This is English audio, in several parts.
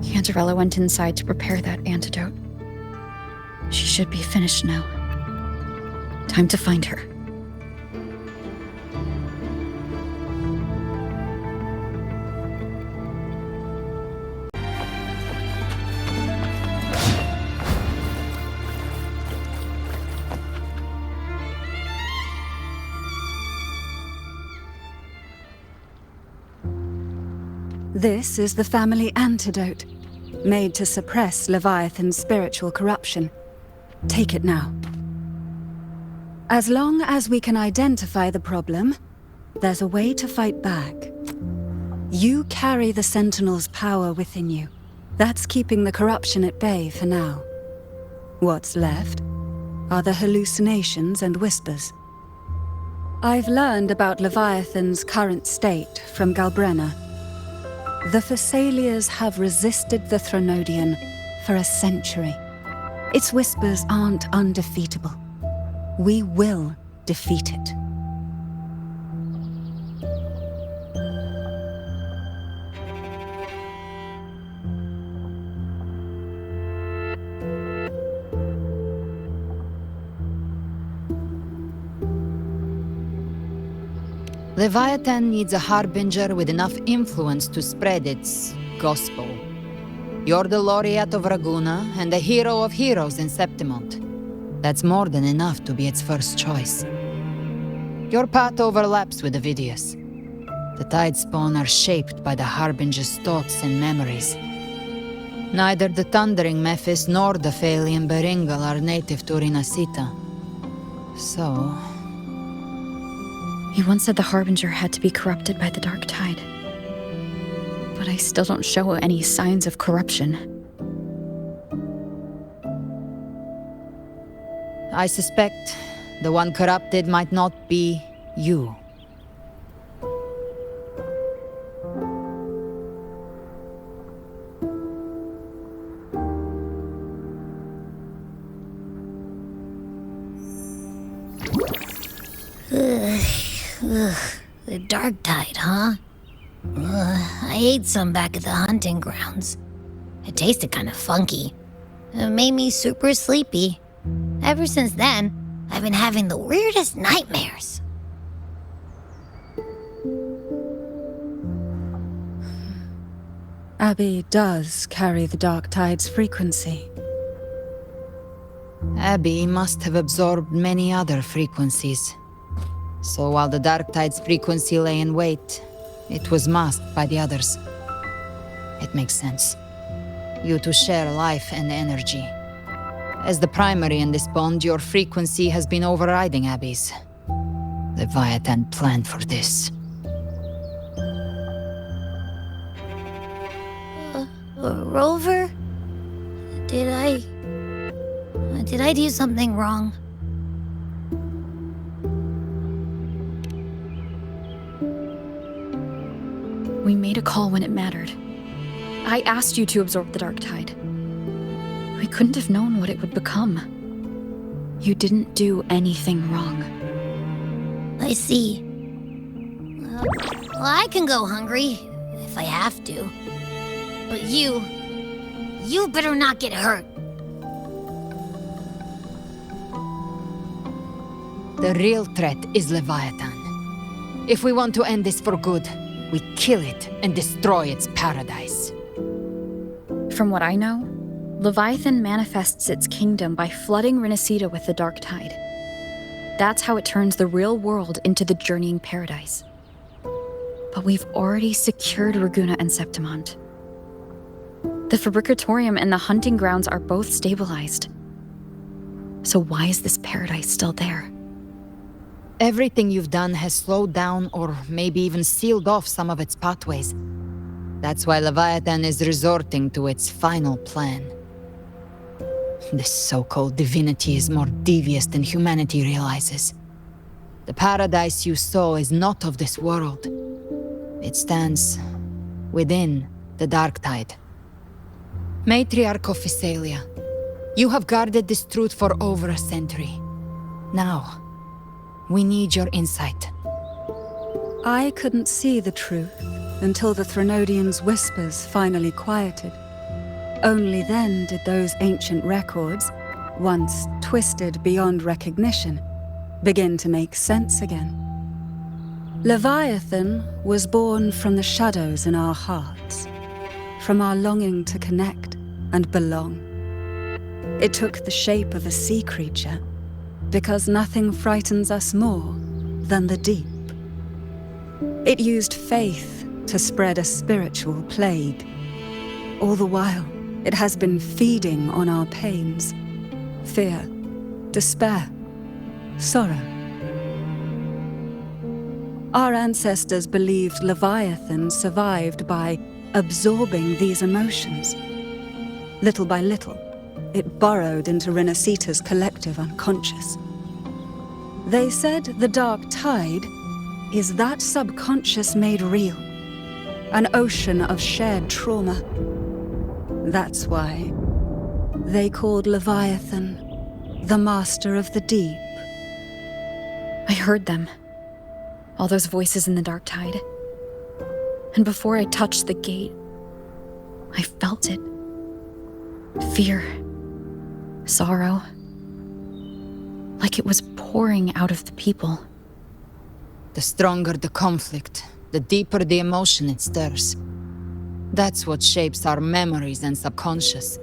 Cantarella went inside to prepare that antidote. She should be finished now. Time to find her. This is the family antidote, made to suppress Leviathan's spiritual corruption. Take it now. As long as we can identify the problem, there's a way to fight back. You carry the Sentinel's power within you. That's keeping the corruption at bay for now. What's left are the hallucinations and whispers. I've learned about Leviathan's current state from Galbrenna. The Thessalias have resisted the Thronodian for a century. Its whispers aren't undefeatable. We will defeat it. Leviathan needs a harbinger with enough influence to spread its gospel. You're the laureate of Ragunna and the hero of heroes in Septimont. That's more than enough to be its first choice. Your path overlaps with Avidius. The Tidespawn are shaped by the harbinger's thoughts and memories. Neither the Thundering Mephis nor the Phalian Beringal are native to Rinasita. So... You once said the Harbinger had to be corrupted by the Dark Tide. But I still don't show any signs of corruption. I suspect the one corrupted might not be you. The Dark Tide, huh? I ate some back at the hunting grounds. It tasted kind of funky. It made me super sleepy. Ever since then, I've been having the weirdest nightmares. Abby does carry the Dark Tide's frequency. Abby must have absorbed many other frequencies. So while the Dark Tide's frequency lay in wait, it was masked by the others. It makes sense. You two share life and energy. As the primary in this bond, your frequency has been overriding Abby's. Leviathan planned for this. Rover? Did I do something wrong? We made a call when it mattered. I asked you to absorb the Dark Tide. We couldn't have known what it would become. You didn't do anything wrong. I see. Well, I can go hungry, if I have to. But you better not get hurt. The real threat is Leviathan. If we want to end this for good, we kill it and destroy its paradise. From what I know, Leviathan manifests its kingdom by flooding Rinasita with the Dark Tide. That's how it turns the real world into the journeying paradise. But we've already secured Ragunna and Septimont. The Fabricatorium and the hunting grounds are both stabilized. So why is this paradise still there? Everything you've done has slowed down or maybe even sealed off some of its pathways. That's why Leviathan is resorting to its final plan. This so-called divinity is more devious than humanity realizes. The paradise you saw is not of this world. It stands within the Dark Tide. Matriarch of Physalia, you have guarded this truth for over a century. Now, we need your insight. I couldn't see the truth until the Thronodian's whispers finally quieted. Only then did those ancient records, once twisted beyond recognition, begin to make sense again. Leviathan was born from the shadows in our hearts, from our longing to connect and belong. It took the shape of a sea creature, because nothing frightens us more than the deep. It used faith to spread a spiritual plague. All the while, it has been feeding on our pains, fear, despair, sorrow. Our ancestors believed Leviathan survived by absorbing these emotions. Little by little, it burrowed into Renacita's collective unconscious. They said the dark tide is that subconscious made real, an ocean of shared trauma. That's why they called Leviathan the master of the deep. I heard them. All those voices in the dark tide. And before I touched the gate, I felt it. Fear. Sorrow. Like it was pouring out of the people. The stronger the conflict, the deeper the emotion it stirs. That's what shapes our memories and subconscious.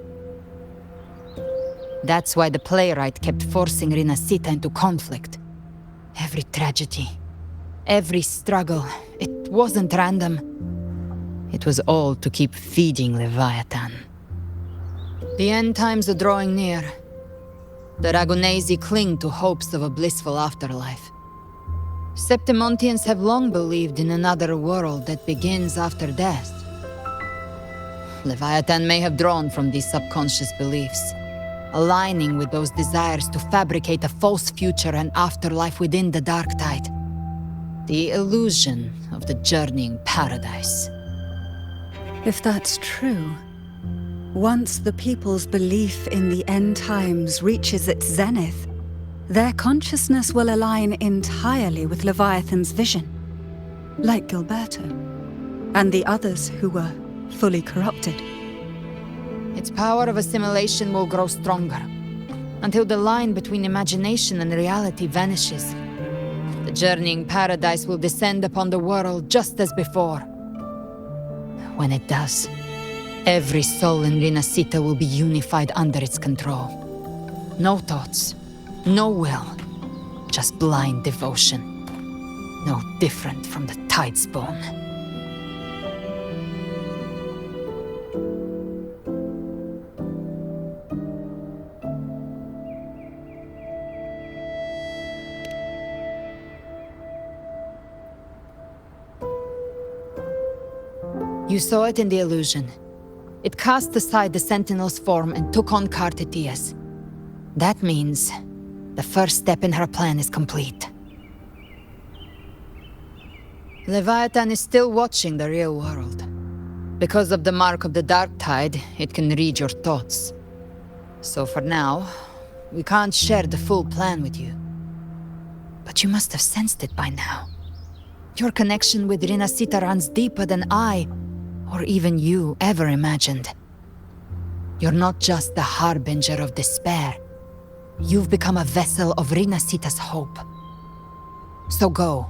That's why the playwright kept forcing Renacita into conflict. Every tragedy, every struggle, it wasn't random. It was all to keep feeding Leviathan. The end times are drawing near. The Ragunnesi cling to hopes of a blissful afterlife. Septimontians have long believed in another world that begins after death. Leviathan may have drawn from these subconscious beliefs, aligning with those desires to fabricate a false future and afterlife within the dark tide. The illusion of the journeying paradise. If that's true, once the people's belief in the end times reaches its zenith, their consciousness will align entirely with Leviathan's vision, like Gilberto, and the others who were fully corrupted. Its power of assimilation will grow stronger, until the line between imagination and reality vanishes. The journeying paradise will descend upon the world just as before. When it does, every soul in Renacita will be unified under its control. No thoughts, no will, just blind devotion. No different from the Tidespawn. You saw it in the illusion. It cast aside the Sentinel's form and took on Cartetias. That means the first step in her plan is complete. Leviathan is still watching the real world. Because of the mark of the Dark Tide, it can read your thoughts. So for now, we can't share the full plan with you. But you must have sensed it by now. Your connection with Renacita runs deeper than I, or even you, ever imagined. You're not just the harbinger of despair. You've become a vessel of Renacita's hope. So go.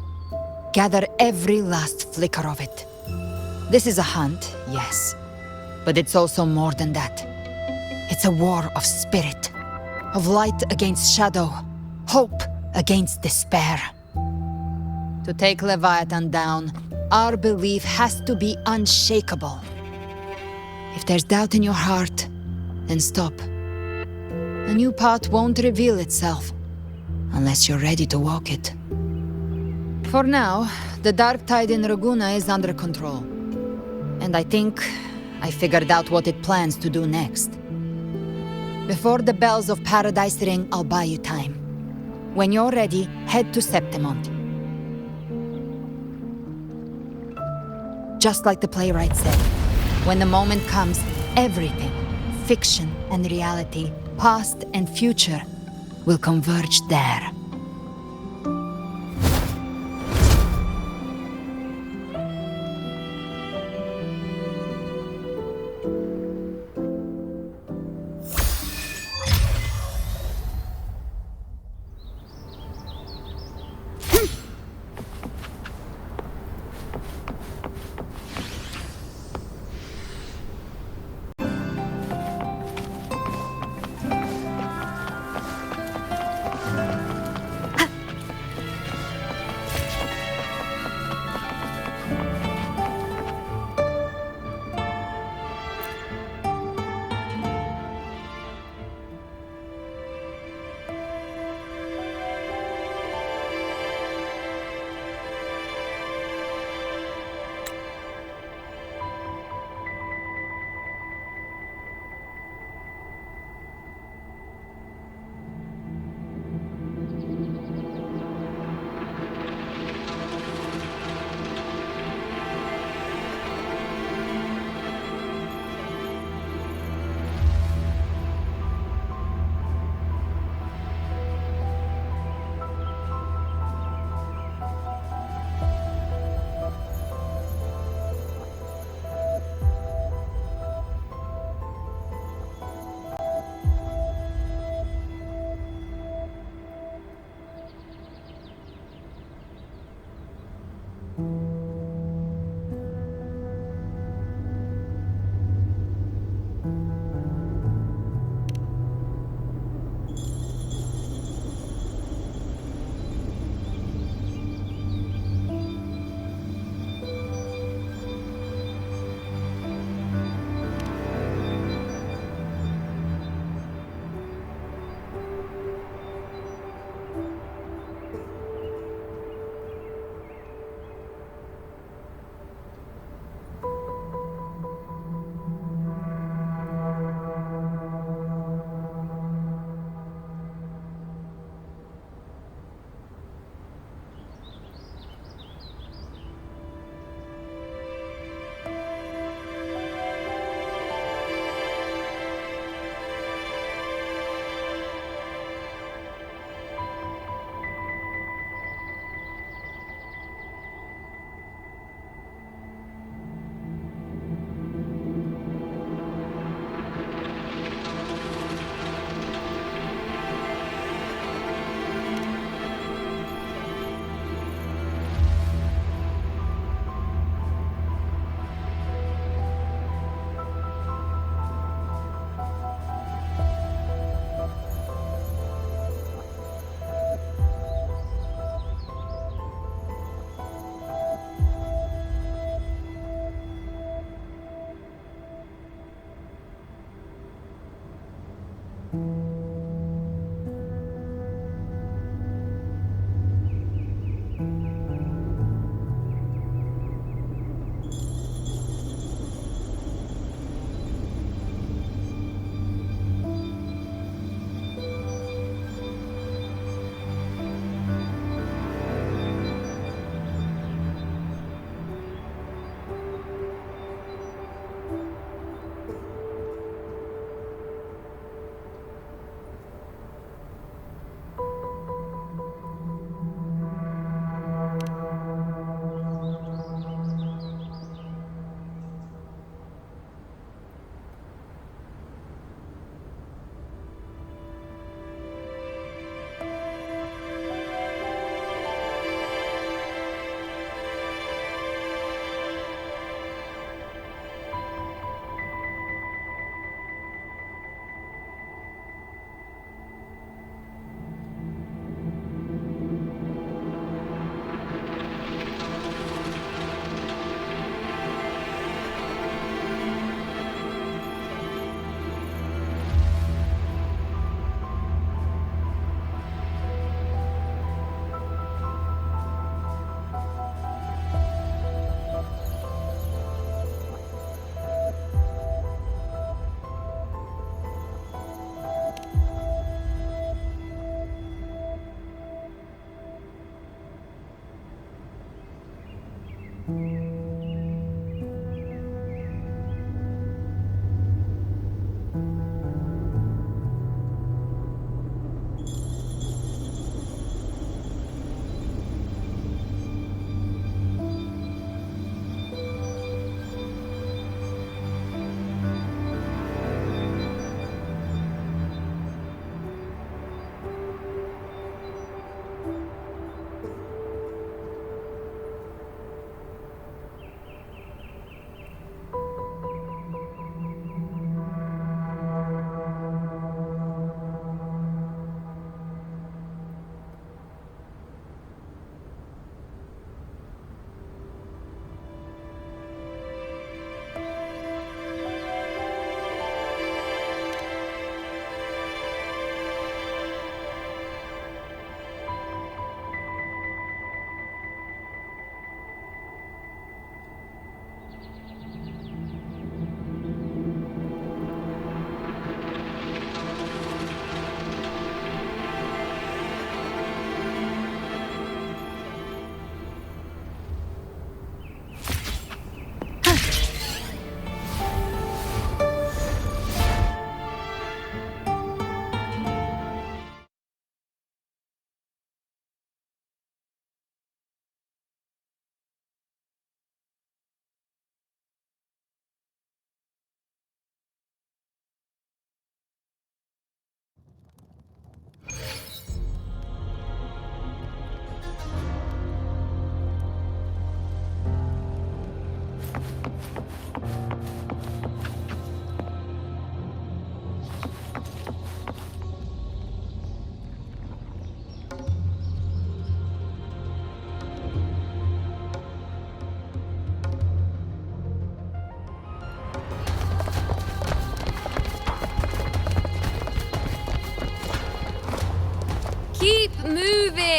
Gather every last flicker of it. This is a hunt, yes. But it's also more than that. It's a war of spirit. Of light against shadow. Hope against despair. To take Leviathan down, our belief has to be unshakable. If there's doubt in your heart, then stop. A new path won't reveal itself, unless you're ready to walk it. For now, the dark tide in Ragunna is under control. And I think I figured out what it plans to do next. Before the bells of Paradise ring, I'll buy you time. When you're ready, head to Septimont. Just like the playwright said, when the moment comes, everything, fiction and reality, past and future, will converge there.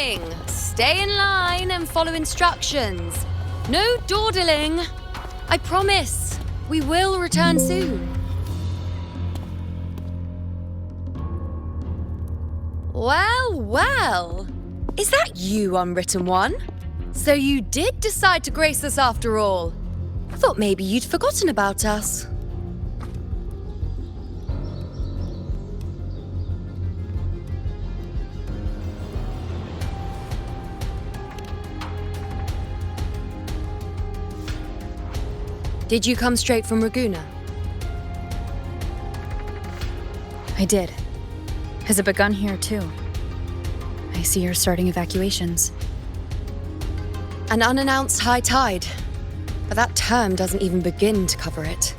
Warning! Stay in line and follow instructions. No dawdling. I promise, we will return soon. Well, well. Is that you, Unwritten One? So you did decide to grace us after all. Thought maybe you'd forgotten about us. Did you come straight from Ragunna? I did. Has it begun here, too? I see you're starting evacuations. An unannounced high tide. But that term doesn't even begin to cover it.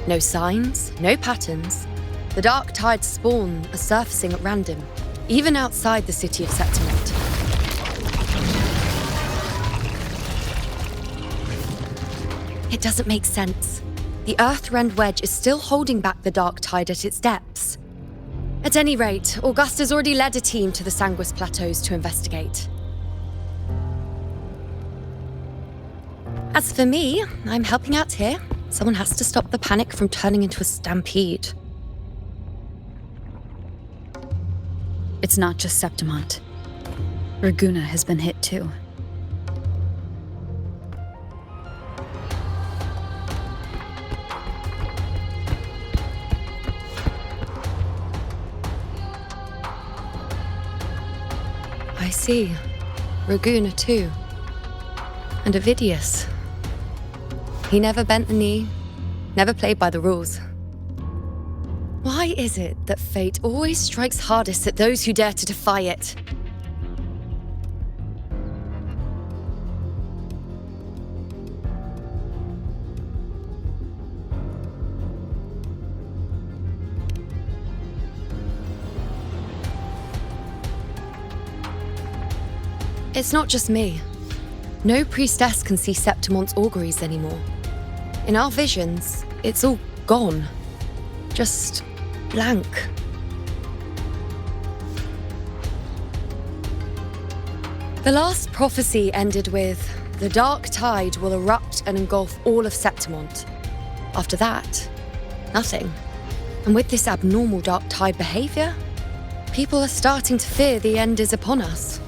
No signs, no patterns. The dark tide's spawn are surfacing at random, even outside the city of Septimont. It doesn't make sense. The Earthrend Wedge is still holding back the dark tide at its depths. At any rate, Augusta's already led a team to the Sanguis Plateaus to investigate. As for me, I'm helping out here. Someone has to stop the panic from turning into a stampede. It's not just Septimont. Ragunna has been hit too. I see. Ragunna too. And Ovidius. He never bent the knee, never played by the rules. Why is it that fate always strikes hardest at those who dare to defy it? It's not just me. No priestess can see Septimont's auguries anymore. In our visions, it's all gone. Just blank. The last prophecy ended with, the dark tide will erupt and engulf all of Septimont. After that, nothing. And with this abnormal dark tide behavior, people are starting to fear the end is upon us.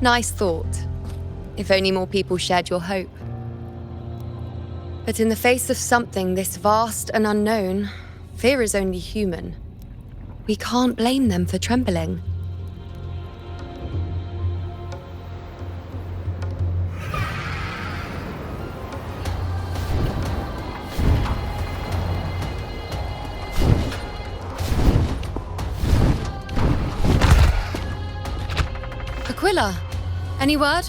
Nice thought. If only more people shared your hope. But in the face of something this vast and unknown, fear is only human. We can't blame them for trembling. Aquila, any word?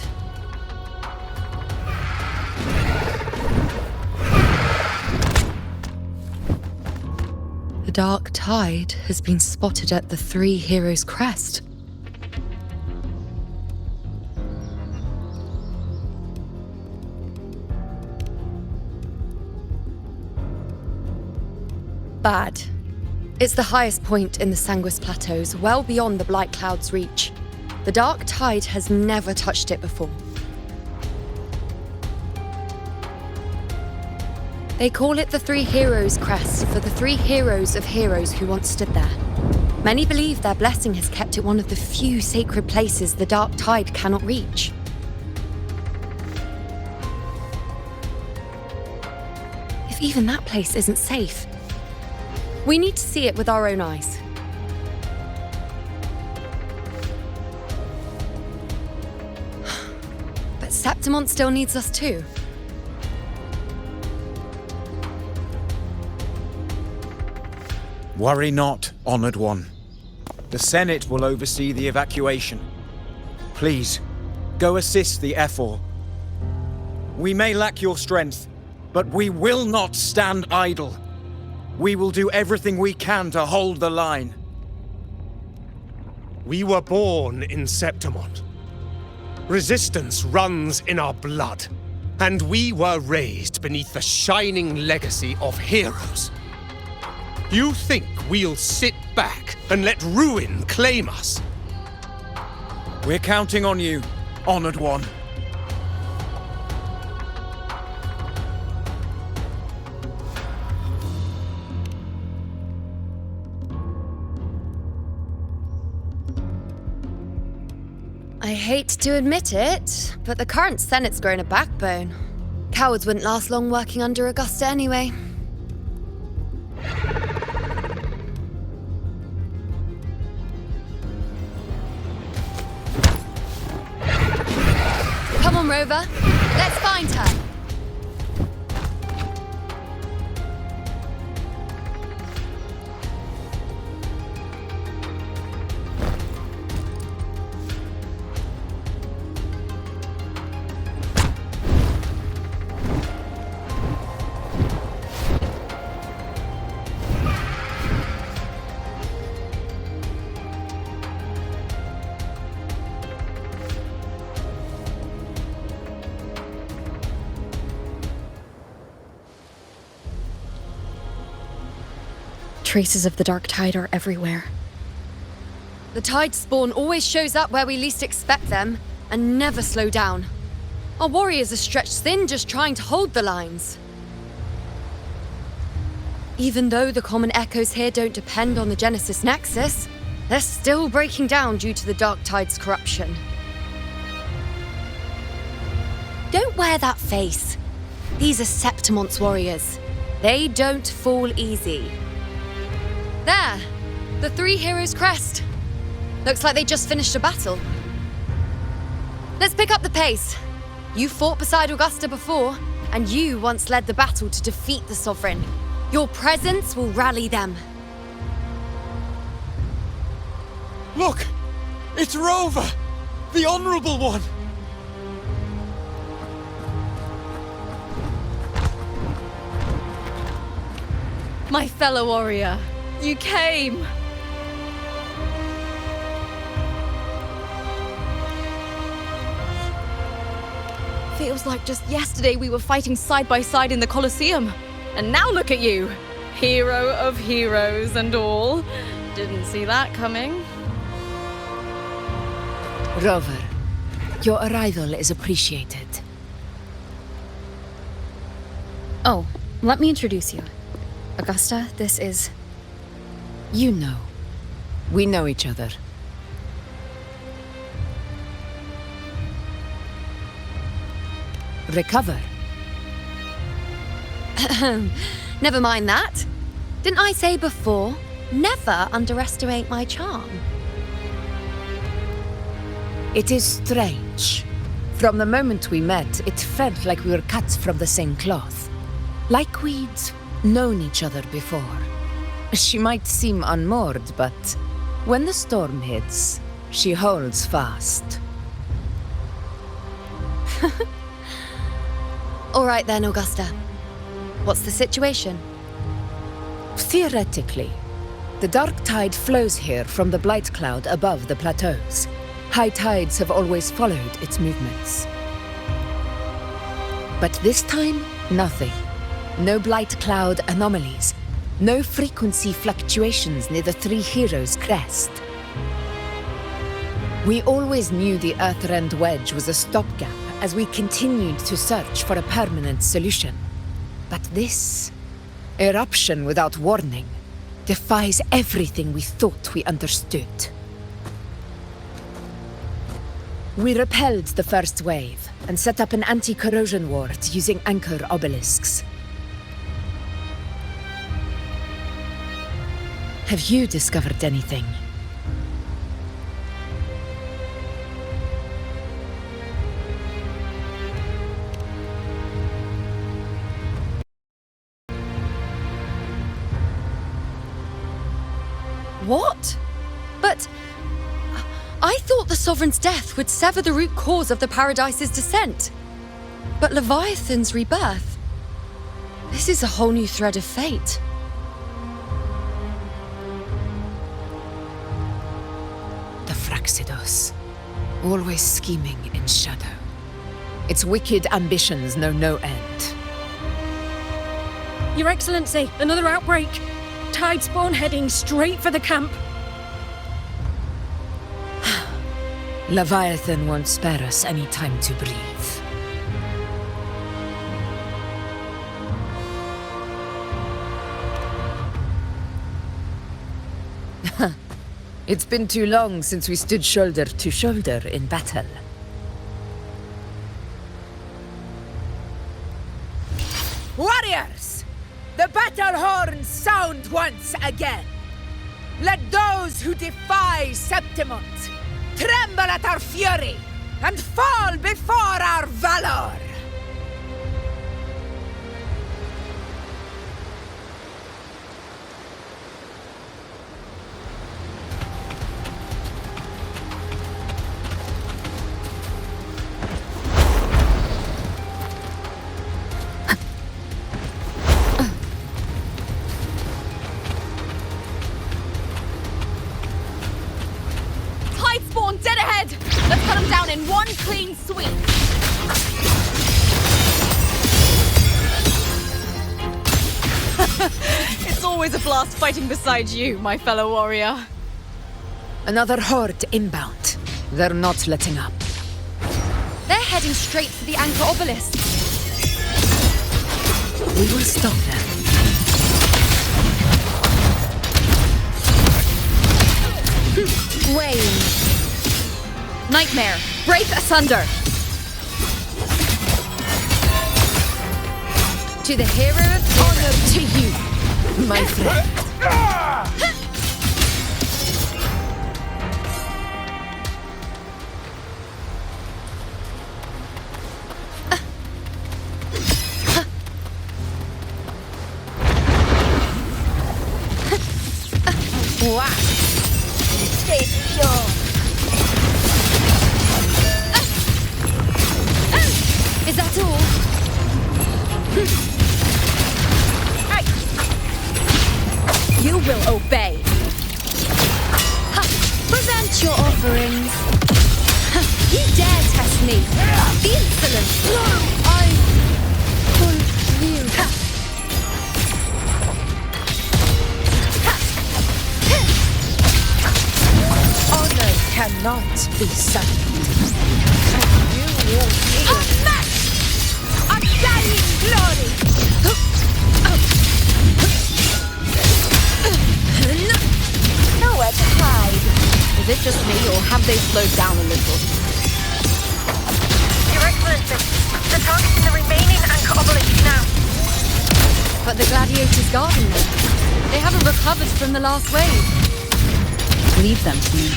The dark tide has been spotted at the Three Heroes' Crest. Bad. It's the highest point in the Sanguis Plateaus, well beyond the Blight Cloud's reach. The dark tide has never touched it before. They call it the Three Heroes' Crest for the three heroes of heroes who once stood there. Many believe their blessing has kept it one of the few sacred places the dark tide cannot reach. If even that place isn't safe, we need to see it with our own eyes. But Septimont still needs us too. Worry not, Honored One. The Senate will oversee the evacuation. Please, go assist the Ephor. We may lack your strength, but we will not stand idle. We will do everything we can to hold the line. We were born in Septimont. Resistance runs in our blood. And we were raised beneath the shining legacy of heroes. You think we'll sit back and let ruin claim us? We're counting on you, Honored One. I hate to admit it, but the current Senate's grown a backbone. Cowards wouldn't last long working under Augusta anyway. Come on, Rover. Let's find her. Traces of the dark tide are everywhere. The tide spawn always shows up where we least expect them, and never slow down. Our warriors are stretched thin just trying to hold the lines. Even though the common echoes here don't depend on the Genesis Nexus, they're still breaking down due to the dark tide's corruption. Don't wear that face. These are Septimont's warriors. They don't fall easy. There! The three heroes' crest. Looks like they just finished a battle. Let's pick up the pace. You fought beside Augusta before, and you once led the battle to defeat the Sovereign. Your presence will rally them. Look! It's Rover! The Honorable One! My fellow warrior, you came! Feels like just yesterday we were fighting side by side in the Colosseum. And now look at you! Hero of heroes and all. Didn't see that coming. Rover, your arrival is appreciated. Oh, let me introduce you. Augusta, this is... You know. We know each other. Recover. Never mind that. Didn't I say before, never underestimate my charm? It is strange. From the moment we met, it felt like we were cut from the same cloth. Like we'd known each other before. She might seem unmoored, but when the storm hits, she holds fast. All right then, Augusta. What's the situation? Theoretically, the dark tide flows here from the blight cloud above the plateaus. High tides have always followed its movements. But this time, nothing. No blight cloud anomalies. No frequency fluctuations near the Three Heroes' crest. We always knew the Earthrend Wedge was a stopgap as we continued to search for a permanent solution. But this eruption without warning defies everything we thought we understood. We repelled the first wave and set up an anti-corrosion ward using anchor obelisks. Have you discovered anything? What? But... I thought the Sovereign's death would sever the root cause of the Paradise's descent. But Leviathan's rebirth... This is a whole new thread of fate. Exodus. Always scheming in shadow. Its wicked ambitions know no end. Your Excellency, another outbreak. Tide spawn heading straight for the camp. Leviathan won't spare us any time to breathe. It's been too long since we stood shoulder to shoulder in battle. Warriors! The battle horns sound once again! Let those who defy Septimont tremble at our fury and fall before our valor! Dead ahead! Let's cut them down in one clean sweep! It's always a blast fighting beside you, my fellow warrior. Another horde inbound. They're not letting up. They're heading straight for the Anchor Obelisk. We will stop them. Wayne. Nightmare, break asunder! To the hero of honor to you, my friend. Wow! Is that all? You will obey. Present your offerings. You dare test me. The insolence. No, I will yield. Honor cannot be sullied. You will yield. Unmatched! Undying glory! Nowhere to hide. Is it just me, or have they slowed down a little? Your Excellency, they're targeting the remaining Anchor Obelisk now. But the Gladiator's garden, they haven't recovered from the last wave. Leave them to me.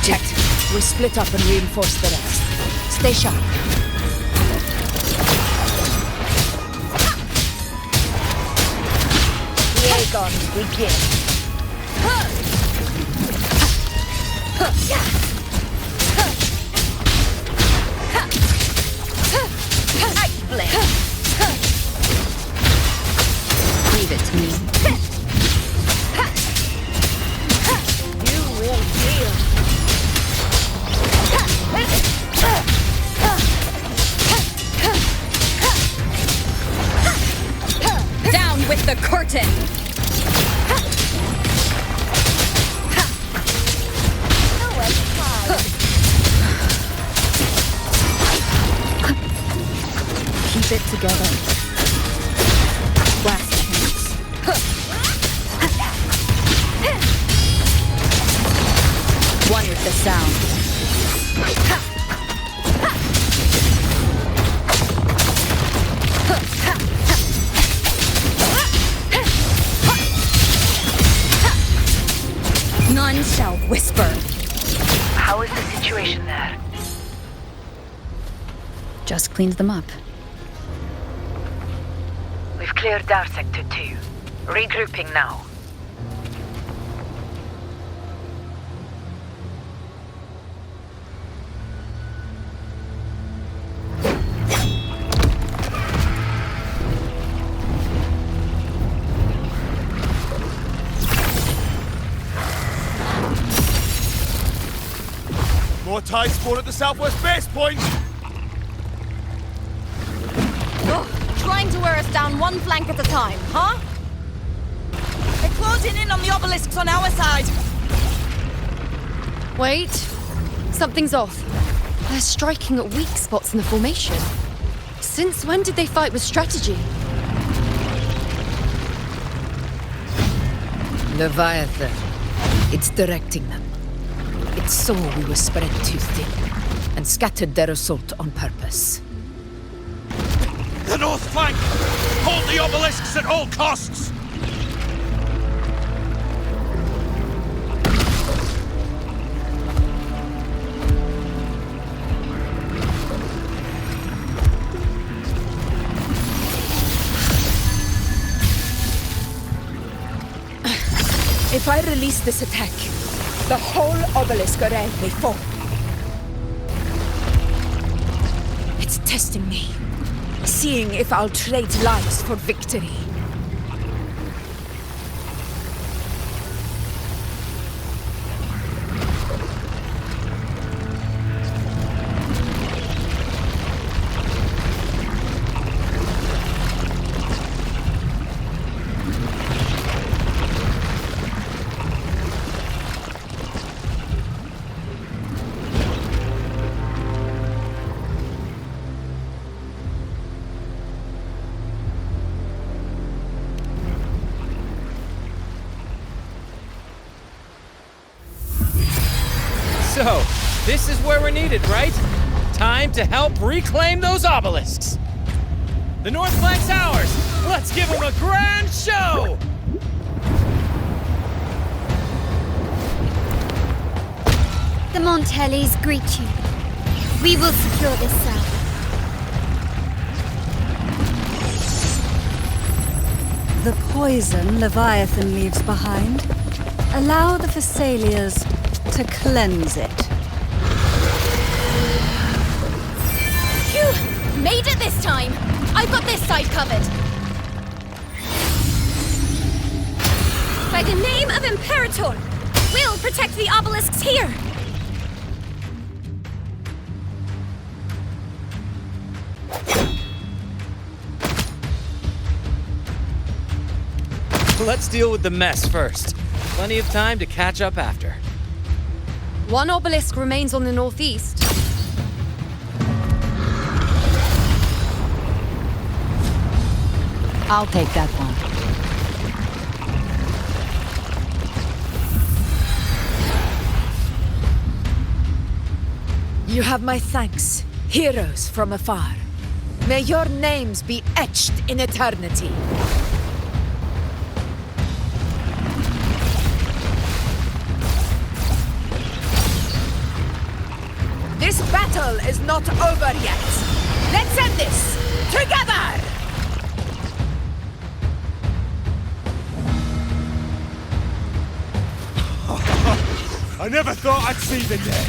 Checked. We split up and reinforce the rest. Stay sharp. Aegon, begin. Leave it to me. You will yield. Down with the curtain! Keep it together. Blast chance. One with the sound. None shall whisper. How is the situation there? Just cleaned them up. We've cleared our Sector 2. Regrouping now. tide spawn at the southwest base point! Ugh, trying to wear us down one flank at a time, huh? They're closing in on the obelisks on our side. Wait. Something's off. They're striking at weak spots in the formation. Since when did they fight with strategy? Leviathan. It's directing them. It saw we were spread too thin, and scattered their assault on purpose. The north flank! Hold the obelisks at all costs! If I release this attack, the whole obelisk array may fall. It's testing me, seeing if I'll trade lives for victory. So, this is where we're needed, right? Time to help reclaim those obelisks. The north flank's ours. Let's give them a grand show! The Montellis greet you. We will secure this cell. The poison Leviathan leaves behind, allow the Thessalians to cleanse it. Phew! Made it this time! I've got this side covered! By the name of Imperator, we'll protect the obelisks here! Let's deal with the mess first. Plenty of time to catch up after. One obelisk remains on the northeast. I'll take that one. You have my thanks, heroes from afar. May your names be etched in eternity. This battle is not over yet. Let's end this together! I never thought I'd see the day.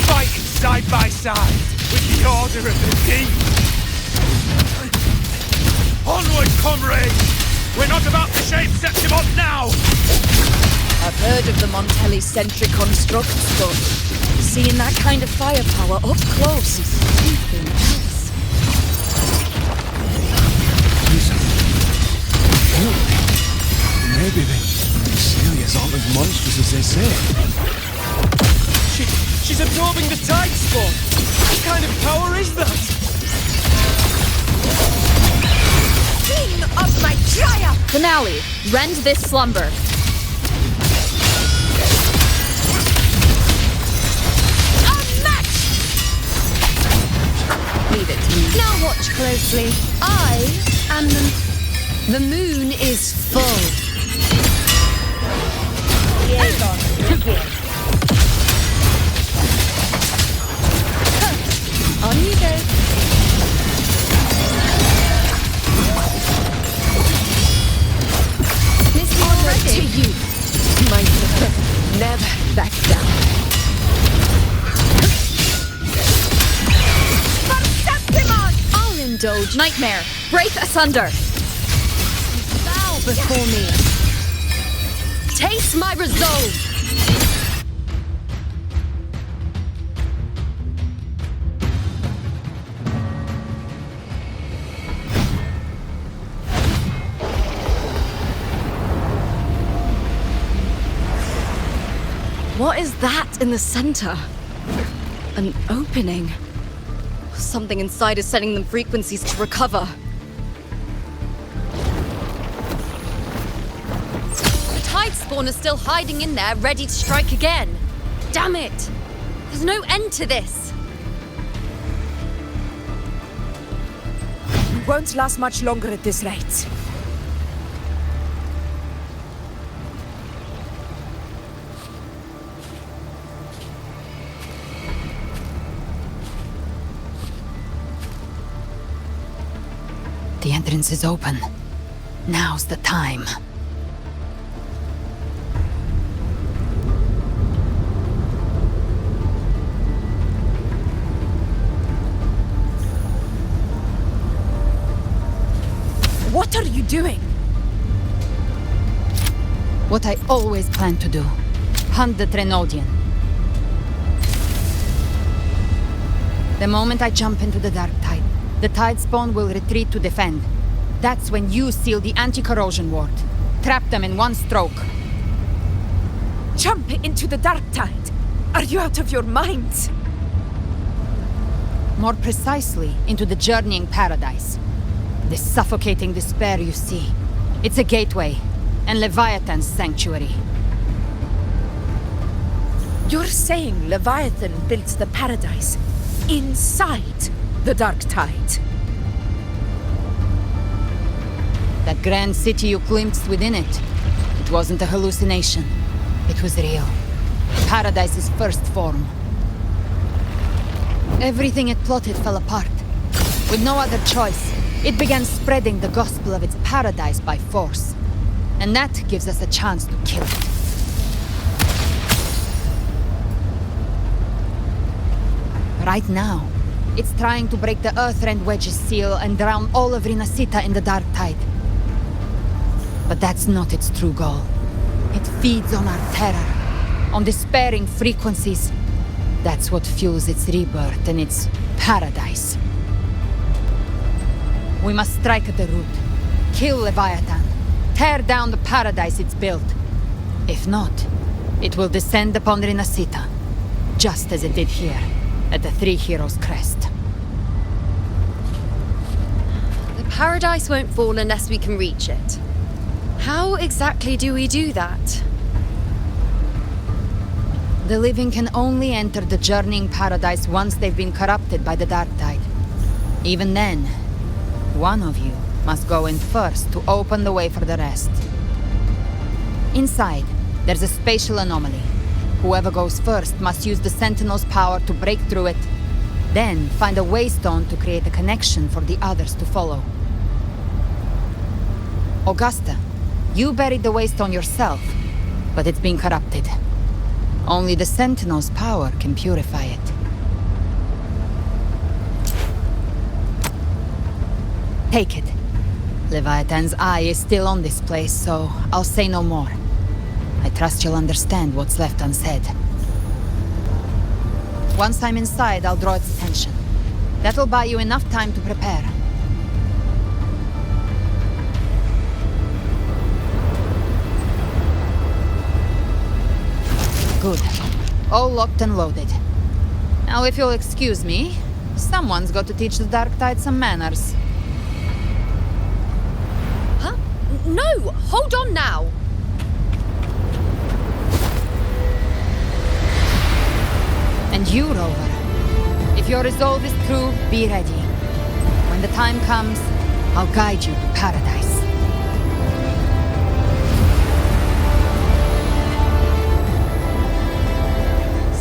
Fighting side by side with the Order of the Deep. Onward, comrades! We're not about to shave Septimont now! I've heard of the Montelli-centric constructs, but seeing that kind of firepower up close is something else. Maybe the Celia's aren't as monstrous as they say. She's absorbing the tide spawn! What kind of power is that? King of my triumph! Finale, rend this slumber. Leave it to me. Now watch closely. I am the moon is full. On you go. Miss Honor to you, my brother. Never back down. I'll indulge. Nightmare, break asunder. Bow before me. Taste my resolve. What is that in the center? An opening. Something inside is sending them frequencies to recover. The tide spawn is still hiding in there, ready to strike again. Damn it! There's no end to this. We won't last much longer at this rate. The entrance is open. Now's the time. What are you doing? What I always planned to do. Hunt the Trenodian. The moment I jump into the dark tide, the tide spawn will retreat to defend. That's when you seal the anti-corrosion ward. Trap them in one stroke. Jump into the dark tide? Are you out of your minds? More precisely, into the journeying paradise. The suffocating despair you see. It's a gateway, and Leviathan's sanctuary. You're saying Leviathan built the paradise inside the dark tide? That grand city you glimpsed within it, it wasn't a hallucination. It was real. Paradise's first form. Everything it plotted fell apart. With no other choice, it began spreading the gospel of its paradise by force. And that gives us a chance to kill it. Right now, it's trying to break the Earthrend Wedge's seal and drown all of Rinasita in the dark tide. But that's not its true goal. It feeds on our terror, on despairing frequencies. That's what fuels its rebirth and its paradise. We must strike at the root, kill Leviathan, tear down the paradise it's built. If not, it will descend upon Rinasita, just as it did here, at the Three Heroes' Crest. The paradise won't fall unless we can reach it. How exactly do we do that? The living can only enter the journeying paradise once they've been corrupted by the dark tide. Even then, one of you must go in first to open the way for the rest. Inside, there's a spatial anomaly. Whoever goes first must use the Sentinel's power to break through it, then find a waystone to create a connection for the others to follow. Augusta, you buried the waystone yourself, but it's been corrupted. Only the Sentinel's power can purify it. Take it. Leviathan's eye is still on this place, so I'll say no more. I trust you'll understand what's left unsaid. Once I'm inside, I'll draw its attention. That'll buy you enough time to prepare. Good. All locked and loaded. Now, if you'll excuse me, someone's got to teach the Dark Tide some manners. Huh? No! Hold on now! And you, Rover. If your resolve is true, be ready. When the time comes, I'll guide you to paradise.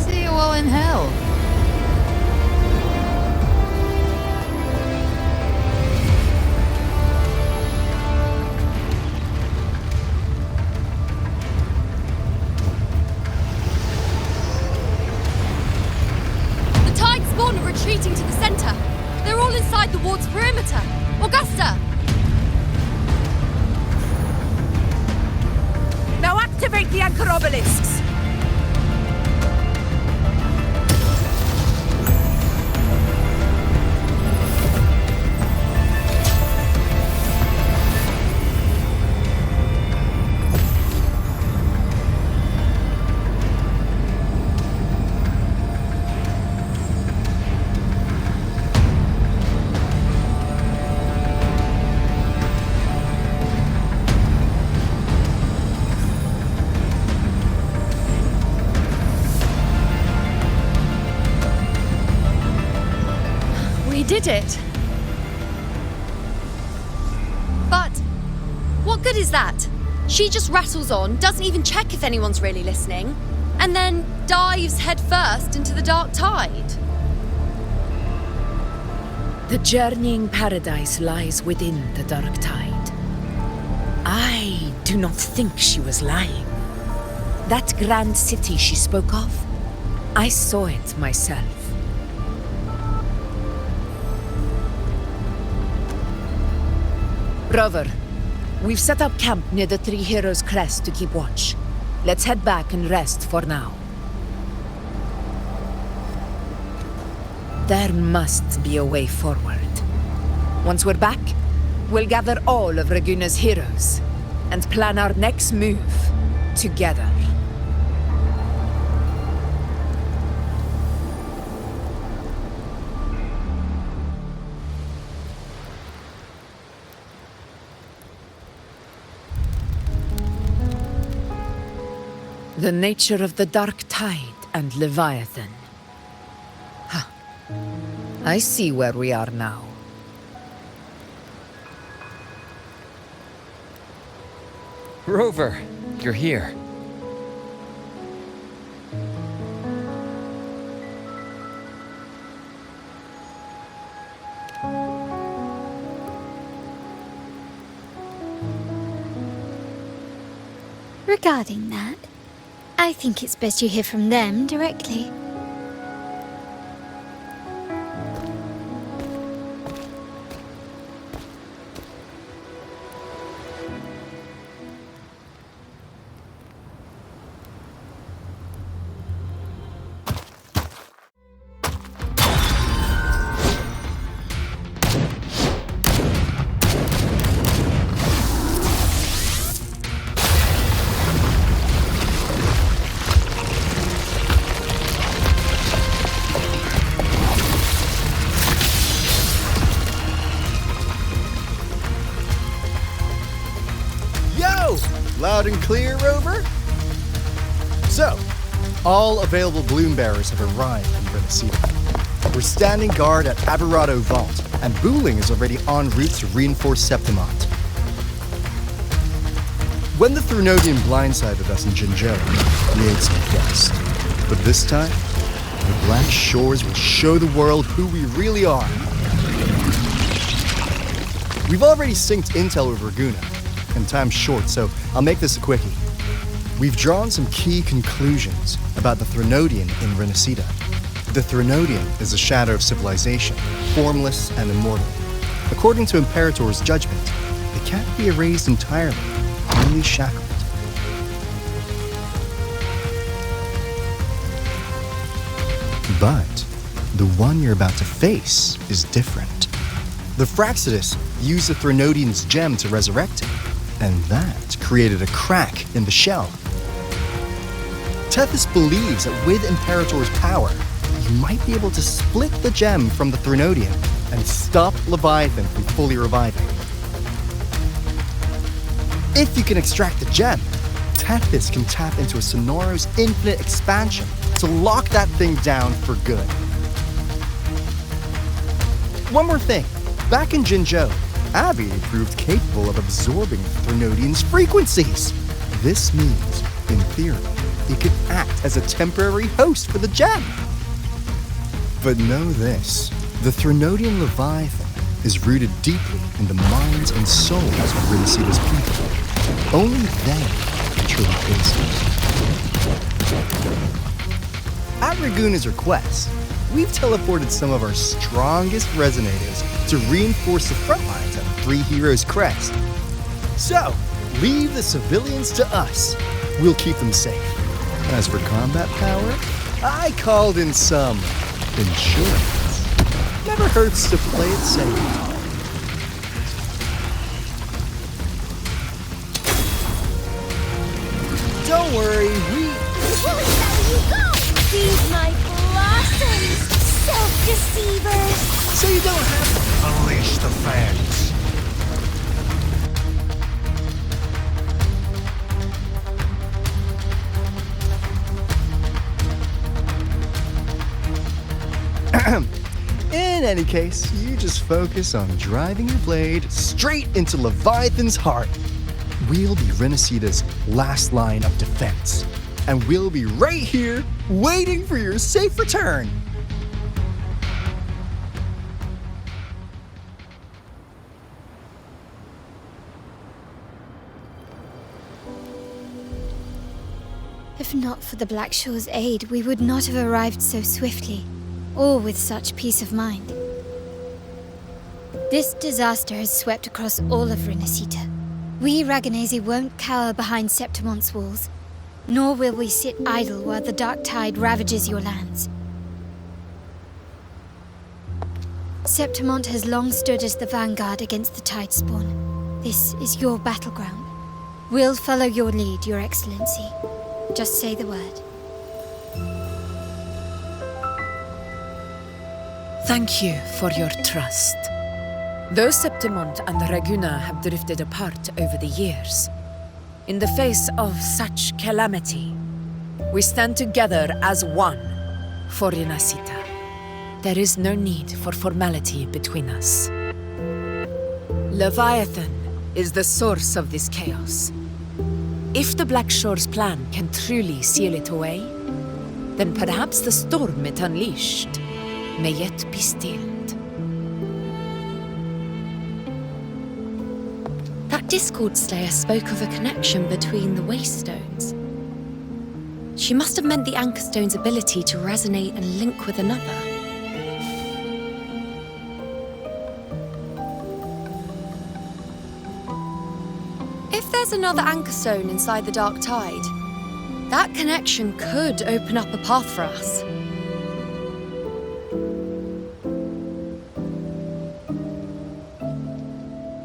See you all in hell. Retreating to the center. They're all inside the ward's perimeter. Augusta! Now activate the anchor obelisks! We did it! But what good is that? She just rattles on, doesn't even check if anyone's really listening, and then dives headfirst into the dark tide. The journeying paradise lies within the dark tide. I do not think she was lying. That grand city she spoke of, I saw it myself. Rover, we've set up camp near the Three Heroes Crest to keep watch. Let's head back and rest for now. There must be a way forward. Once we're back, we'll gather all of Ragunna's heroes and plan our next move together. The nature of the dark tide and Leviathan. I see where we are now. Rover, you're here. Regarding that, I think it's best you hear from them directly. Loud and clear, Rover? So, all available bloom bearers have arrived in Renacida. We're standing guard at Averado Vault, and Booling is already en route to reinforce Septimont. When the Threnodian blindsided us in Jinzhou, we ate some dust. But this time, the Black Shores will show the world who we really are. We've already synced intel with Ragunna, and time's short, so I'll make this a quickie. We've drawn some key conclusions about the Threnodian in Renacida. The Threnodian is a shadow of civilization, formless and immortal. According to Imperator's judgment, it can't be erased entirely, only shackled. But the one you're about to face is different. The Fraxidus used the Threnodian's gem to resurrect him, and that created a crack in the shell. Tethys believes that with Imperator's power, you might be able to split the gem from the Threnodian and stop Leviathan from fully reviving. If you can extract the gem, Tethys can tap into a Sonoro's infinite expansion to lock that thing down for good. One more thing. Back in Jinzhou, Abby proved capable of absorbing the Threnodian's frequencies. This means, in theory, it could act as a temporary host for the gem. But know this, the Threnodian Leviathan is rooted deeply in the minds and souls of Renacida's people. Only they can truly face it. At Ragunna's request, we've teleported some of our strongest resonators to reinforce the front lines at Three Heroes Crest. So, leave the civilians to us. We'll keep them safe. As for combat power, I called in some insurance. Never hurts to play it safe. Don't worry, You go! Feed my blossoms, self-deceivers! So you don't have to unleash the fangs. In any case, you just focus on driving your blade straight into Leviathan's heart. We'll be Renacita's last line of defense, and we'll be right here waiting for your safe return. If not for the Black Shore's aid, we would not have arrived so swiftly, or with such peace of mind. This disaster has swept across all of Renacita. We Ragunese won't cower behind Septimon's walls, nor will we sit idle while the dark tide ravages your lands. Septimont has long stood as the vanguard against the Tidespawn. This is your battleground. We'll follow your lead, Your Excellency. Just say the word. Thank you for your trust. Though Septimont and Ragunna have drifted apart over the years, in the face of such calamity, we stand together as one for Renacita. There is no need for formality between us. Leviathan is the source of this chaos. If the Black Shore's plan can truly seal it away, then perhaps the storm it unleashed may yet be stilled. That Discord Slayer spoke of a connection between the Wastestones. She must have meant the Anchor Stone's ability to resonate and link with another. If there's another Anchor Stone inside the Dark Tide, that connection could open up a path for us.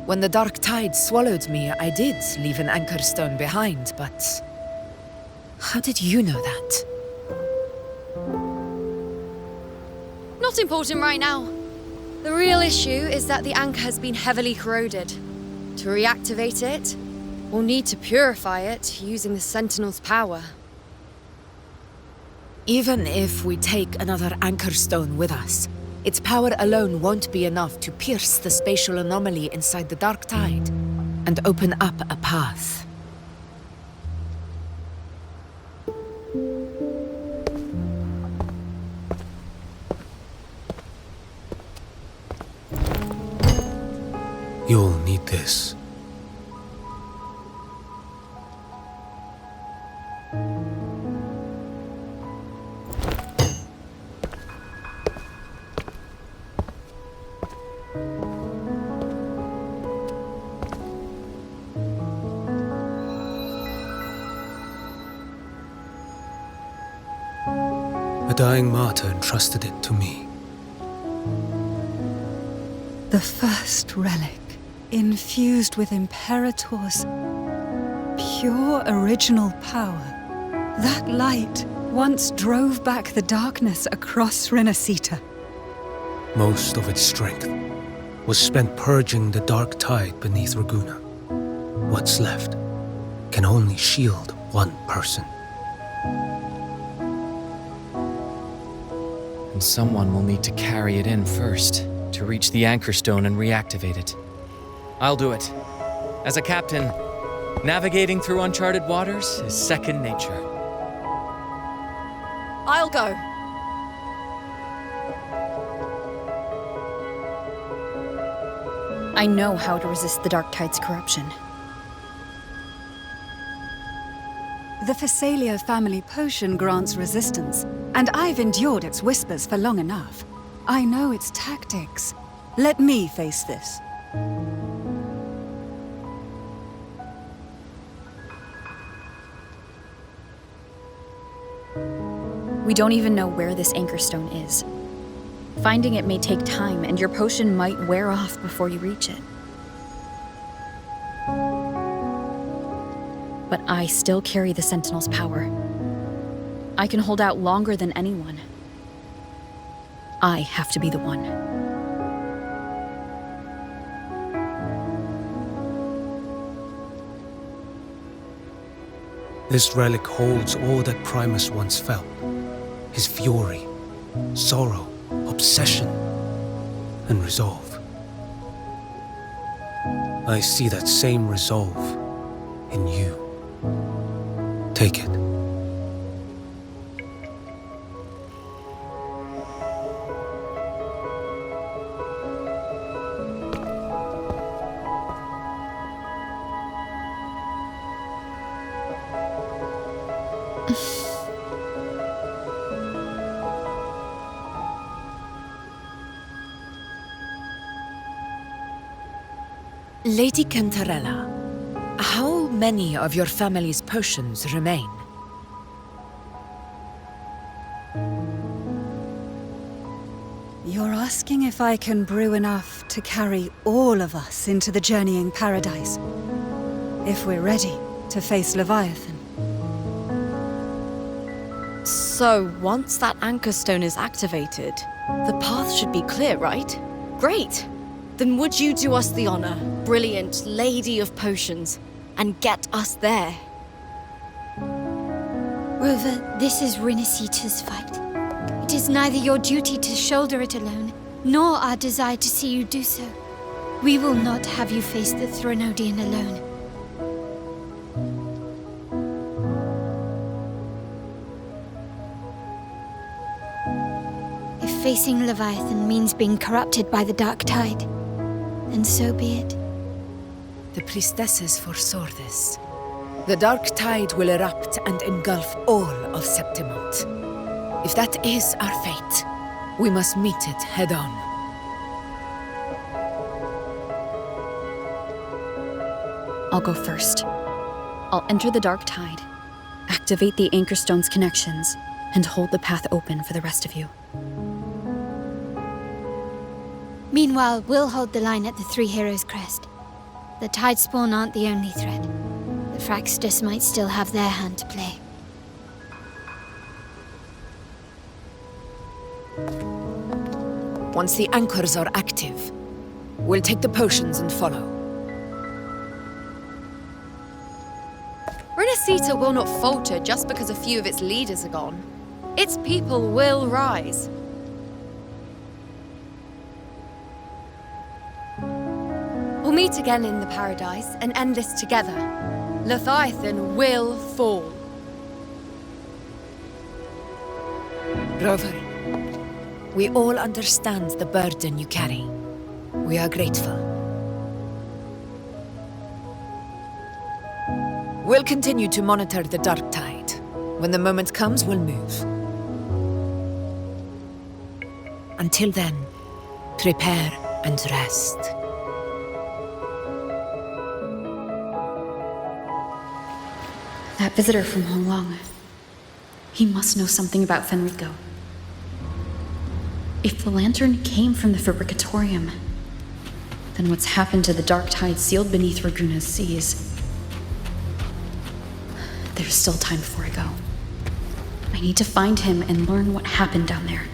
When the Dark Tide swallowed me, I did leave an Anchor Stone behind, but how did you know that? Not important right now. The real issue is that the anchor has been heavily corroded. To reactivate it, we'll need to purify it using the Sentinel's power. Even if we take another Anchor Stone with us, its power alone won't be enough to pierce the spatial anomaly inside the Dark Tide and open up a path. You'll need this. A dying martyr entrusted it to me. The first relic, infused with Imperator's pure original power. That light once drove back the darkness across Renacita. Most of its strength was spent purging the dark tide beneath Ragunna. What's left can only shield one person. And someone will need to carry it in first, to reach the Anchor Stone and reactivate it. I'll do it. As a captain, navigating through uncharted waters is second nature. I'll go. I know how to resist the Dark Tide's corruption. The Phasalia family potion grants resistance, and I've endured its whispers for long enough. I know its tactics. Let me face this. We don't even know where this Anchor Stone is. Finding it may take time, and your potion might wear off before you reach it. But I still carry the Sentinel's power. I can hold out longer than anyone. I have to be the one. This relic holds all that Primus once felt. His fury, sorrow, obsession. and resolve. I see that same resolve in you. Take it. Lady Cantarella, how many of your family's potions remain? You're asking if I can brew enough to carry all of us into the journeying paradise. If we're ready to face Leviathan. So, once that anchor stone is activated, the path should be clear, right? Great! Then would you do us the honor, brilliant Lady of Potions, and get us there? Rover, this is Rinasita's fight. It is neither your duty to shoulder it alone, nor our desire to see you do so. We will not have you face the Threnodian alone. If facing Leviathan means being corrupted by the dark tide, then so be it. The priestesses foresaw this. The dark tide will erupt and engulf all of Septimont. If that is our fate, we must meet it head-on. I'll go first. I'll enter the dark tide, activate the anchor stone's connections, and hold the path open for the rest of you. Meanwhile, we'll hold the line at the Three Heroes Crest. The Tidespawn aren't the only threat. The Fraxtus might still have their hand to play. Once the anchors are active, we'll take the potions and follow. Renacita will not falter just because a few of its leaders are gone. Its people will rise. We'll meet again in the paradise and end this together. Leviathan will fall. Rover, we all understand the burden you carry. We are grateful. We'll continue to monitor the dark tide. When the moment comes, we'll move. Until then, prepare and rest. That visitor from Honglong. He must know something about Fenrico. If the lantern came from the Fabricatorium, then what's happened to the dark tide sealed beneath Ragunna's seas? There's still time before I go. I need to find him and learn what happened down there.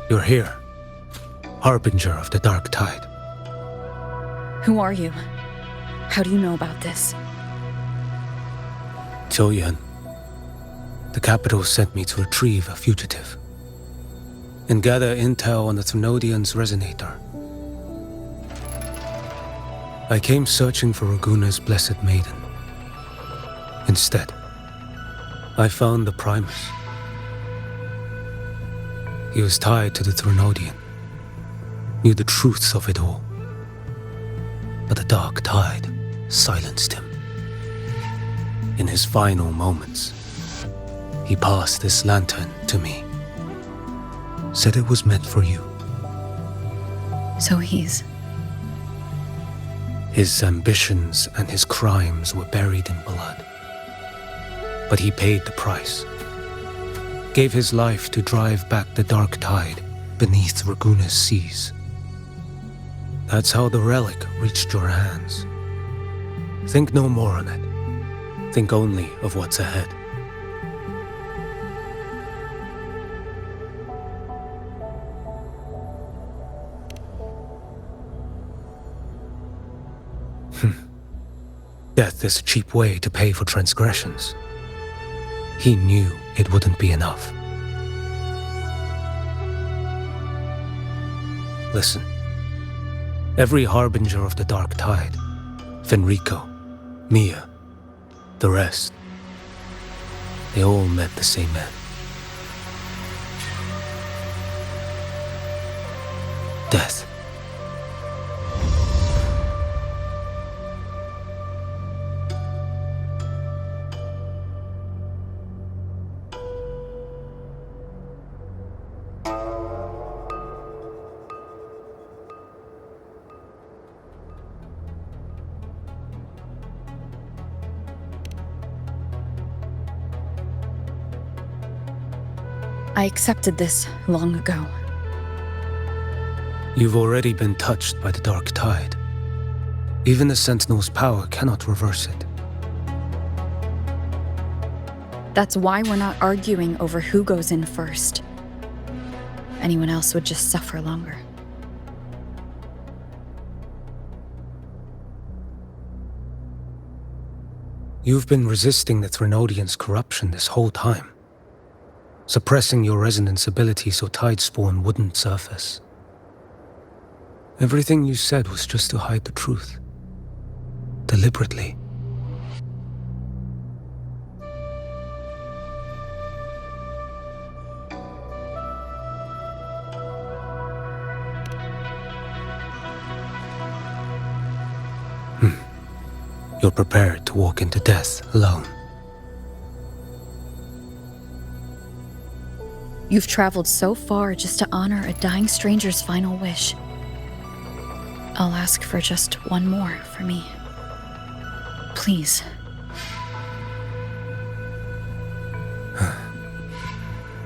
You're here. Harbinger of the Dark Tide. Who are you? How do you know about this? Choyan. The capital sent me to retrieve a fugitive and gather intel on the Thrunodian's resonator. I came searching for Ragunna's blessed maiden. Instead, I found the Primus. He was tied to the Thrunodian, knew the truths of it all. But the Dark Tide silenced him. In his final moments, he passed this lantern to me. Said it was meant for you. So he's... His ambitions and his crimes were buried in blood. But he paid the price. Gave his life to drive back the Dark Tide beneath Ragunna's seas. That's how the relic reached your hands. Think no more on it. Think only of what's ahead. Death is a cheap way to pay for transgressions. He knew it wouldn't be enough. Listen. Every harbinger of the Dark Tide, Fenrico, Mia, the rest, they all met the same end. Death. I accepted this long ago. You've already been touched by the Dark Tide. Even the Sentinel's power cannot reverse it. That's why we're not arguing over who goes in first. Anyone else would just suffer longer. You've been resisting the Thrunodian's corruption this whole time. Suppressing your resonance ability so Tidespawn wouldn't surface. Everything you said was just to hide the truth. Deliberately. You're prepared to walk into death alone. You've traveled so far just to honor a dying stranger's final wish. I'll ask for just one more for me. Please.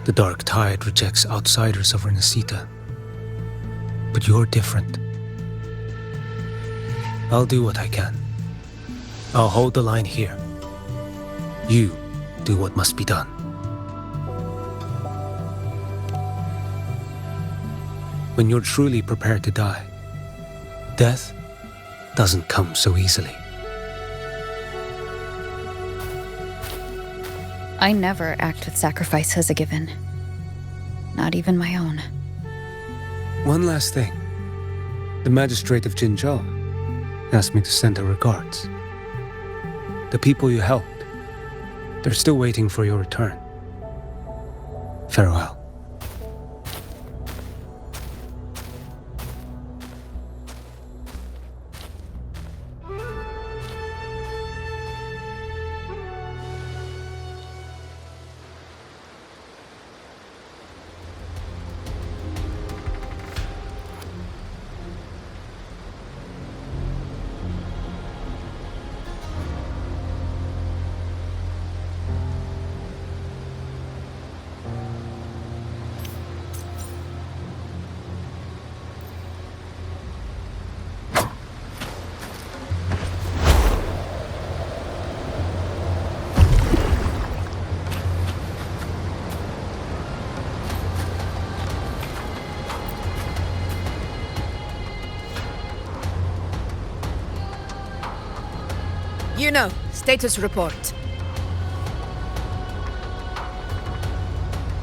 The Dark Tide rejects outsiders of Renacita. But you're different. I'll do what I can. I'll hold the line here. You do what must be done. When you're truly prepared to die, death doesn't come so easily. I never act with sacrifice as a given. Not even my own. One last thing. The magistrate of Jinzhou asked me to send her regards. The people you helped, they're still waiting for your return. Farewell. Status report.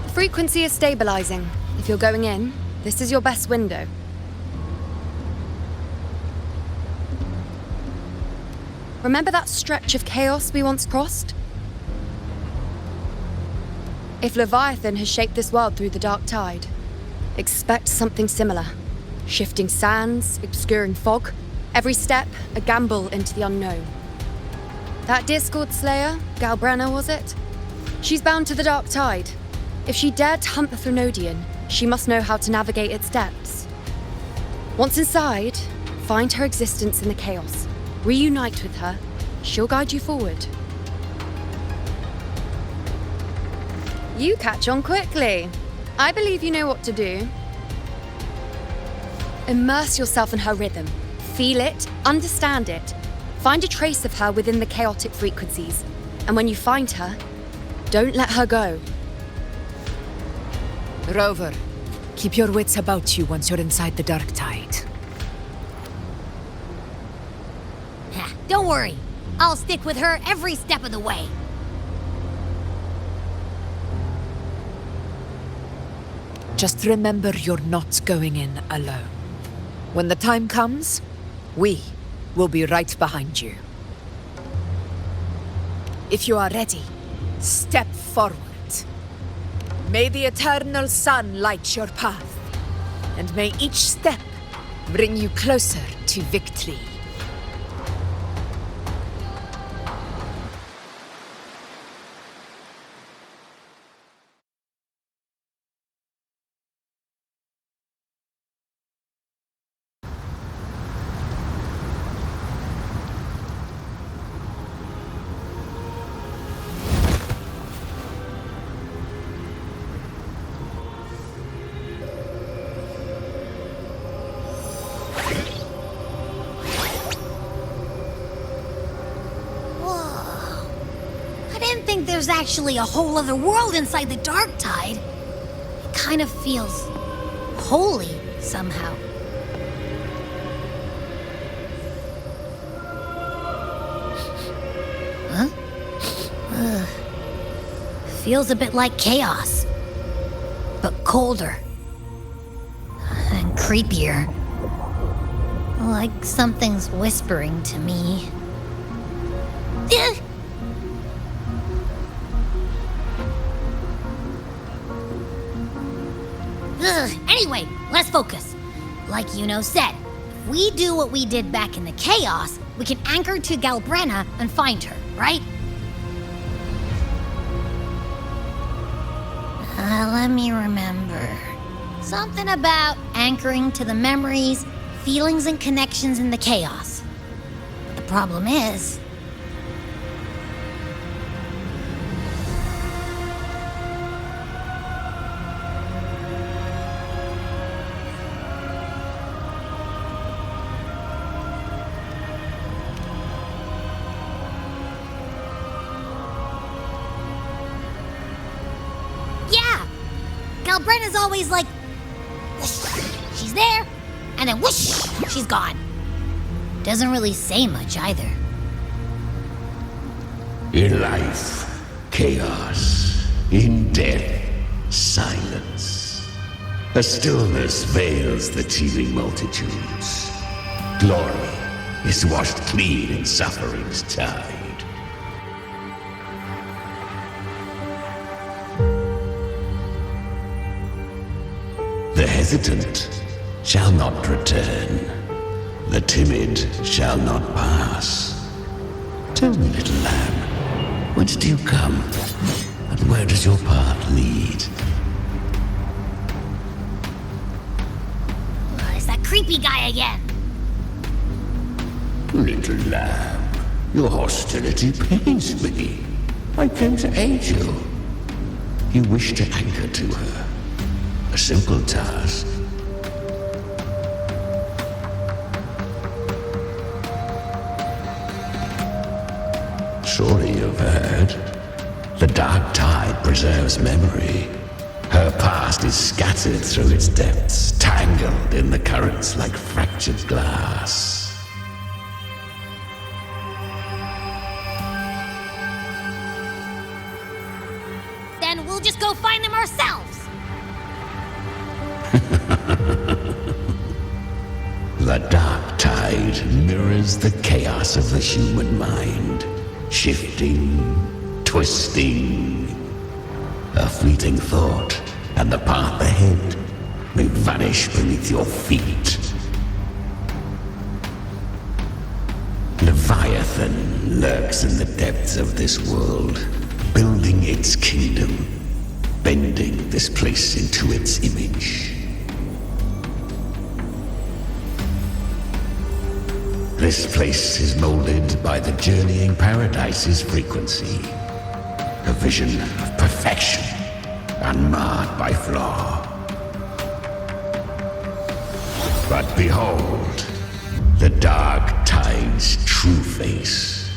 The frequency is stabilizing. If you're going in, this is your best window. Remember that stretch of chaos we once crossed? If Leviathan has shaped this world through the dark tide, expect something similar. Shifting sands, obscuring fog, every step a gamble into the unknown. That Discord Slayer, Galbrenna was it? She's bound to the dark tide. If she dared to hunt the Threnodian, she must know how to navigate its depths. Once inside, find her existence in the chaos. Reunite with her. She'll guide you forward. You catch on quickly. I believe you know what to do. Immerse yourself in her rhythm. Feel it, understand it. Find a trace of her within the chaotic frequencies. And when you find her, don't let her go. Rover, keep your wits about you once you're inside the dark tide. Don't worry. I'll stick with her every step of the way. Just remember you're not going in alone. When the time comes, we will be right behind you. If you are ready, step forward. May the eternal sun light your path, and may each step bring you closer to victory. There's actually a whole other world inside the dark tide. It kind of feels holy somehow. Huh? Feels a bit like chaos, but colder and creepier. Like something's whispering to me. Anyway, let's focus. Like Yuno said, if we do what we did back in the chaos, we can anchor to Galbrenna and find her, right? Let me remember. Something about anchoring to the memories, feelings, and connections in the chaos. But the problem is... Galbrenna's always like, whoosh, she's there, and then whoosh, she's gone. Doesn't really say much either. In life, chaos. In death, silence. A stillness veils the teeming multitudes. Glory is washed clean in suffering's tide. The hesitant shall not return. The timid shall not pass. Tell me, little lamb, whence do you come? And where does your path lead? It's that creepy guy again. Little lamb, your hostility pains me. I came to aid you. You wish to anchor to her. A simple task. Surely you've heard. The dark tide preserves memory. Her past is scattered through its depths, tangled in the currents like fractured glass. we'll just go find them ourselves. The dark tide mirrors the chaos of the human mind, shifting, twisting. A fleeting thought, and the path ahead may vanish beneath your feet. Leviathan lurks in the depths of this world, building its kingdom, bending this place into its image. This place is molded by the journeying paradise's frequency, a vision of perfection, unmarred by flaw. But behold, the dark tide's true face,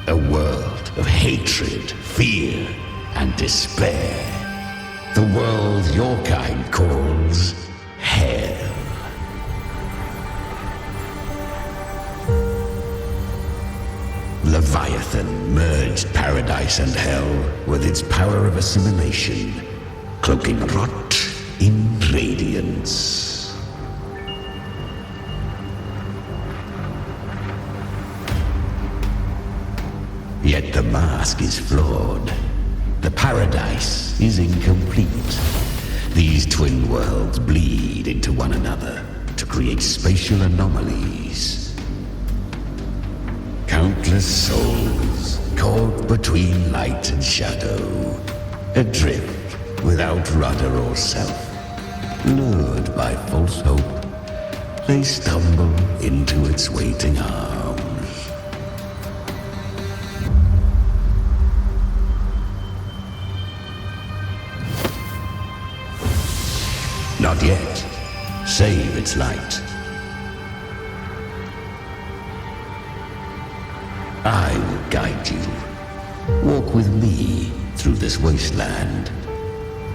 a world of hatred, fear, and despair. The world your kind calls hell. Leviathan merged paradise and hell with its power of assimilation, cloaking rot in radiance. Yet the mask is flawed. The paradise is incomplete. These twin worlds bleed into one another to create spatial anomalies. Countless souls caught between light and shadow, adrift without rudder or self. Lured by false hope, they stumble into its waiting arms. Not yet. Save its light. I will guide you. Walk with me through this wasteland.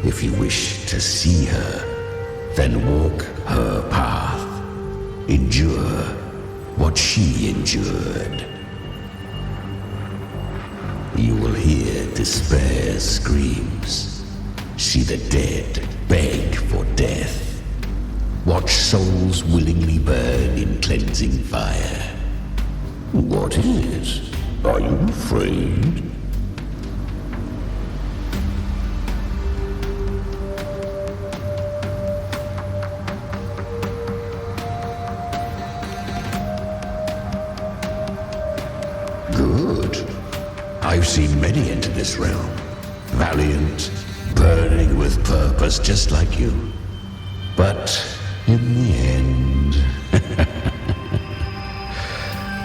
If you wish to see her, then walk her path. Endure what she endured. You will hear despair's screams. See the dead beg for death. Watch souls willingly burn in cleansing fire. What is it? Are you afraid? Good. I've seen many enter this realm. Valiant, burning with purpose just like you. But in the end...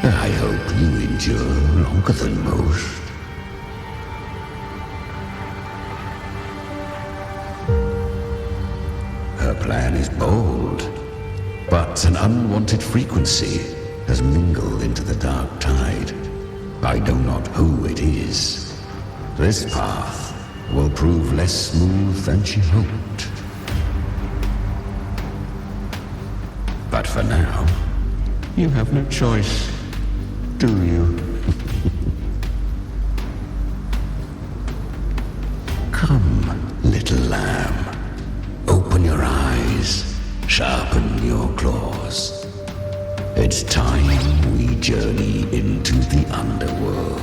I hope you endure longer than most. Her plan is bold, but an unwanted frequency has mingled into the dark tide. I know not who it is. This path will prove less smooth than she hoped. But for now, you have no choice. Do you? Come, little lamb. Open your eyes. Sharpen your claws. It's time we journey into the underworld.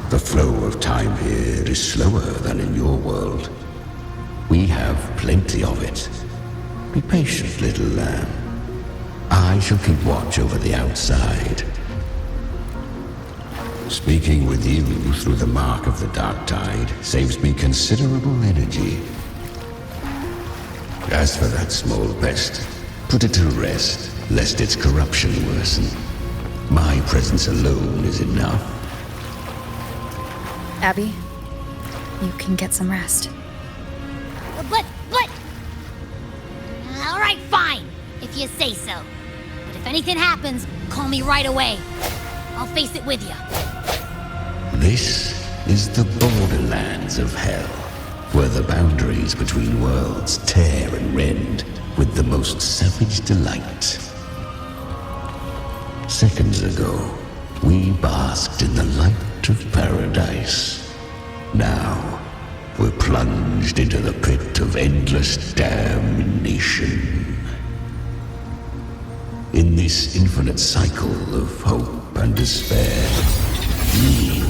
The flow of time here is slower than in your world. We have plenty of it. Be patient, little lamb. I shall keep watch over the outside. Speaking with you through the mark of the dark tide saves me considerable energy. As for that small pest, put it to rest, lest its corruption worsen. My presence alone is enough. Abby, you can get some rest. But... All right, fine, if you say so. But if anything happens, call me right away. I'll face it with you. This is the borderlands of hell, where the boundaries between worlds tear and rend with the most savage delight. Seconds ago, we basked in the light of paradise. Now, we're plunged into the pit of endless damnation. In this infinite cycle of hope and despair, we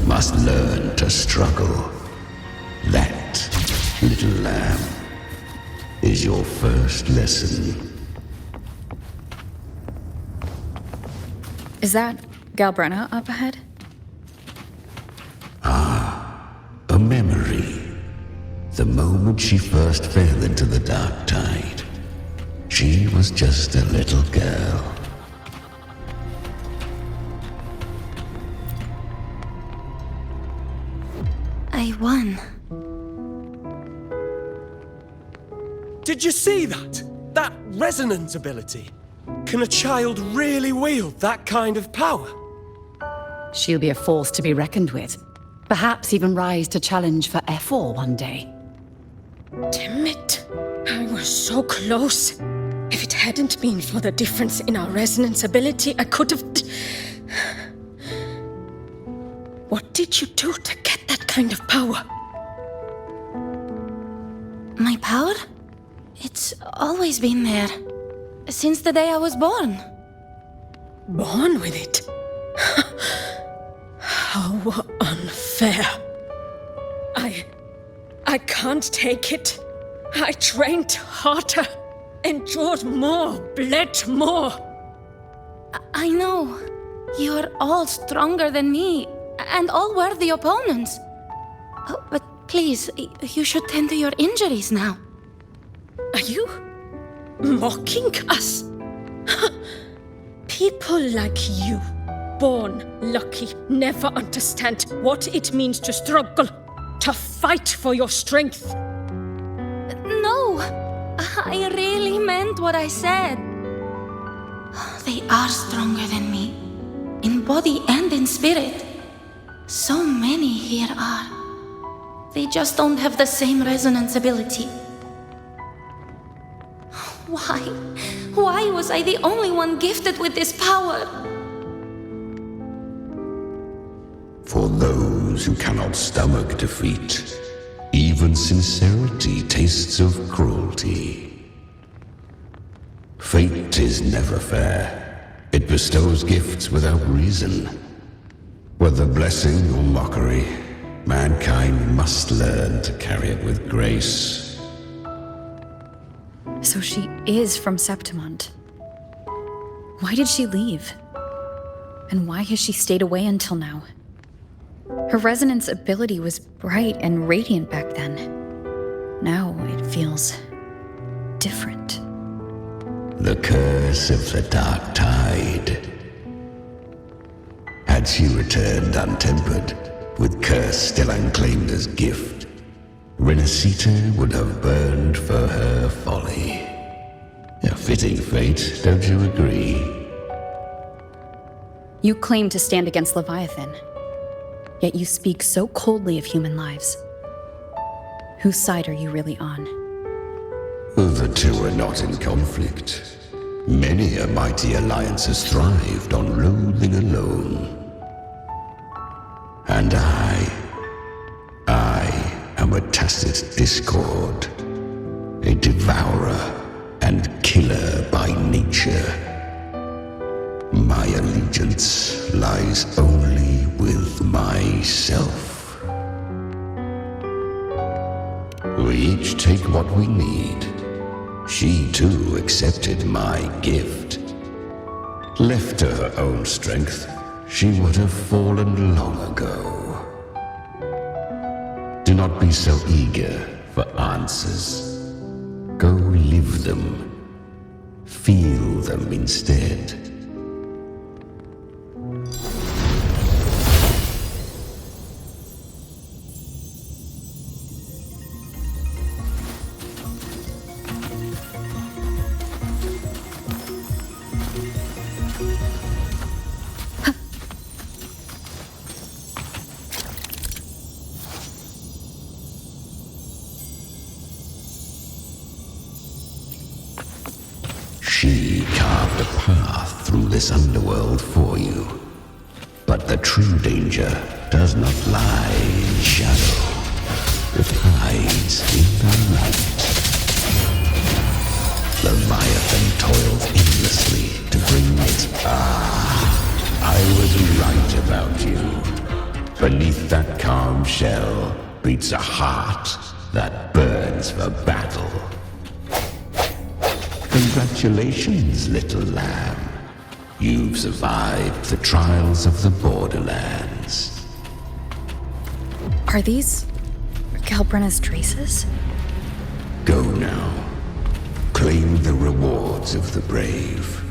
must learn to struggle. That, little lamb, is your first lesson. Is that Galbrenna up ahead? A memory. The moment she first fell into the dark tide, she was just a little girl. I won. Did you see that? That resonance ability? Can a child really wield that kind of power? She'll be a force to be reckoned with. Perhaps even rise to challenge for F4 one day. Damn it. I was so close. If it hadn't been for the difference in our resonance ability, I could have... What did you do to get that kind of power? My power? It's always been there. Since the day I was born. Born with it? How unfair. I can't take it. I trained harder, endured more, bled more. I know. You're all stronger than me, and all worthy opponents. Oh, but please, you should tend to your injuries now. Are you mocking us? People like you, born lucky, never understand what it means to struggle, to fight for your strength. No, I really meant what I said. They are stronger than me, in body and in spirit. So many here are. They just don't have the same resonance ability. Why? Why was I the only one gifted with this power? For those who cannot stomach defeat, even sincerity tastes of cruelty. Fate is never fair. It bestows gifts without reason. Whether blessing or mockery, mankind must learn to carry it with grace. So she is from Septimond. Why did she leave? And why has she stayed away until now? Her resonance ability was bright and radiant back then. Now it feels different. The curse of the dark tide. Had she returned untempered, with curse still unclaimed as gift, Renacita would have burned for her folly. A fitting fate, don't you agree? You claim to stand against Leviathan, yet you speak so coldly of human lives. Whose side are you really on? The two are not in conflict. Many a mighty alliance has thrived on loathing alone. And I am a tacit discord, a devourer and killer by nature. My allegiance lies only with myself. We each take what we need. She too accepted my gift. Left to her own strength, she would have fallen long ago. Do not be so eager for answers. Go live them. Feel them instead. She carved a path through this underworld for you. But the true danger does not lie in shadow. It hides in the light. Leviathan toils endlessly to bring it. I was right about you. Beneath that calm shell beats a heart that burns for battle. Congratulations, little lamb. You've survived the trials of the Borderlands. Are these Galbrenna's traces? Go now. Claim the rewards of the brave.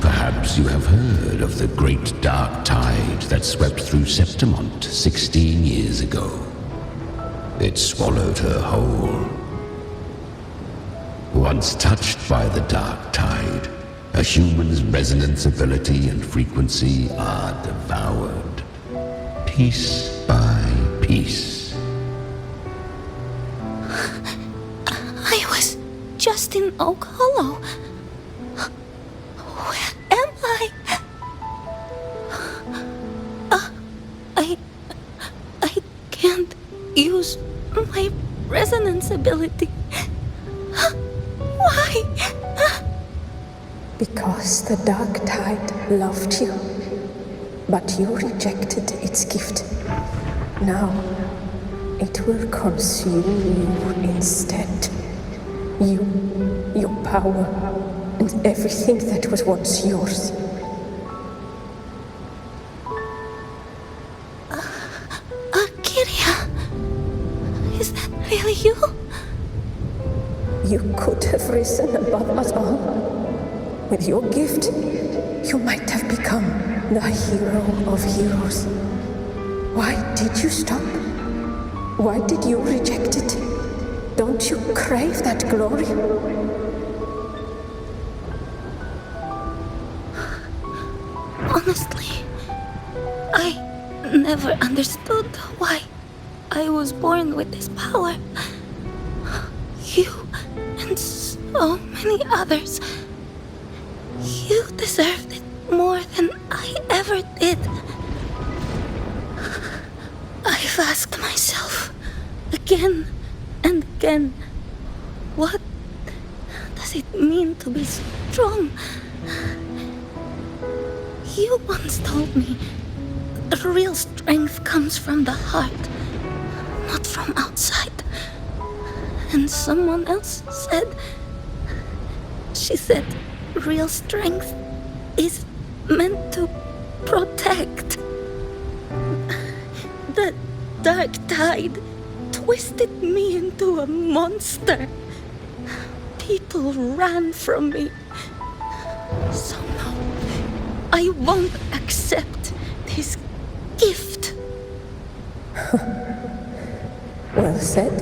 Perhaps you have heard of the great dark tide that swept through Septimont 16 years ago. It swallowed her whole. Once touched by the dark tide, a human's resonance ability and frequency are devoured, piece by piece. I was just in Oak Hollow. Where am I? I can't use my resonance ability. Why? Because the dark tide loved you, but you rejected its gift. Now, it will consume you instead. You, your power, and everything that was once yours. Kiria, is that really you? You could have risen above us all. With your gift, you might have become the hero of heroes. Why did you stop? Why did you reject it? Don't you crave that glory? Honestly, I never understood why I was born with this power. You and so many others. You deserved it more than I ever did. I've asked myself again and again, what does it mean to be strong? You once told me that real strength comes from the heart, not from outside. And someone else said, she said, real strength is meant to protect. The dark tide twisted me into a monster. People ran from me. So no, I won't accept this gift. Well said.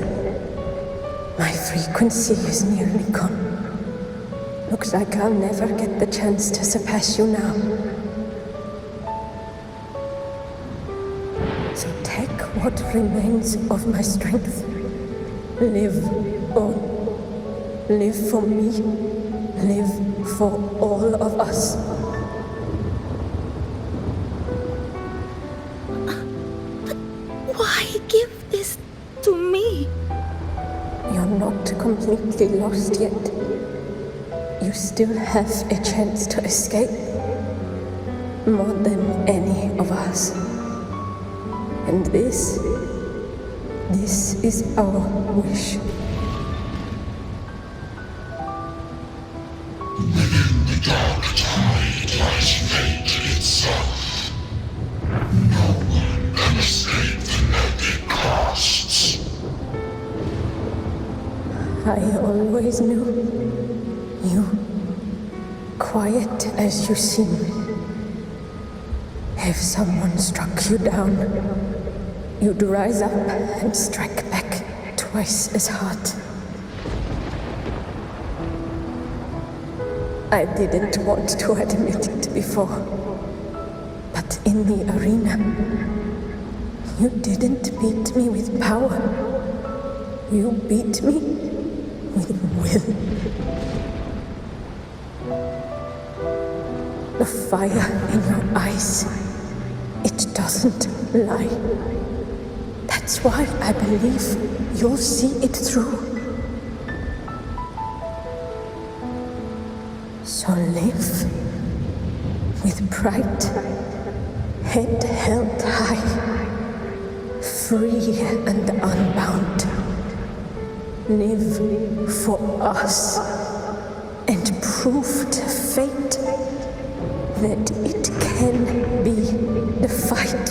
My frequency is nearly gone. Looks like I'll never get the chance to surpass you now. So take what remains of my strength. Live on. Live for me. Live for all of us. But why give this to me? You're not completely lost yet. You still have a chance to escape. More than any of us. And this is our wish. Within the dark tide lies fate itself. No one can escape the net it casts. I always knew you, quiet as you seem. If someone struck you down, you'd rise up and strike back twice as hard. I didn't want to admit it before. But in the arena, you didn't beat me with power. You beat me with will. The fire in your eyes, it doesn't lie. That's why I believe you'll see it through. So live with pride, head held high, free and unbound. Live for us and prove to fate that it can be defied.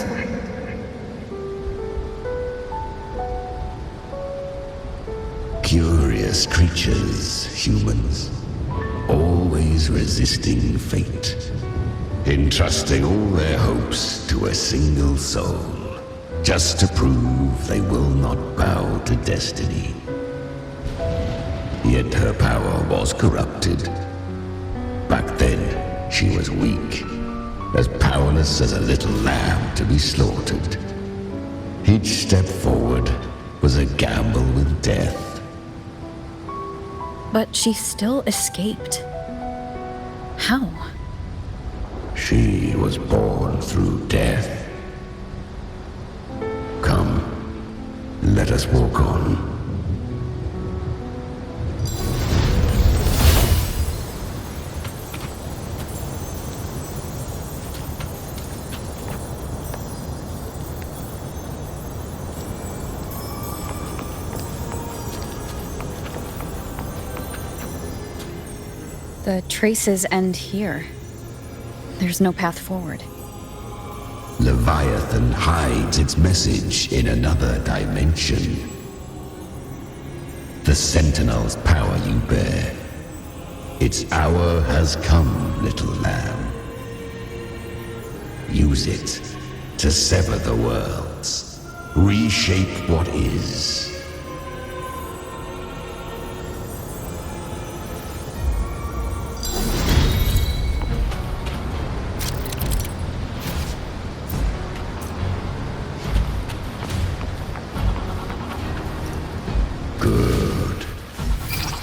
Curious creatures, humans, always resisting fate, entrusting all their hopes to a single soul, just to prove they will not bow to destiny. Yet her power was corrupted. Back then, she was weak, as powerless as a little lamb to be slaughtered. Each step forward was a gamble with death. But she still escaped. How? She was born through death. Come, let us walk on. The traces end here. There's no path forward. Leviathan hides its message in another dimension. The Sentinel's power you bear. Its hour has come, little lamb. Use it to sever the worlds. Reshape what is.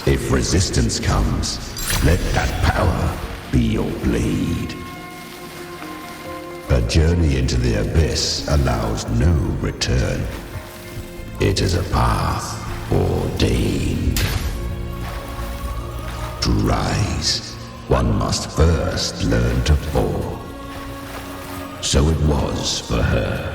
If resistance comes, let that power be your blade. A journey into the abyss allows no return. It is a path ordained. To rise, one must first learn to fall. So it was for her.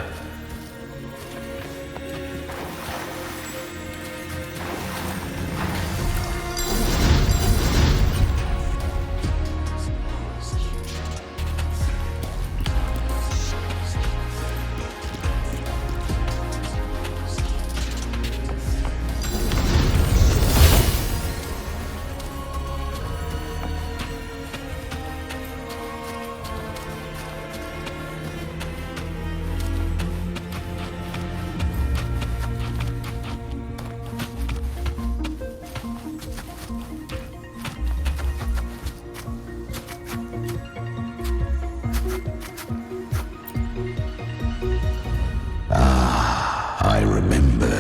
I remember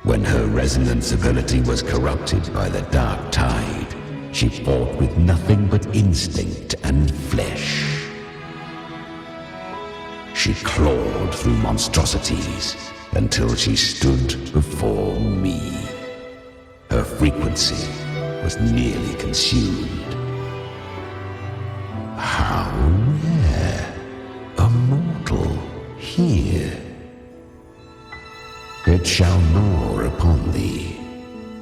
when her resonance ability was corrupted by the dark tide. She fought with nothing but instinct and flesh. She clawed through monstrosities until she stood before me. Her frequency was nearly consumed. How rare a mortal here. It shall gnaw upon thee,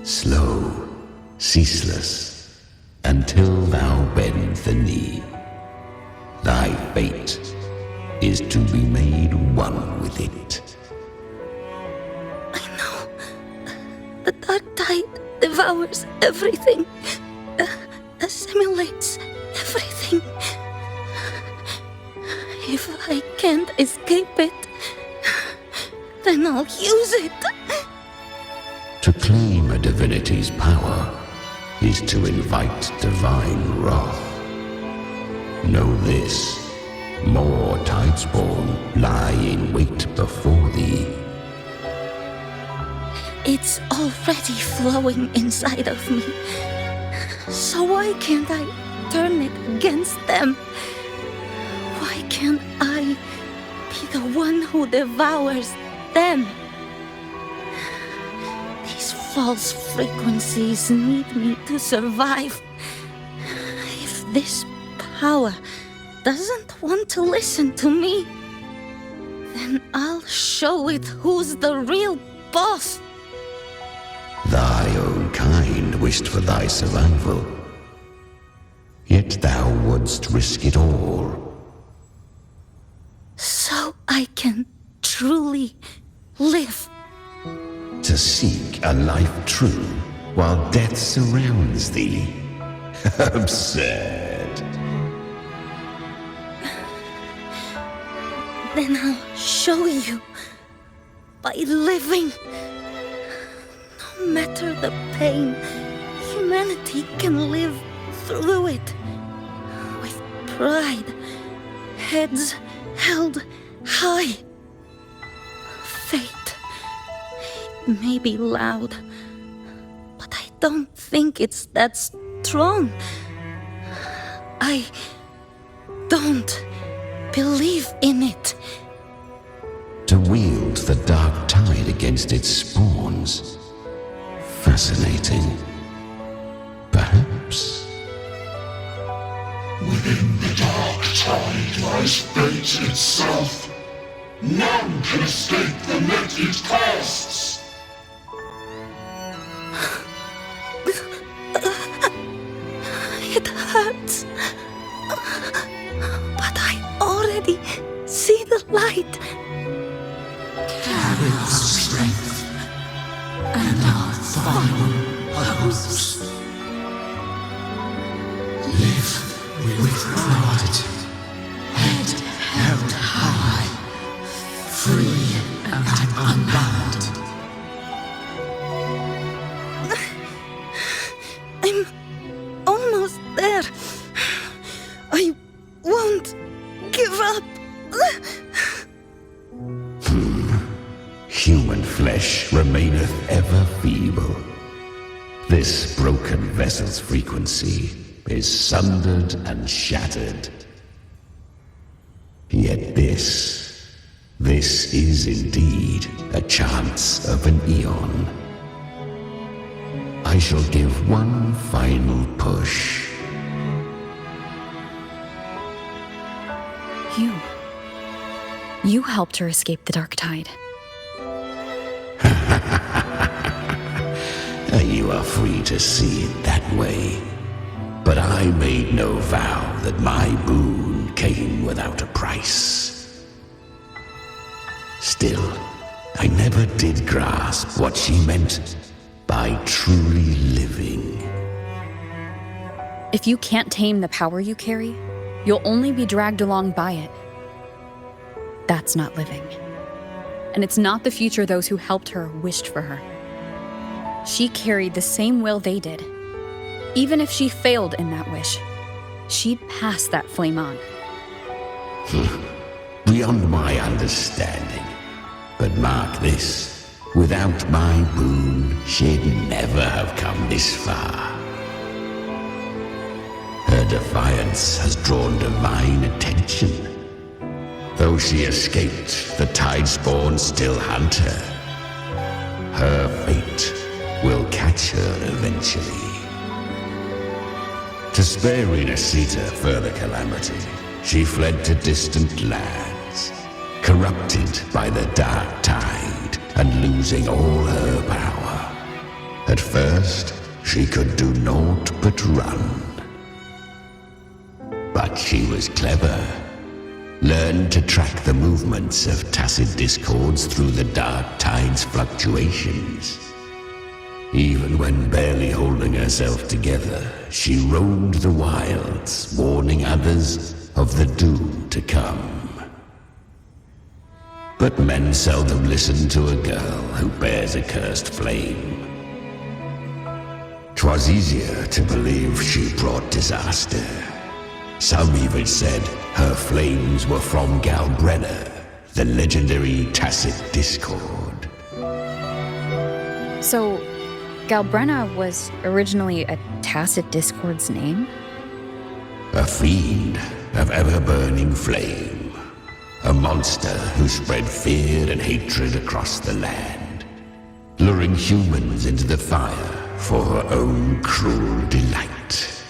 slow, ceaseless, until thou bend the knee. Thy fate is to be made one with it. I know. The dark tide devours everything, assimilates everything. If I can't escape it, then I'll use it. To claim a divinity's power, is to invite divine wrath. Know this, more Tidespawn lie in wait before thee. It's already flowing inside of me. So why can't I turn it against them? Why can't I be the one who devours them? These false frequencies need me to survive. If this power doesn't want to listen to me, then I'll show it who's the real boss. Thy own kind wished for thy survival, yet thou wouldst risk it all. So I can truly live. To seek a life true while death surrounds thee. Absurd. Then I'll show you by living. No matter the pain, humanity can live through it. With pride, heads held high. Fate, it may be loud, but I don't think it's that strong. I don't believe in it. To wield the dark tide against its spawns. Fascinating. Perhaps. Within the dark tide lies fate itself. None can escape the net it casts. It hurts. But I already see the light. Carry our strength and our final hopes. Live with pride, head held high, free and unbound. I'm almost there. I won't give up. Human flesh remaineth ever feeble. This broken vessel's frequency is sundered and shattered. Yet this is indeed a chance of an eon. I shall give one final push. You helped her escape the dark tide. You are free to see it that way. But I made no vow that my boon came without a price. Still, I never did grasp what she meant by truly living. If you can't tame the power you carry, you'll only be dragged along by it. That's not living. And it's not the future those who helped her wished for her. She carried the same will they did. Even if she failed in that wish, she'd pass that flame on. Beyond my understanding. But mark this, without my boon, she'd never have come this far. Her defiance has drawn divine attention. Though she escaped, the Tidespawn still hunt her. Her fate will catch her eventually. To spare Renacita further calamity, she fled to distant lands, corrupted by the dark tide and losing all her power. At first, she could do naught but run. But she was clever. Learned to track the movements of tacit discords through the dark tide's fluctuations. Even when barely holding herself together, she roamed the wilds, warning others of the doom to come. But men seldom listen to a girl who bears a cursed flame. 'Twas easier to believe she brought disaster. Some even said her flames were from Galbrenna, the legendary tacit discord. So, Galbrenna was originally a tacit discord's name? A fiend of ever-burning flame. A monster who spread fear and hatred across the land, luring humans into the fire for her own cruel delight.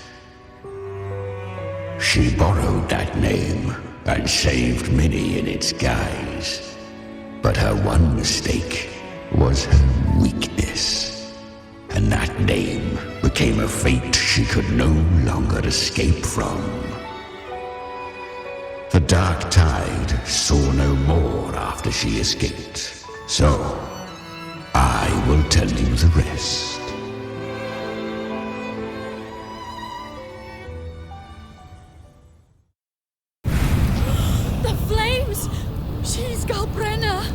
She borrowed that name and saved many in its guise. But her one mistake was her weakness. And that name became a fate she could no longer escape from. The Dark Tide saw no more after she escaped. So, I will tell you the rest. The flames! She's Galbrenna!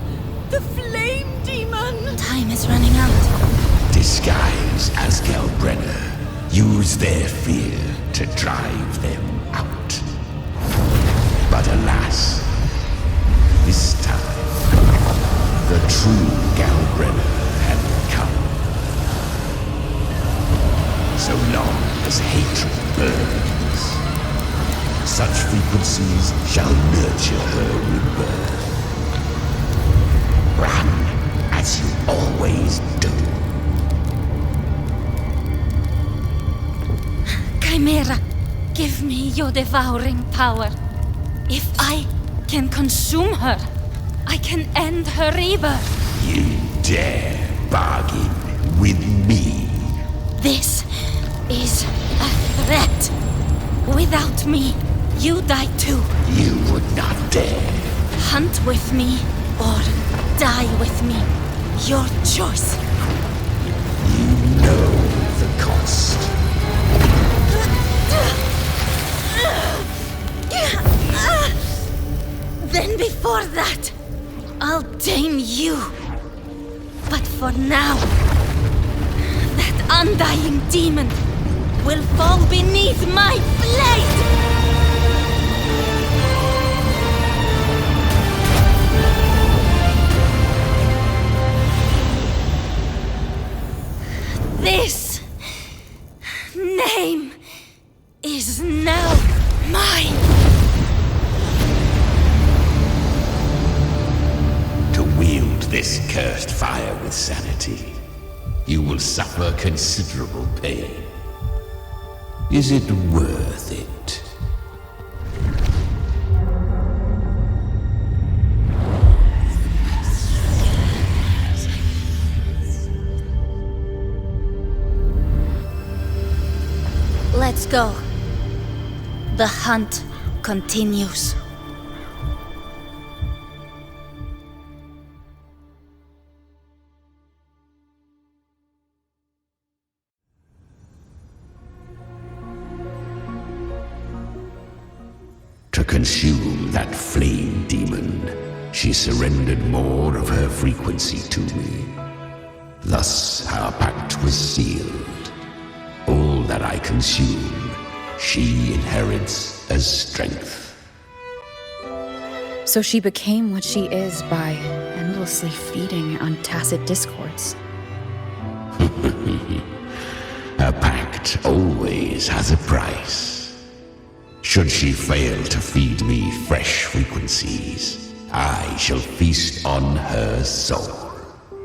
The flame demon! Time is running out. Disguise as Galbrenna. Use their fear to drive them out. But alas, this time, the true Galbrenna had come. So long as hatred burns, such frequencies shall nurture her rebirth. Run, as you always do. Chimera, give me your devouring power. If I can consume her, I can end her rebirth. You dare bargain with me? This is a threat. Without me, you die too. You would not dare. Hunt with me or die with me. Your choice. You know the cost. Then before that, I'll tame you. But for now, that undying demon will fall beneath my blade! This name is now mine. To wield this cursed fire with sanity, you will suffer considerable pain. Is it worth it? Let's go. The hunt continues. To consume that flame demon, she surrendered more of her frequency to me. Thus our pact was sealed. All that I consume, she inherits as strength. So she became what she is by endlessly feeding on tacit discords. A pact always has a price. Should she fail to feed me fresh frequencies, I shall feast on her soul,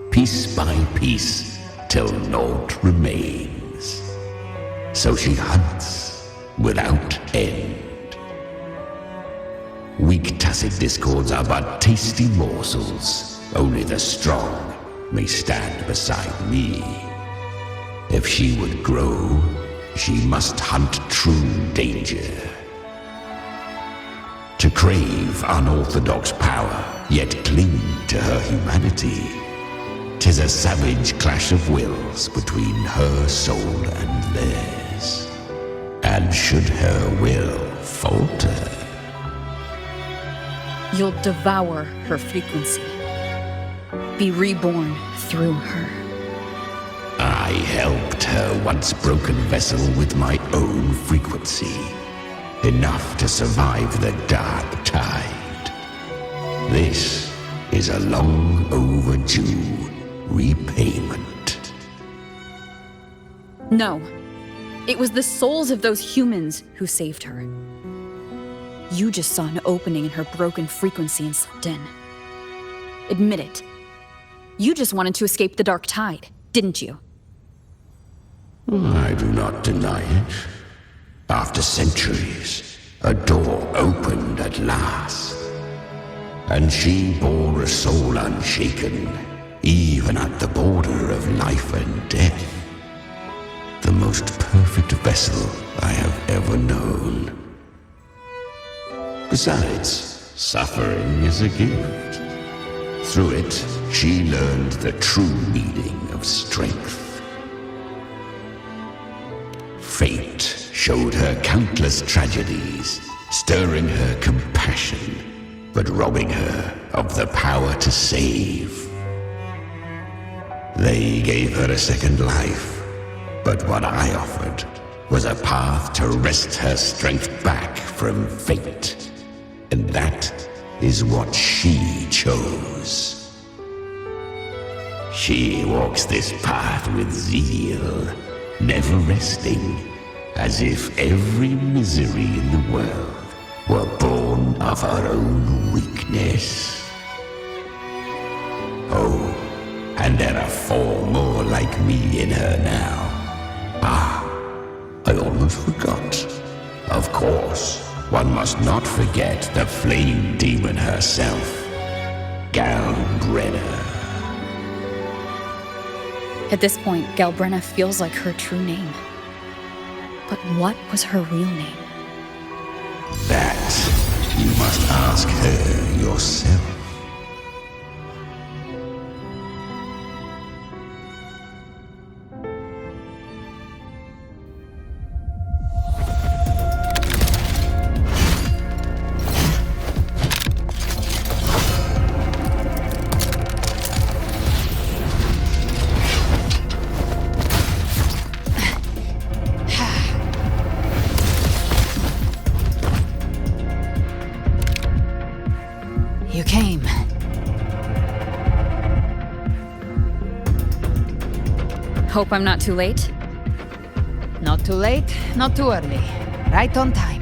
piece by piece, till naught remains. So she hunts without end. Weak tacit discords are but tasty morsels. Only the strong may stand beside me. If she would grow, she must hunt true danger. To crave unorthodox power, yet cling to her humanity, 'tis a savage clash of wills between her soul and theirs. And should her will falter, You'll devour her frequency. Be reborn through her. I I helped her once broken vessel with my own frequency. Enough to survive the dark tide. This is a long overdue repayment. No. It was the souls of those humans who saved her. You just saw an opening in her broken frequency and slipped in. Admit it. You just wanted to escape the dark tide, didn't you? I do not deny it. After centuries, a door opened at last. And she bore a soul unshaken, even at the border of life and death. The most perfect vessel I have ever known. Besides, suffering is a gift. Through it, she learned the true meaning of strength. Fate showed her countless tragedies, stirring her compassion, but robbing her of the power to save. They gave her a second life, but what I offered was a path to wrest her strength back from fate. And that is what she chose. She walks this path with zeal, never resting, as if every misery in the world were born of her own weakness. Oh, and there are 4 more like me in her now. I almost forgot. Of course, one must not forget the flame demon herself, Galbrenna. At this point, Galbrenna feels like her true name. But what was her real name? That you must ask her yourself. You came. Hope I'm not too late? Not too late, not too early. Right on time.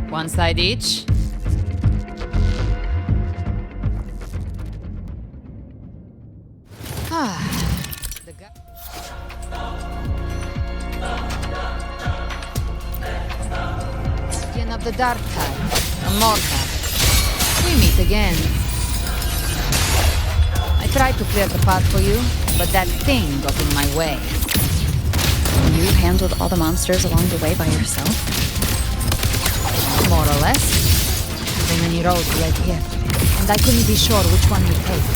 One side each. Skin of the dark tide. Immortal. We meet again. I tried to clear the path for you, but that thing got in my way. You handled all the monsters along the way by yourself? More or less. So many roads led here, and I couldn't be sure which one you'd take.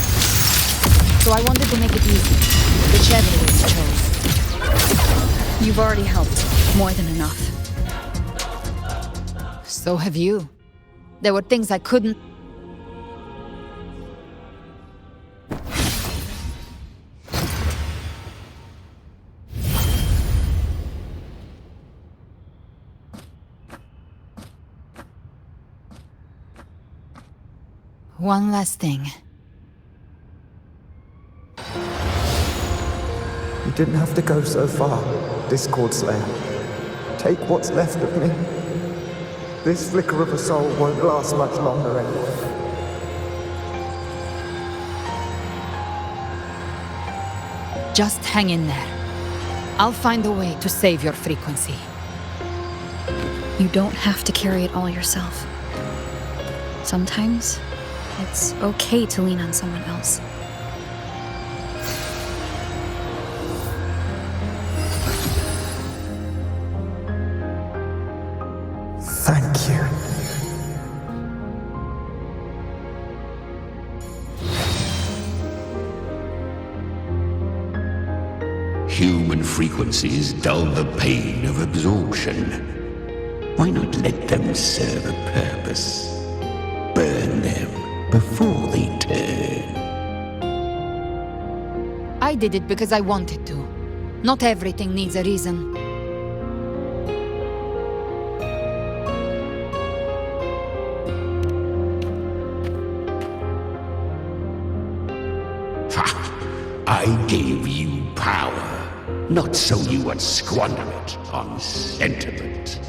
So I wanted to make it easy, whichever way you chose. You've already helped. More than enough. So have you. There were things I couldn't... One last thing. You didn't have to go so far, Discord Slayer. Take what's left of me. This flicker of a soul won't last much longer anyway. Just hang in there. I'll find a way to save your frequency. You don't have to carry it all yourself. Sometimes, it's okay to lean on someone else. Thank you. Human frequencies dull the pain of absorption. Why not let them serve a purpose? burn them before they turn. I did it because I wanted to. Not everything needs a reason. I gave you power, not so you would squander it on sentiment.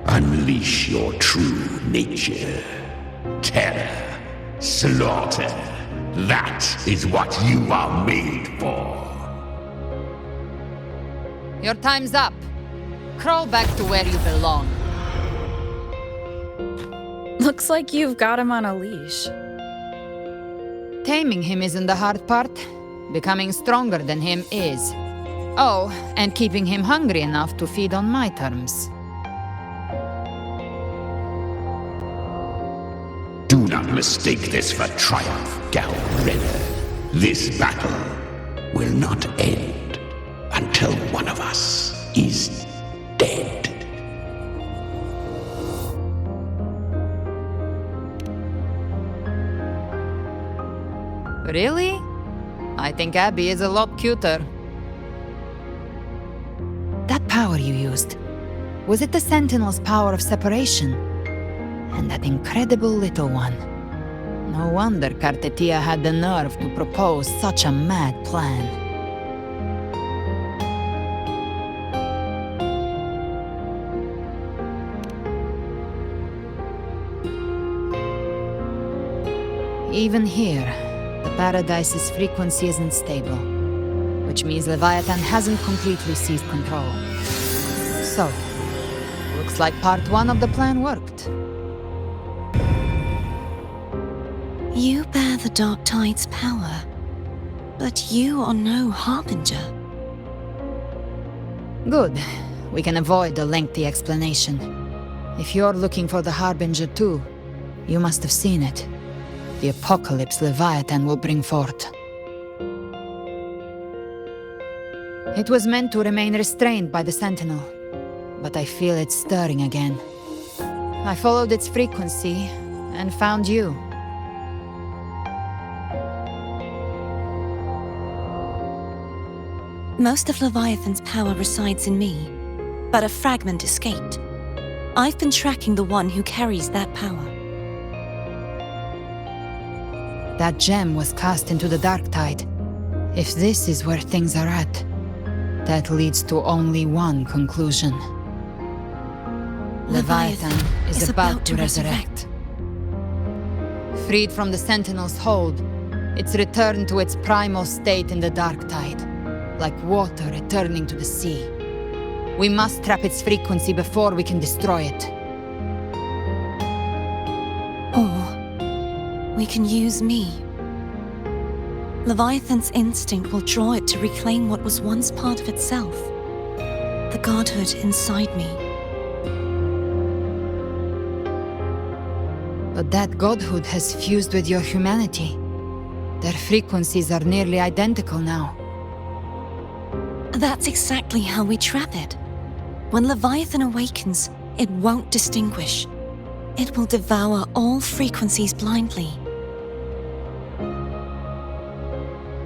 Unleash your true nature. Terror, slaughter. That is what you are made for. Your time's up. Crawl back to where you belong. Looks like you've got him on a leash. Taming him isn't the hard part. Becoming stronger than him is. Oh, and keeping him hungry enough to feed on my terms. Do not mistake this for triumph, Galrenna. This battle will not end until one of us is dead. Really? I think Abby is a lot cuter. That power you used, was it the Sentinel's power of separation? And that incredible little one. No wonder Kartetia had the nerve to propose such a mad plan. Even here, the Paradise's frequency isn't stable, which means Leviathan hasn't completely seized control. So, looks like part 1 of the plan worked. You bear the Dark Tide's power, but you are no Harbinger. Good. We can avoid a lengthy explanation. If you're looking for the Harbinger too, you must have seen it. The apocalypse Leviathan will bring forth. It was meant to remain restrained by the Sentinel, but I feel it stirring again. I followed its frequency and found you. Most of Leviathan's power resides in me, but a fragment escaped. I've been tracking the one who carries that power. That gem was cast into the Dark Tide. If this is where things are at, that leads to only one conclusion. Leviathan is about to resurrect. Freed from the Sentinel's hold, it's returned to its primal state in the Dark Tide, like water returning to the sea. We must trap its frequency before we can destroy it. Or we can use me. Leviathan's instinct will draw it to reclaim what was once part of itself. The godhood inside me. But that godhood has fused with your humanity. Their frequencies are nearly identical now. That's exactly how we trap it. When Leviathan awakens, it won't distinguish. It will devour all frequencies blindly.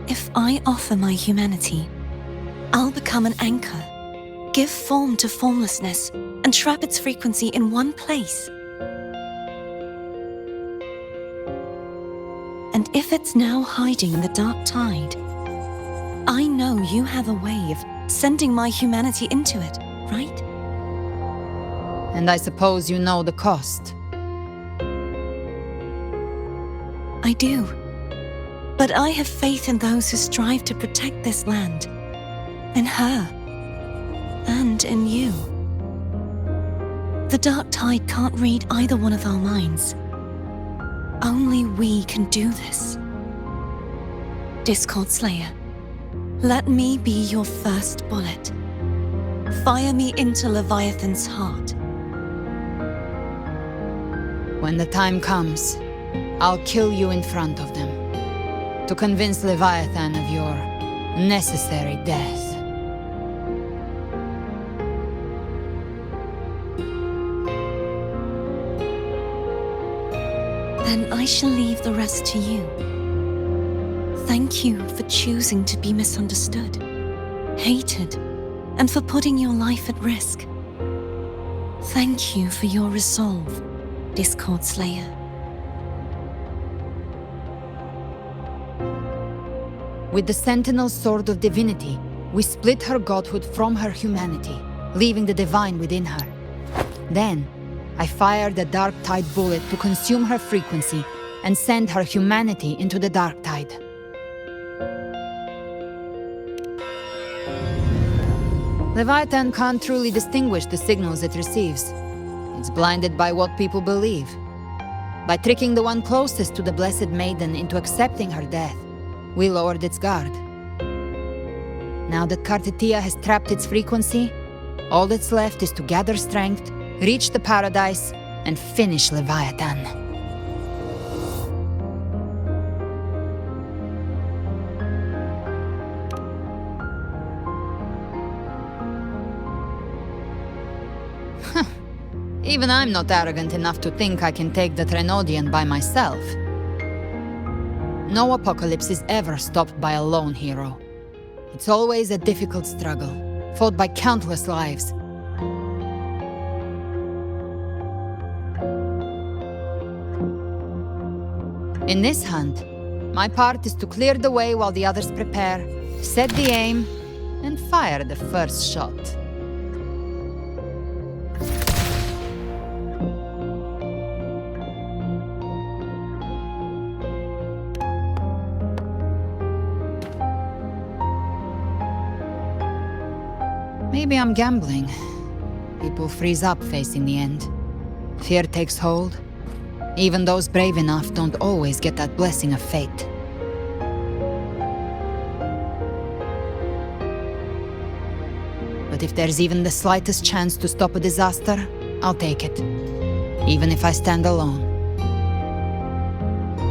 If I offer my humanity, I'll become an anchor, give form to formlessness, and trap its frequency in one place. And if it's now hiding in the Dark Tide, I know you have a way of sending my humanity into it, right? And I suppose you know the cost. I do. But I have faith in those who strive to protect this land. In her. And in you. The Dark Tide can't read either one of our minds. Only we can do this. Discord Slayer, let me be your first bullet. Fire me into Leviathan's heart. When the time comes, I'll kill you in front of them, to convince Leviathan of your necessary death. Then I shall leave the rest to you. Thank you for choosing to be misunderstood, hated, and for putting your life at risk. Thank you for your resolve, Discord Slayer. With the Sentinel Sword of Divinity, we split her godhood from her humanity, leaving the divine within her. Then, I fired a Dark Tide bullet to consume her frequency and send her humanity into the Dark Tide. Leviathan can't truly distinguish the signals it receives. It's blinded by what people believe. By tricking the one closest to the Blessed Maiden into accepting her death, we lowered its guard. Now that Kartetia has trapped its frequency, all that's left is to gather strength, reach the paradise, and finish Leviathan. Even I'm not arrogant enough to think I can take the Trenodian by myself. No apocalypse is ever stopped by a lone hero. It's always a difficult struggle, fought by countless lives. In this hunt, my part is to clear the way while the others prepare, set the aim, and fire the first shot. Maybe I'm gambling. People freeze up facing the end. Fear takes hold. Even those brave enough don't always get that blessing of fate. But if there's even the slightest chance to stop a disaster, I'll take it. Even if I stand alone.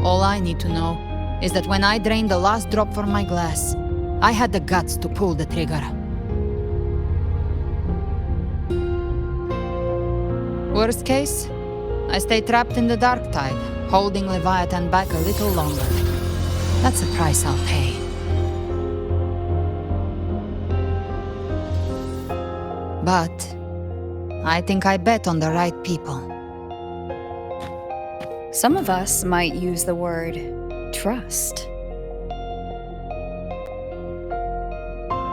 All I need to know is that when I drained the last drop from my glass, I had the guts to pull the trigger. Worst case, I stay trapped in the Dark Tide, holding Leviathan back a little longer. That's the price I'll pay. But I think I bet on the right people. Some of us might use the word trust.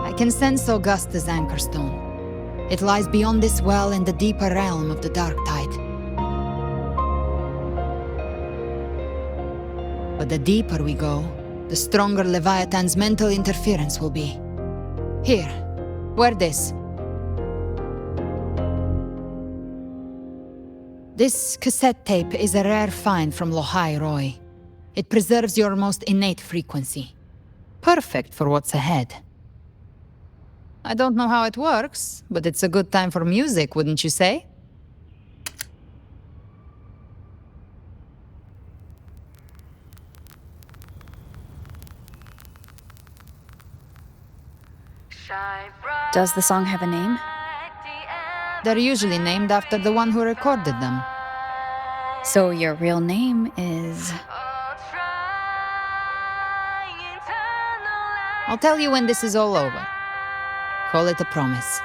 I can sense Augusta's Anchorstone. It lies beyond this well in the deeper realm of the Dark Tide. But the deeper we go, the stronger Leviathan's mental interference will be. Here, wear this. This cassette tape is a rare find from Lohai Roy. It preserves your most innate frequency. Perfect for what's ahead. I don't know how it works, but it's a good time for music, wouldn't you say? Does the song have a name? They're usually named after the one who recorded them. So your real name is... I'll tell you when this is all over. Call it a promise.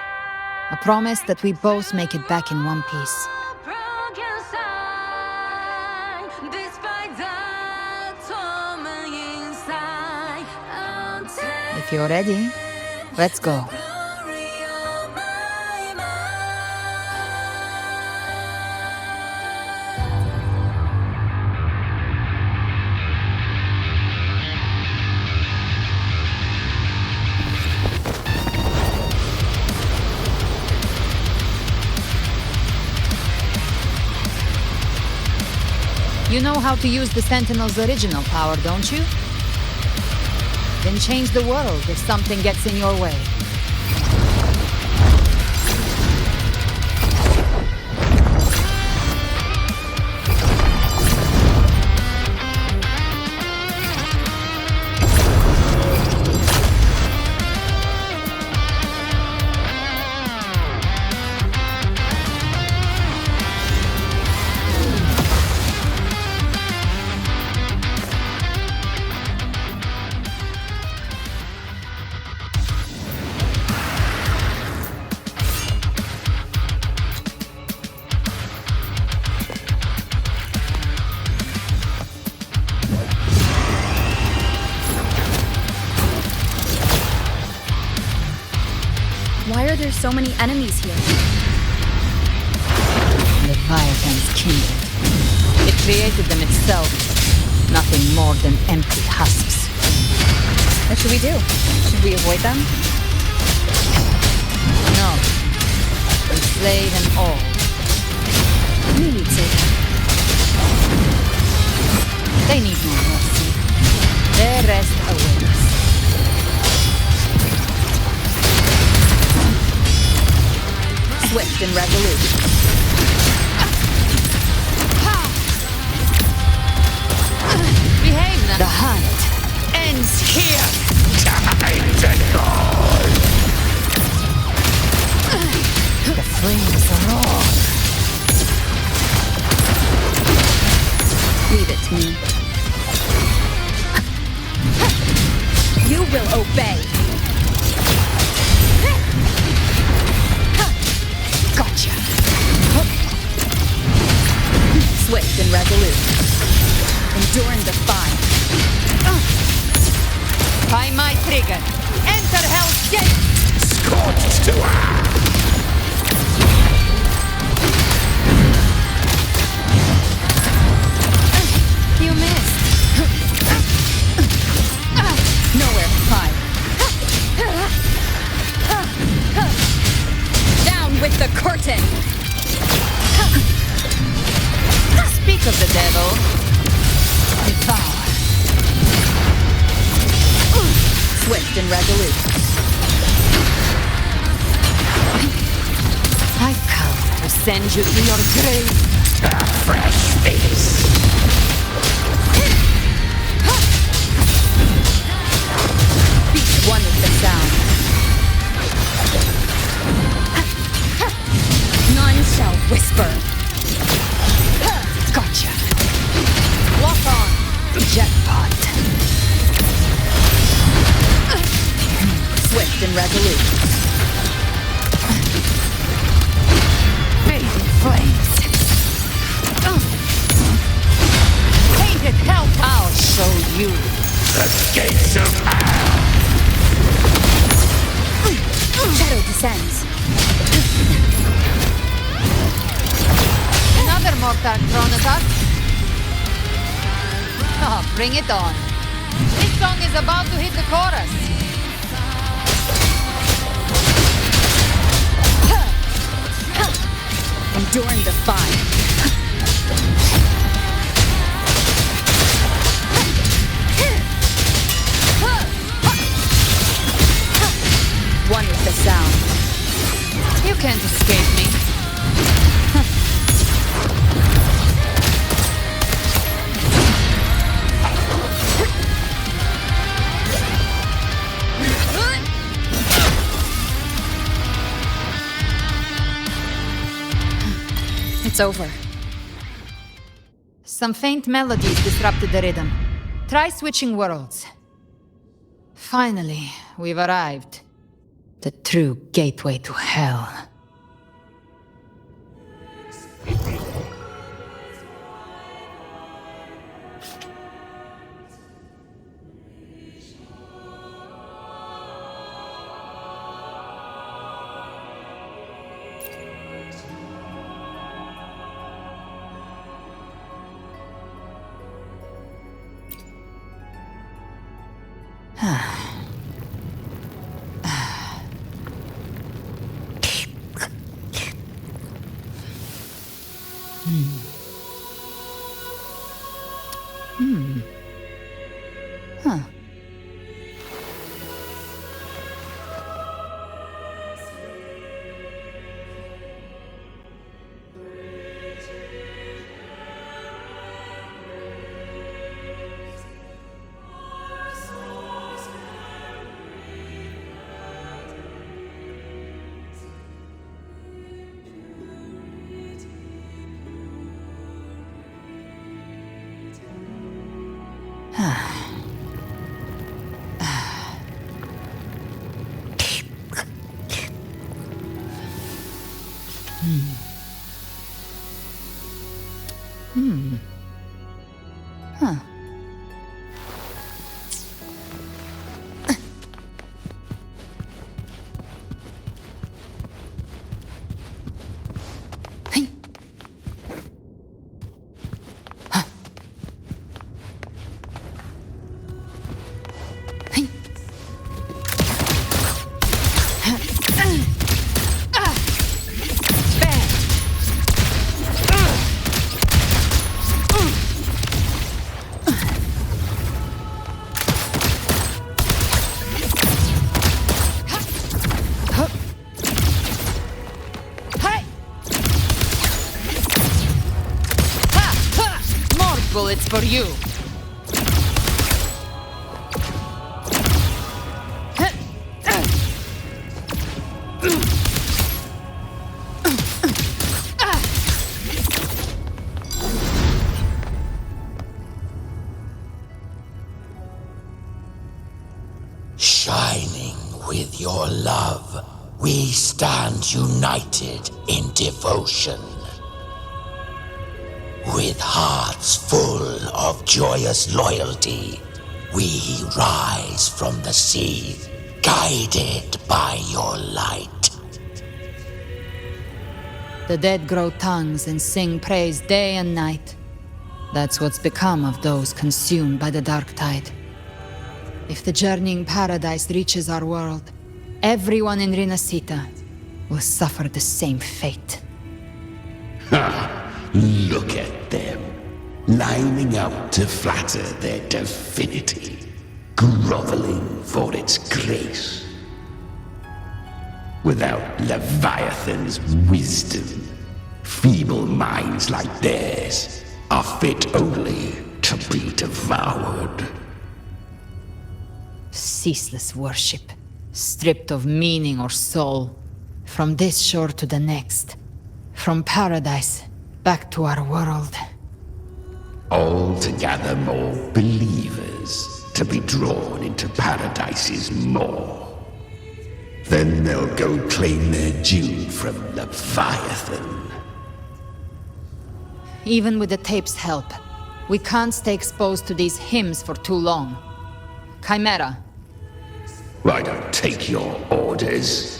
A promise that we both make it back in one piece. If you're ready, let's go. You know how to use the Sentinel's original power, don't you? Then change the world if something gets in your way. there's so many enemies here. Leviathan's kindred. It created them itself. Nothing more than empty husks. What should we do? Should we avoid them? No. We slay them all. We need saving. They need no mercy. Their rest awaits. Swift and resolute. Behave now. The hunt ends here. Time to go. The flames roar. Leave it to me. You will obey. Gotcha. Swift and resolute. Enduring the fire. By my trigger. Enter Hell's Gate. Scorched to You missed. Nowhere to hide. Down with the curtain! Speak of the devil. Devour. Swift and resolute. I've come to send you to your grave. a fresh face. Beat one with the sound. None shall whisper. Gotcha. Lock on. Jackpot. Swift and resolute. Fading flames. Painted hell. I'll show you. The gates of hell. Shadow descends. Another mortar thrown at us. Oh, bring it on. This song is about to hit the chorus. Enduring the fire. One with the sound. You can't escape me. It's over. Some faint melodies disrupted the rhythm. Try switching worlds. Finally, we've arrived. The true gateway to hell. Huh. Huh. bullets for you. Shining with your love, we stand united in devotion. With hearts full of joyous loyalty, we rise from the sea, guided by your light. The dead grow tongues and sing praise day and night. That's what's become of those consumed by the dark tide. If the journeying paradise reaches our world, everyone in Rinasita will suffer the same fate. Ha! Look at them, lining up to flatter their divinity, groveling for its grace. Without Leviathan's wisdom, feeble minds like theirs are fit only to be devoured. Ceaseless worship, stripped of meaning or soul, from this shore to the next, from paradise back to our world. All to gather more believers to be drawn into Paradise's maw. Then they'll go claim their due from Leviathan. Even with the tape's help, we can't stay exposed to these hymns for too long. Chimera. I don't take your orders.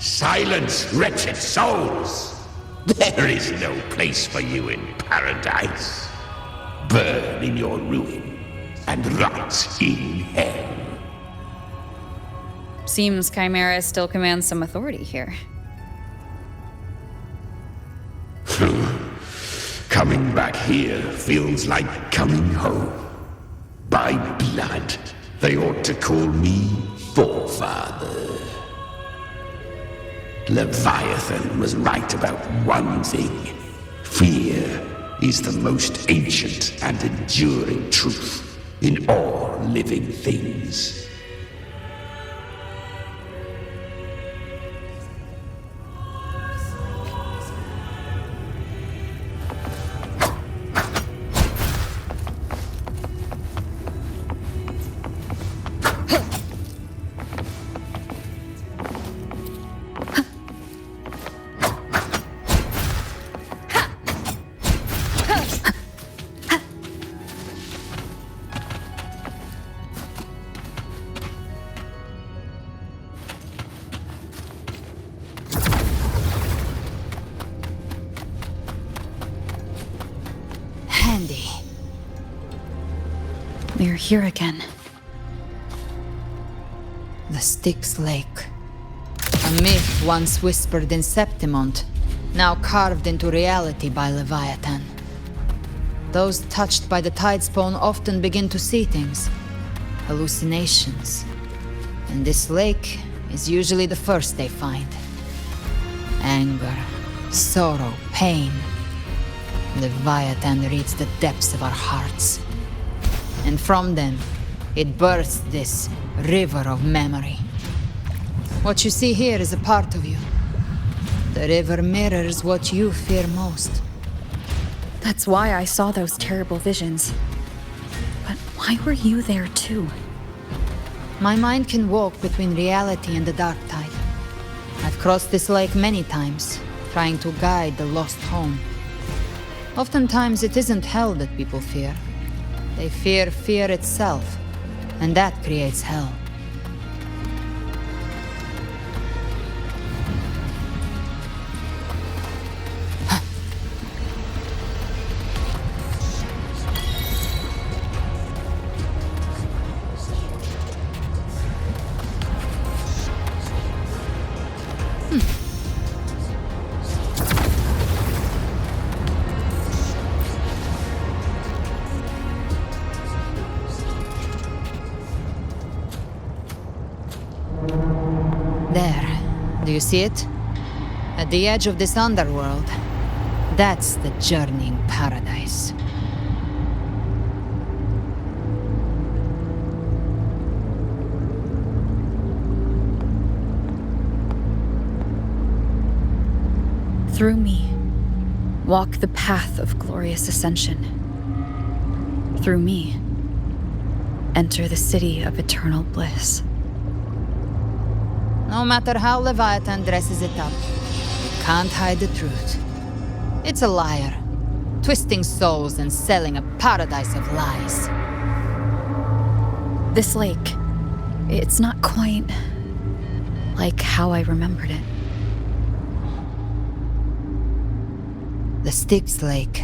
Silence, wretched souls! There is no place for you in paradise. Burn in your ruin and rot in hell. Seems Chimera still commands some authority here. Coming back here feels like coming home. By blood, they ought to call me Forefather. Leviathan was right about one thing. Fear is the most ancient and enduring truth in all living things. We're here again. The Styx Lake. A myth once whispered in Septimont, now carved into reality by Leviathan. Those touched by the Tidespawn often begin to see things. Hallucinations. And this lake is usually the first they find. Anger, sorrow, pain. Leviathan reads the depths of our hearts. And from them, it births this river of memory. What you see here is a part of you. The river mirrors what you fear most. That's why I saw those terrible visions. But why were you there too? My mind can walk between reality and the dark tide. I've crossed this lake many times, trying to guide the lost home. Oftentimes it isn't hell that people fear. They fear fear itself, and that creates hell. There. Do you see it? At the edge of this underworld, That's the journeying paradise. Through me, walk the path of glorious ascension. Through me, enter the city of eternal bliss. No matter how Leviathan dresses it up, it can't hide the truth. It's a liar, twisting souls and selling a paradise of lies. This lake, it's not quite like how I remembered it. The Styx Lake,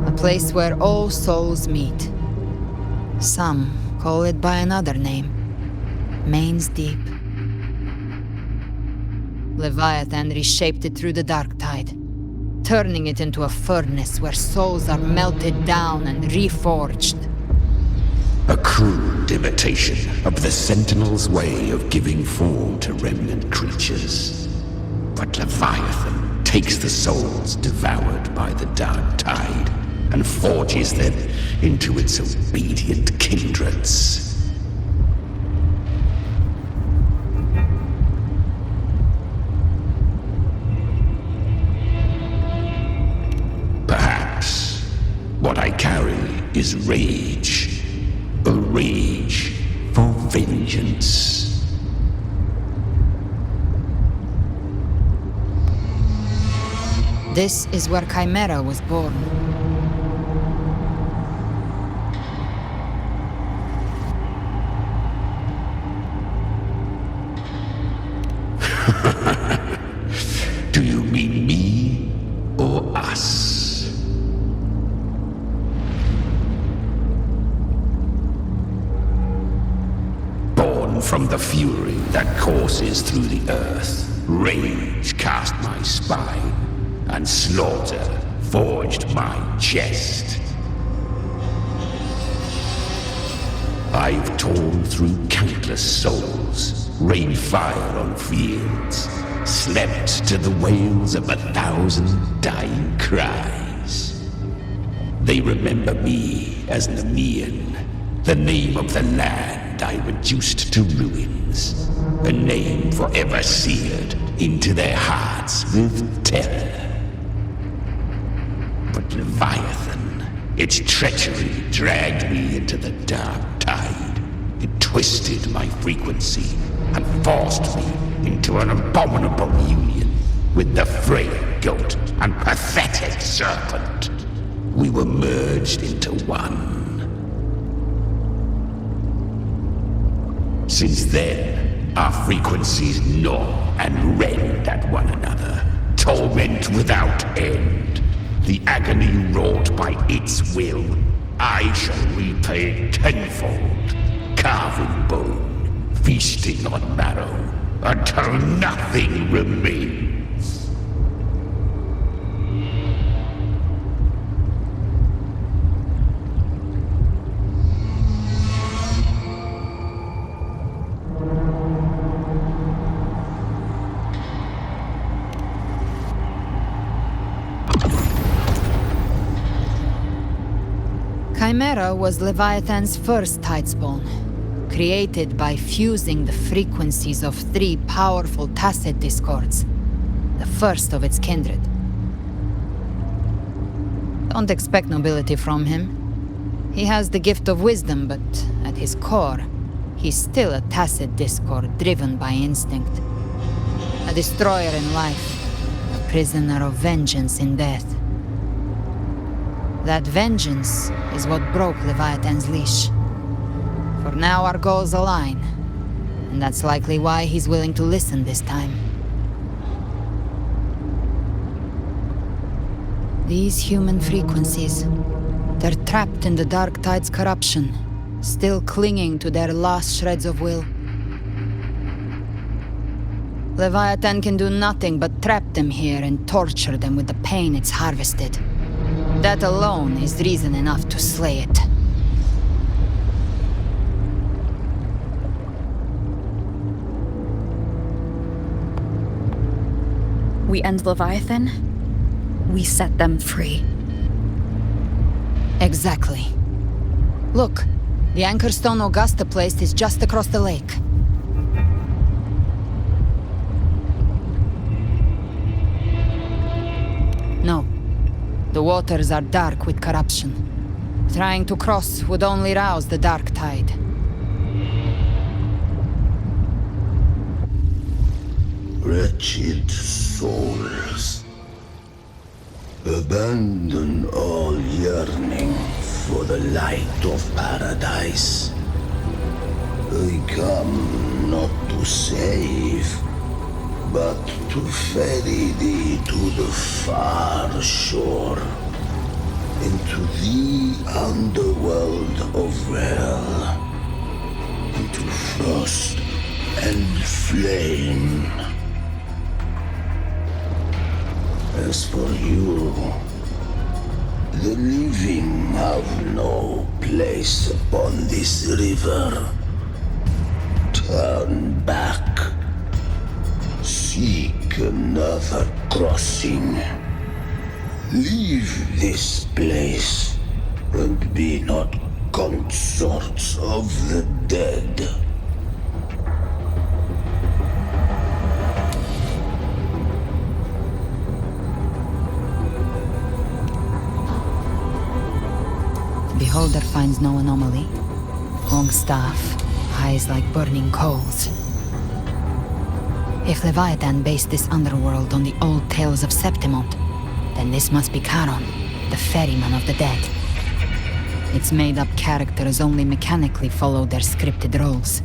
a place where all souls meet. Some call it by another name, Main's Deep. Leviathan reshaped it through the dark tide, turning it into a furnace where souls are melted down and reforged. A crude imitation of the Sentinel's way of giving form to remnant creatures. But Leviathan takes the souls devoured by the dark tide and forges them into its obedient kindreds. Perhaps what I carry is rage. A rage for vengeance. This is where Chimera was born. Do you mean me or us? Born from the fury that courses through the earth, rage cast my spine, and slaughter forged my chest. I've torn through countless souls, rained fire on fields, slept to the wails of 1,000 dying cries. They remember me as Nemean, the name of the land I reduced to ruins, a name forever seared into their hearts with terror. But Leviathan, its treachery dragged me into the dark tide. It twisted my frequency and forced me into an abominable union with the frail goat and pathetic serpent. We were merged into one. Since then, our frequencies gnaw and rend at one another, torment without end. The agony wrought by its will, I shall repay tenfold, carving bone, feasting on marrow, until nothing remains. Chimera was Leviathan's first tidespawn, created by fusing the frequencies of 3 powerful tacit discords, the first of its kindred. Don't expect nobility from him. He has the gift of wisdom, but at his core, he's still a tacit discord driven by instinct. A destroyer in life, a prisoner of vengeance in death. That vengeance is what broke Leviathan's leash. For now our goals align, and that's likely why he's willing to listen this time. These human frequencies, they're trapped in the Dark Tide's corruption, still clinging to their last shreds of will. Leviathan can do nothing but trap them here and torture them with the pain it's harvested. That alone is reason enough to slay it. We end Leviathan, we set them free. Exactly. Look, the Anchorstone Augusta place is just across the lake. No. The waters are dark with corruption. Trying to cross would only rouse the dark tide. Wretched souls, abandon all yearning for the light of paradise. I come not to save, but to ferry thee to the far shore, into the underworld of hell, into frost and flame. As for you, the living have no place upon this river. Turn back. Seek another crossing. Leave this place, and be not consorts of the dead. Beholder finds no anomaly. Long staff, eyes like burning coals. If Leviathan based this underworld on the old tales of Septimont, then this must be Charon, the ferryman of the dead. Its made-up characters only mechanically follow their scripted roles.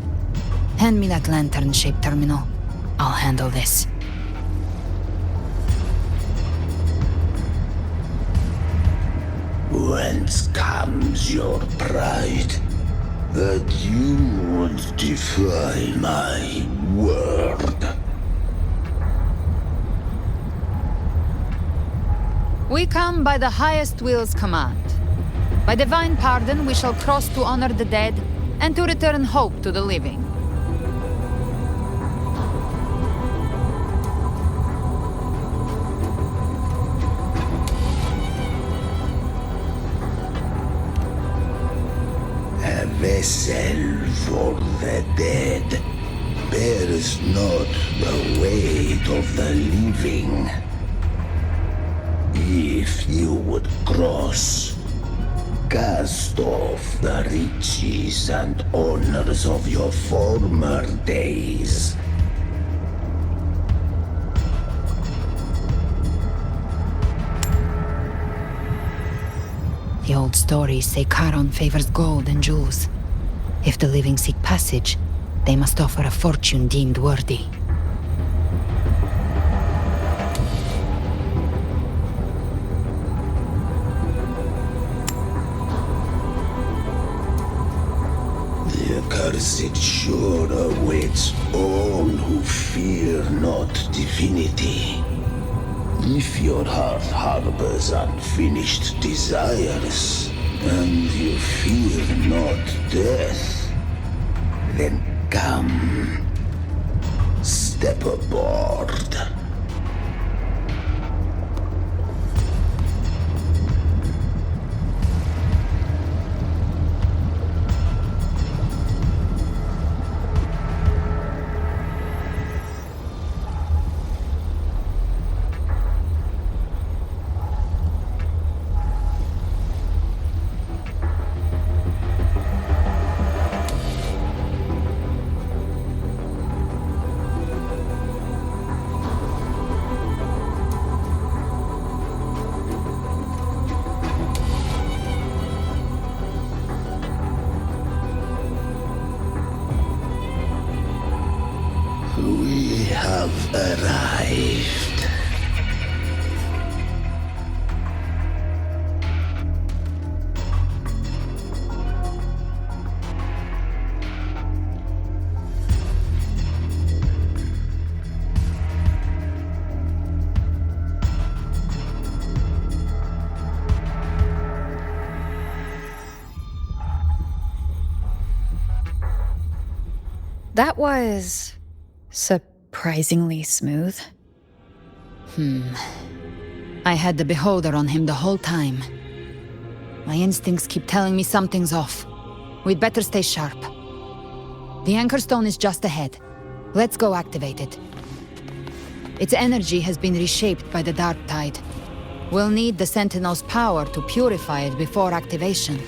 Hand me that lantern-shaped terminal. I'll handle this. Whence comes your pride that you would defy my word? We come by the highest will's command. By divine pardon, we shall cross to honor the dead and to return hope to the living. A vessel for the dead bears not the weight of the living. If you would cross, cast off the riches and honors of your former days. The old stories say Charon favors gold and jewels. If the living seek passage, they must offer a fortune deemed worthy. The accursed shore awaits all who fear not divinity. If your heart harbors unfinished desires, and you fear not death, then come, step aboard. We have arrived. That was surprisingly smooth. I had the beholder on him the whole time. My instincts keep telling me something's off. We'd better stay sharp. The Anchor Stone is just ahead. Let's go activate it. Its energy has been reshaped by the Dark Tide. We'll need the Sentinel's power to purify it before activation.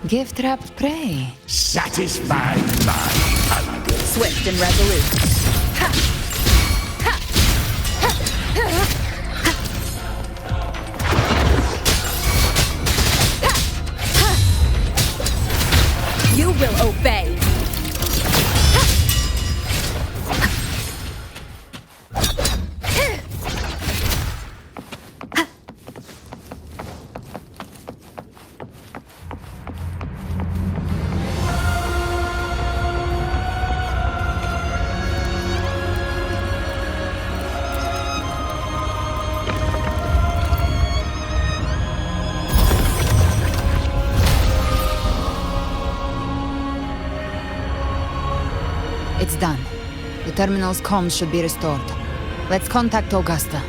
Gift-wrapped prey. Satisfied my hunger. Swift and resolute. You will obey. It's done. The terminal's comms should be restored. Let's contact Augusta.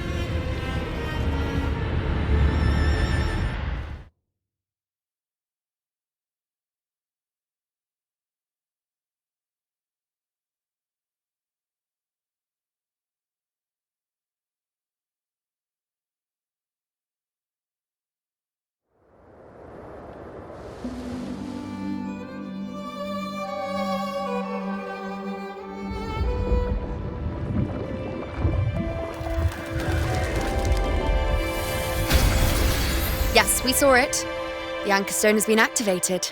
Yes, we saw it. The Anchor Stone has been activated.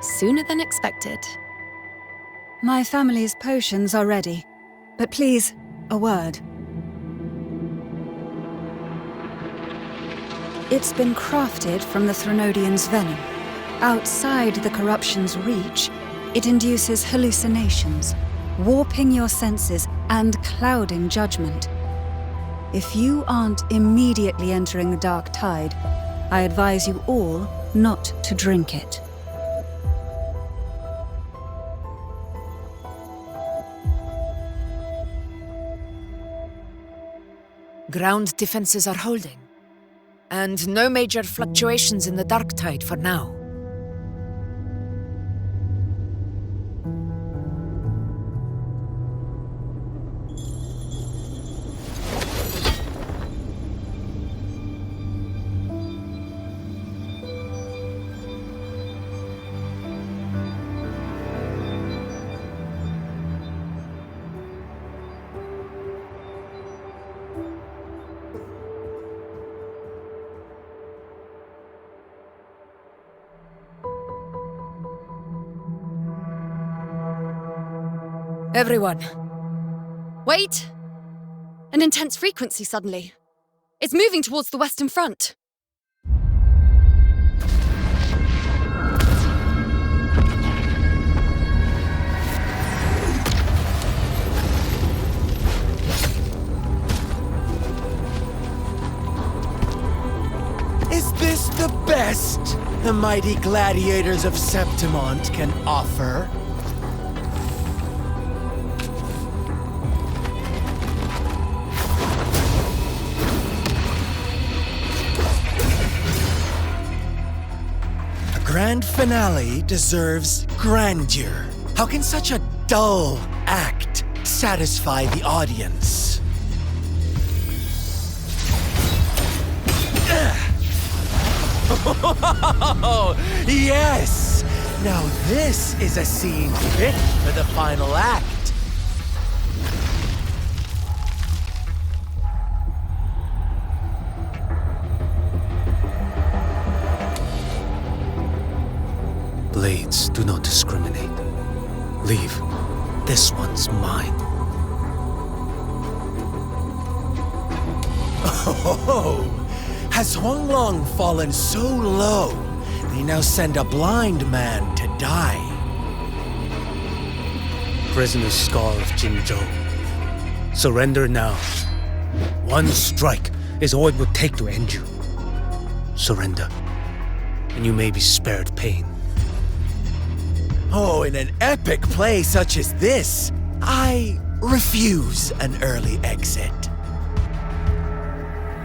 Sooner than expected. My family's potions are ready. But please, a word. It's been crafted from the Threnodian's venom. Outside the corruption's reach, it induces hallucinations, warping your senses and clouding judgment. If you aren't immediately entering the Dark Tide, I advise you all not to drink it. Ground defenses are holding. And no major fluctuations in the Dark Tide for now. Everyone. Wait! An intense frequency suddenly. It's moving towards the Western Front. Is this the best the mighty gladiators of Septimont can offer? Grand finale deserves grandeur. How can such a dull act satisfy the audience? Yes! Now this is a scene fit for the final act. Blades do not discriminate. Leave. This one's mine. Oh, has Huanglong fallen so low, they now send a blind man to die? Prisoner Scar of Jinzhou. Surrender now. One strike is all it would take to end you. Surrender, and you may be spared pain. Oh, in an epic play such as this, I refuse an early exit.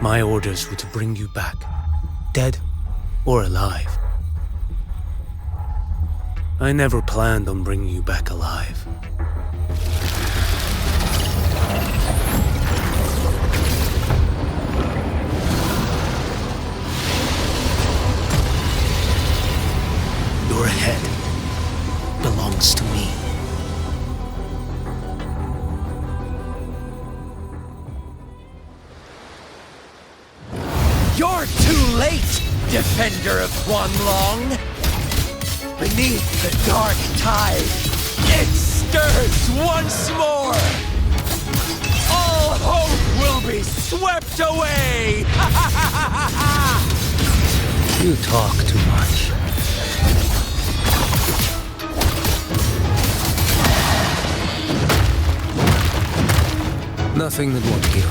My orders were to bring you back, dead or alive. I never planned on bringing you back alive. Your head belongs to me. You're too late, defender of Guanlong! Beneath the dark tide, it stirs once more! All hope will be swept away! You talk too much. Nothing that won't heal.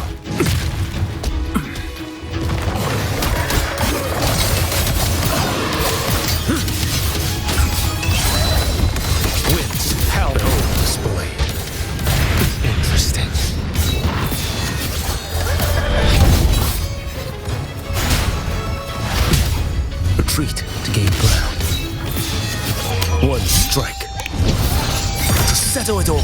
To gain ground. One strike to settle it all.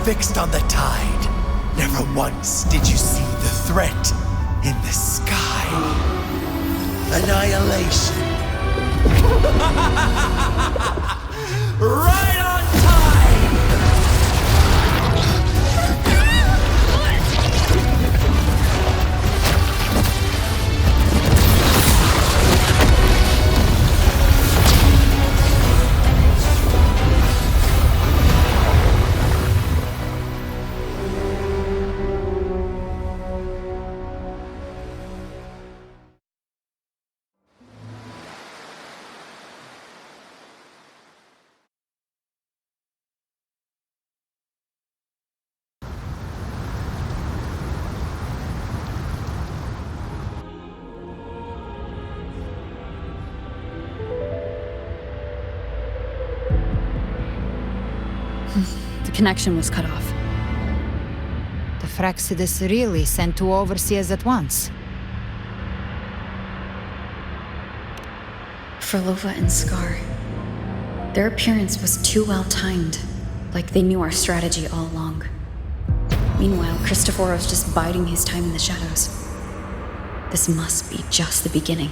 Fixed on the tide. Never once did you see the threat in the sky. Annihilation. Right on time! The connection was cut off. The Fraxidus really sent two overseers at once. Frolova and Scar. Their appearance was too well timed, like they knew our strategy all along. Meanwhile, Christophorov's just biding his time in the shadows. This must be just the beginning.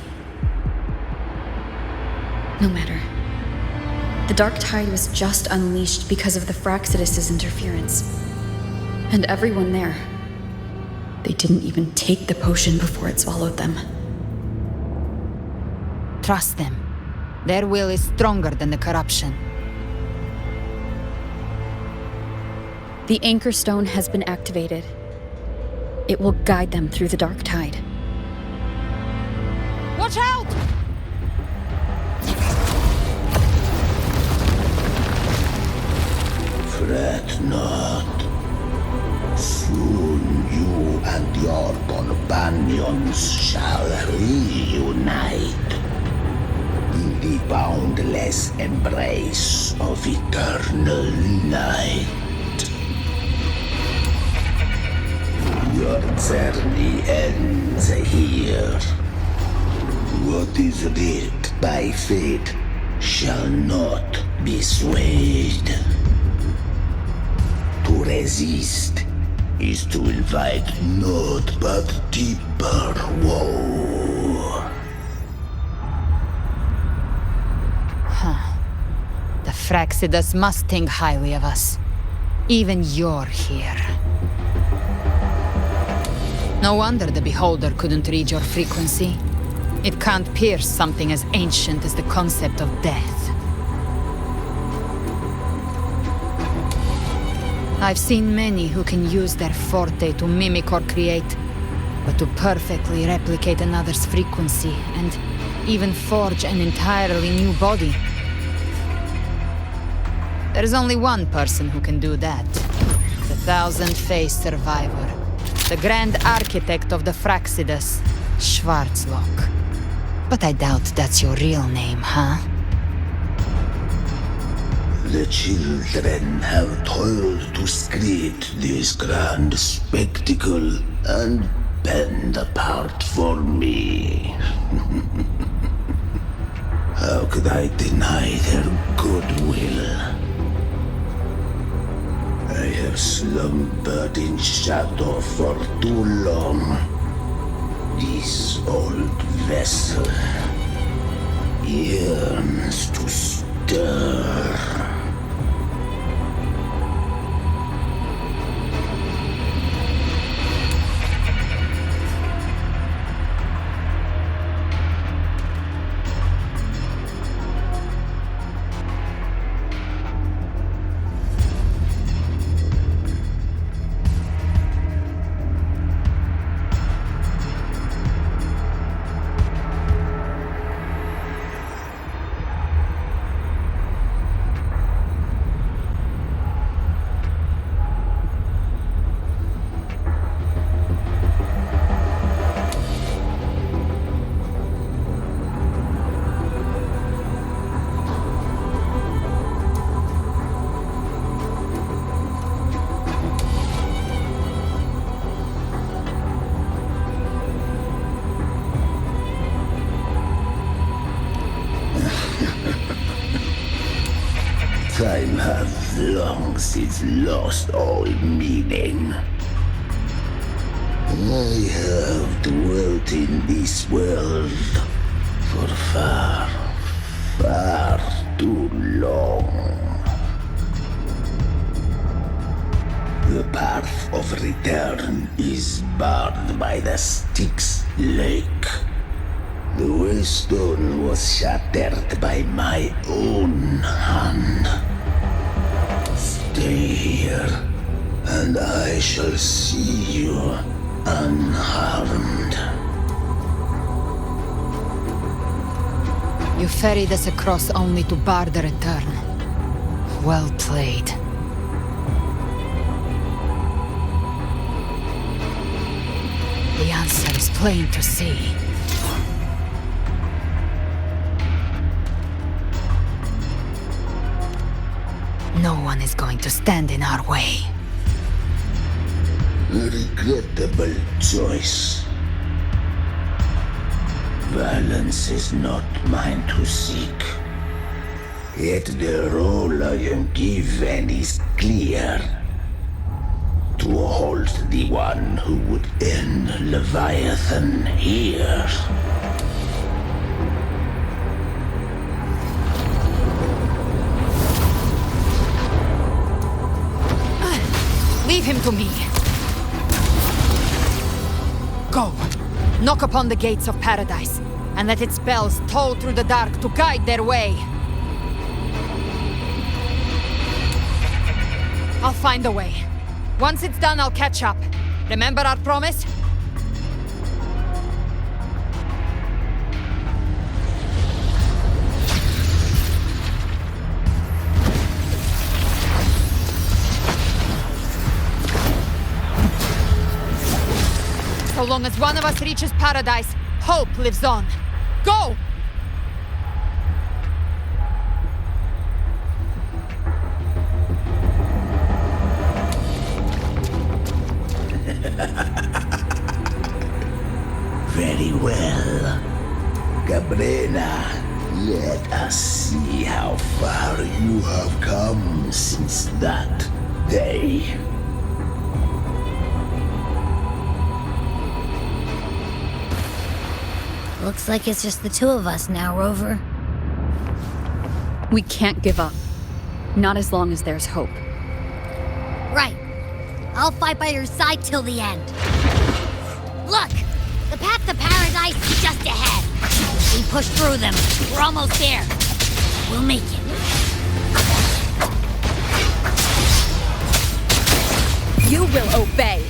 No matter. The dark tide was just unleashed because of the Fraxidus' interference. And everyone there, they didn't even take the potion before it swallowed them. Trust them. Their will is stronger than the corruption. The Anchor Stone has been activated. It will guide them through the dark tide. Watch out! Fret not. Soon you and your companions shall reunite in the boundless embrace of eternal night. Your journey ends here. What is writ by fate shall not be swayed. To resist is to invite naught but deeper woe. The Fraxidus must think highly of us. Even you're here. No wonder the Beholder couldn't read your frequency. It can't pierce something as ancient as the concept of death. I've seen many who can use their forte to mimic or create, but to perfectly replicate another's frequency and even forge an entirely new body. There's only one person who can do that. The thousand-faced survivor. The grand architect of the Fraxidus, Schwarzlock. But I doubt that's your real name, huh? The children have toiled to create this grand spectacle and bend apart for me. How could I deny their goodwill? I have slumbered in shadow for too long. This old vessel yearns to stir. Time hath long since lost all meaning. I have dwelt in this world for far, far too long. The path of return is barred by the Styx Lake. The Waystone was shattered by my own hand. Stay here, and I shall see you unharmed. You ferried us across only to bar the return. Well played. The answer is plain to see. No one is going to stand in our way. A regrettable choice. Violence is not mine to seek. Yet the role I am given is clear. To hold the one who would end Leviathan here. Leave him to me. Go. Knock upon the gates of paradise, and let its bells toll through the dark to guide their way. I'll find a way. Once it's done, I'll catch up. Remember our promise? So long as one of us reaches paradise, hope lives on. Go! Very well. Cabrera, let us see how far you have come since that day. Looks like it's just the two of us now, Rover. We can't give up. Not as long as there's hope. Right. I'll fight by your side till the end. Look! The path to paradise is just ahead. We push through them. We're almost there. We'll make it. You will obey!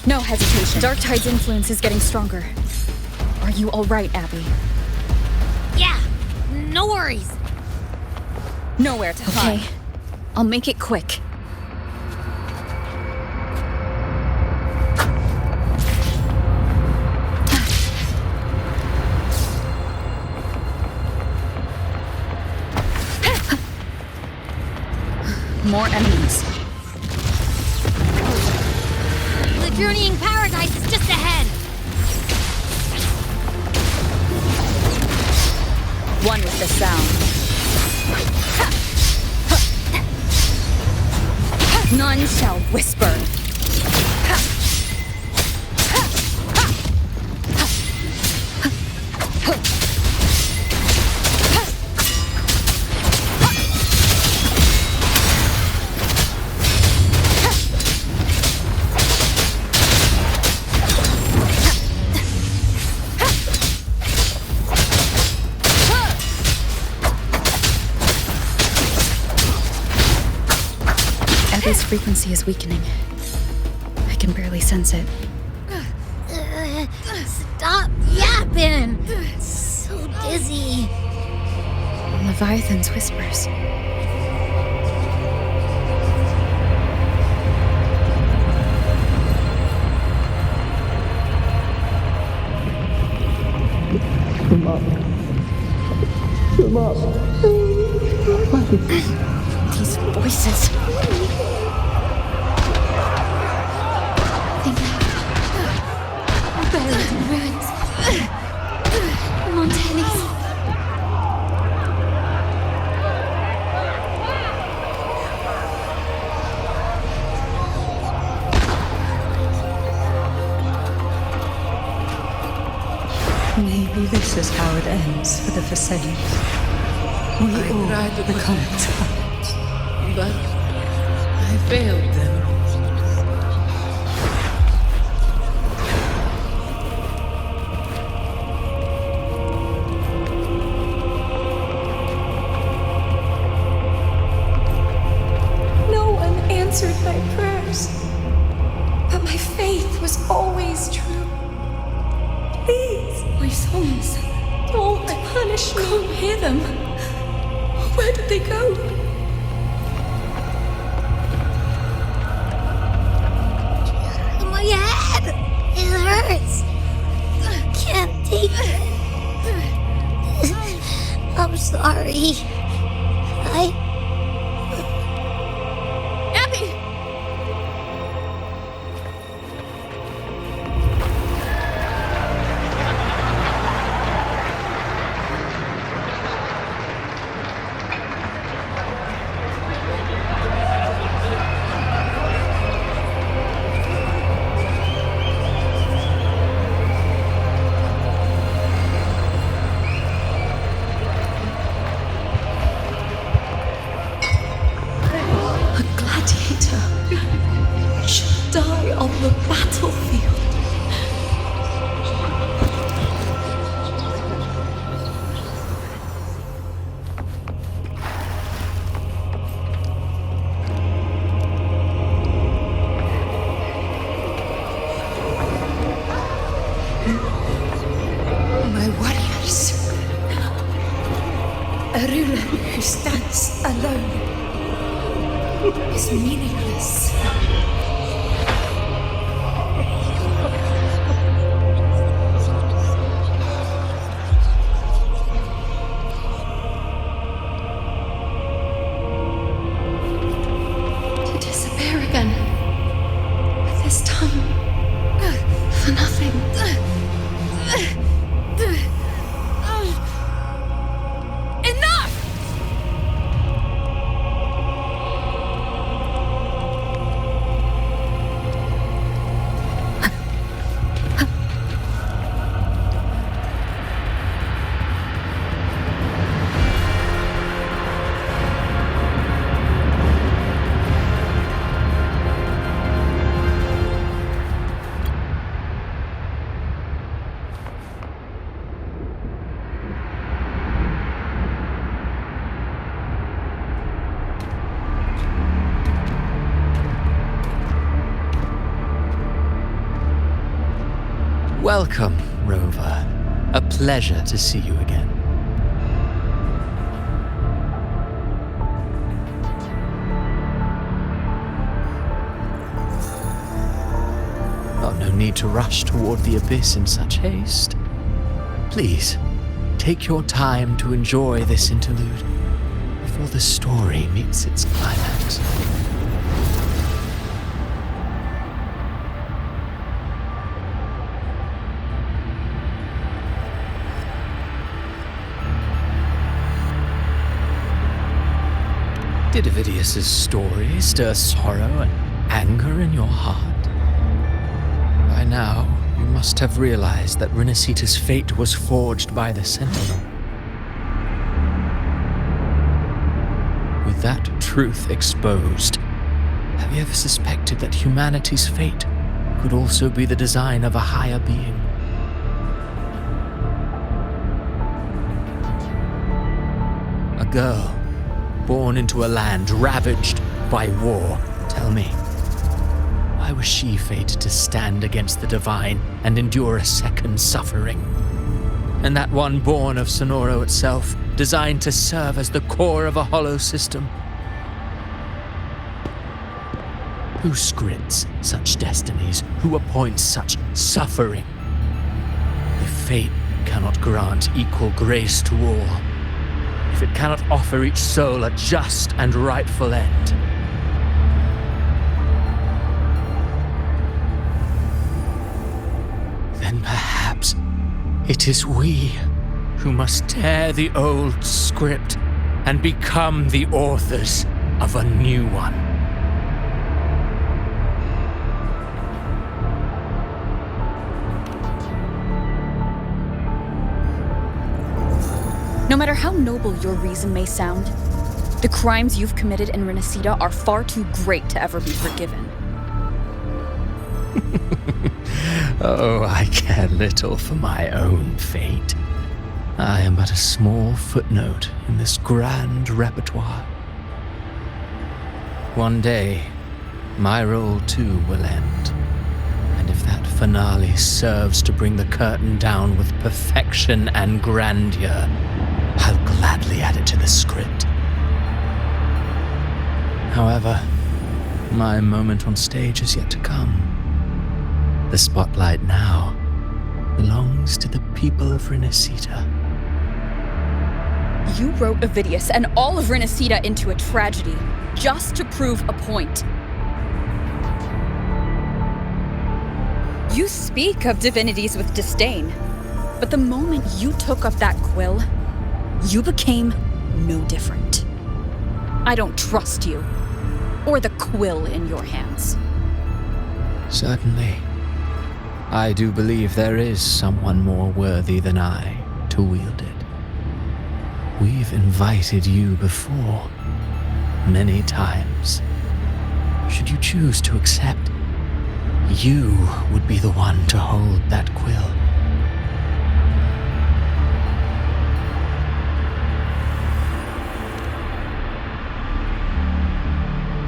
No hesitation. Darktide's influence is getting stronger. Are you all right, Abby? Yeah, no worries. Nowhere to hide. Okay, I'll make it quick. More enemies. The journeying paradise is just ahead. One with the sound. None shall whisper. Abby's frequency is weakening. I can barely sense it. Stop yapping! So dizzy. Leviathan's whispers. Come up. Come up. These voices. Buried in ruins. Montanis. Maybe this is how it ends for the Forsaken. We all become trapped. But I failed them. No one answered my prayers, but my faith was always true. Please, my souls, don't punish me. Can't hear them. Where did they go? My head! It hurts! I can't take it. I'm sorry. Abby! Should die on the battlefield. My warriors. A ruler who stands alone is meaningless. To disappear again. This time, for nothing. Enough! Welcome, Rover. A pleasure to see you again. Oh, no need to rush toward the abyss in such haste. Please, take your time to enjoy this interlude before the story meets its climax. Did Avidius's story stir sorrow and anger in your heart? By now, you must have realized that Renacita's fate was forged by the Sentinel. With that truth exposed, have you ever suspected that humanity's fate could also be the design of a higher being? A girl born into a land ravaged by war. Tell me, why was she fated to stand against the divine and endure a second suffering? And that one born of Sonoro itself, designed to serve as the core of a hollow system? Who scripts such destinies? Who appoints such suffering? If fate cannot grant equal grace to all, if it cannot offer each soul a just and rightful end, then perhaps it is we who must tear the old script and become the authors of a new one. No matter how noble your reason may sound, the crimes you've committed in Renacita are far too great to ever be forgiven. Oh, I care little for my own fate. I am but a small footnote in this grand repertoire. One day, my role too will end. And if that finale serves to bring the curtain down with perfection and grandeur, I'll gladly add it to the script. However, my moment on stage is yet to come. The spotlight now belongs to the people of Renacita. You wrote Avidius and all of Renacita into a tragedy, just to prove a point. You speak of divinities with disdain, but the moment you took up that quill, you became no different. I don't trust you, or the quill in your hands. Certainly. I do believe there is someone more worthy than I to wield it. We've invited you before, many times. Should you choose to accept, you would be the one to hold that quill.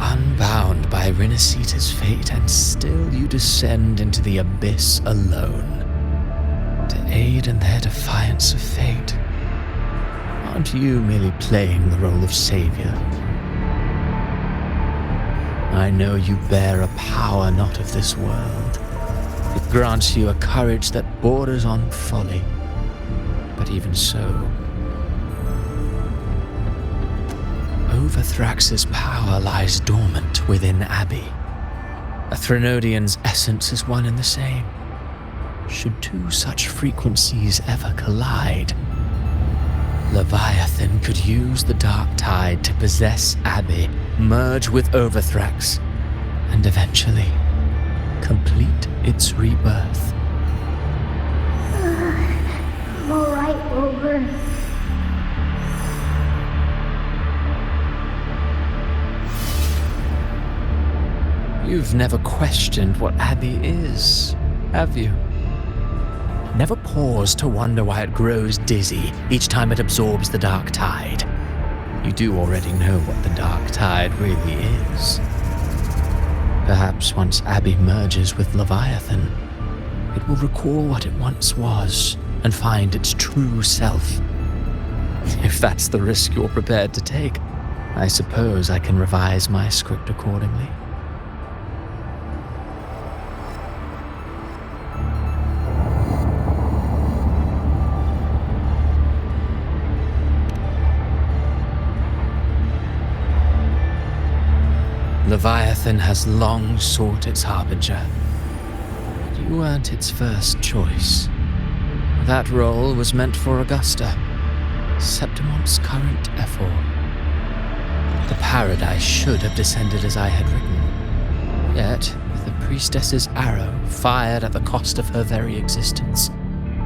Unbound by Renacita's fate, and still you descend into the abyss alone, to aid in their defiance of fate. Aren't you merely playing the role of savior? I know you bear a power not of this world. It grants you a courage that borders on folly. But even so, Overthrax's power lies dormant within Abbey. A Threnodian's essence is one and the same. Should two such frequencies ever collide, Leviathan could use the dark tide to possess Abbey, merge with Overthrax, and eventually complete its rebirth. I'm all right, Rover. You've never questioned what Abbey is, have you? Never paused to wonder why it grows dizzy each time it absorbs the dark tide. You do already know what the dark tide really is. Perhaps once Abbey merges with Leviathan, It will recall what it once was and find its true self. If that's the risk you're prepared to take, I suppose I can revise my script accordingly. Leviathan has long sought its harbinger. But you weren't its first choice. That role was meant for Augusta, Septimon's current Ephor. The paradise should have descended as I had written. Yet, the priestess's arrow, fired at the cost of her very existence,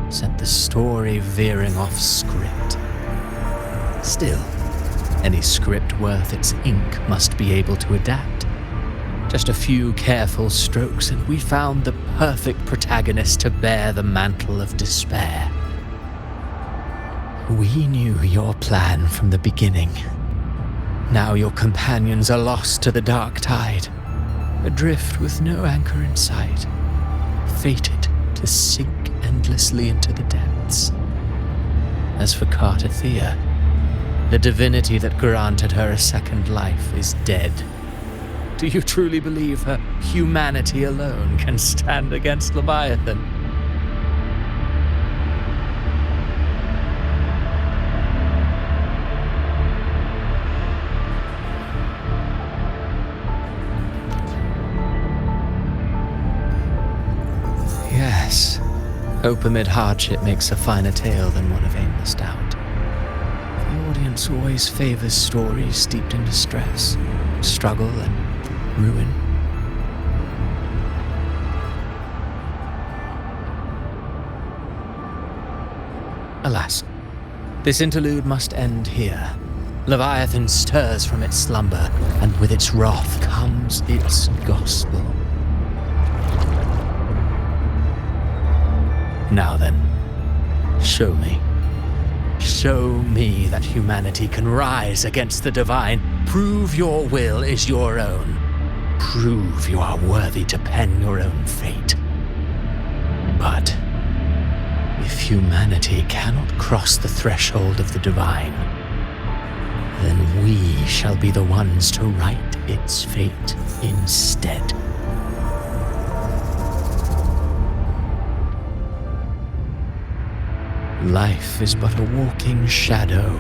sent the story veering off script. Still, any script worth its ink must be able to adapt. Just a few careful strokes and we found the perfect protagonist to bear the mantle of despair. We knew your plan from the beginning. Now your companions are lost to the dark tide, adrift with no anchor in sight, fated to sink endlessly into the depths. As for Cartathea, the divinity that granted her a second life is dead. Do you truly believe her humanity alone can stand against Leviathan? Yes, hope amid hardship makes a finer tale than one of aimless doubt. The audience always favors stories steeped in distress, struggle, and ruin. Alas, this interlude must end here. Leviathan stirs from its slumber, and with its wrath comes its gospel. Now then, show me. Show me that humanity can rise against the divine. Prove your will is your own. Prove you are worthy to pen your own fate. But if humanity cannot cross the threshold of the divine, then we shall be the ones to write its fate instead. Life is but a walking shadow,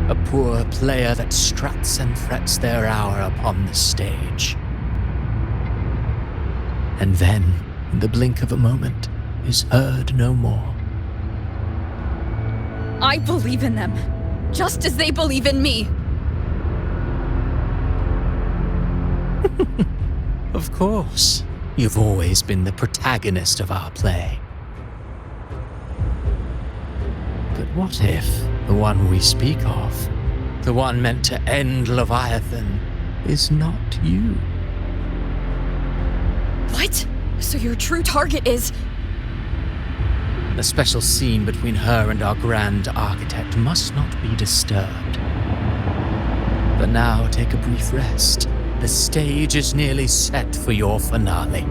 a poor player that struts and frets their hour upon the stage. And then, in the blink of a moment, is heard no more. I believe in them, just as they believe in me. Of course, you've always been the protagonist of our play. But what if the one we speak of, the one meant to end Leviathan, is not you? What? So your true target is... The special scene between her and our grand architect must not be disturbed. But now take a brief rest. The stage is nearly set for your finale.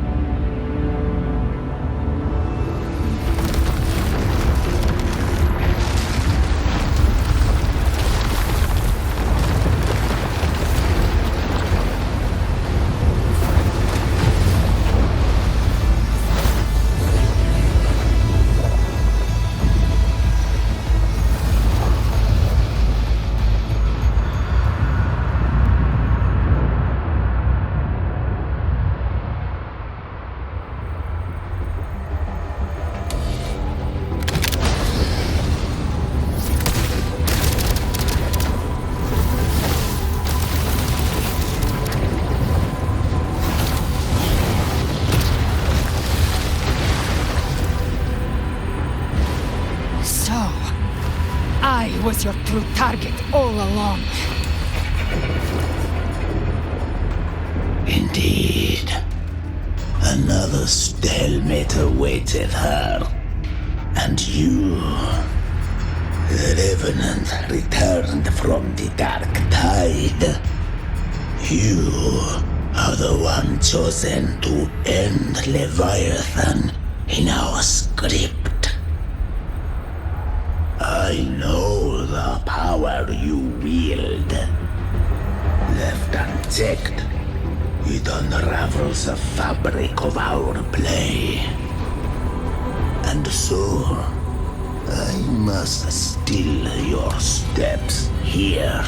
Was your true target all along. Indeed. Another stalemate awaited her. And you, the Revenant, returned from the dark tide. You are the one chosen to end Leviathan in our script. I know the power you wield. Left unchecked, it unravels the fabric of our play. And so, I must still your steps here.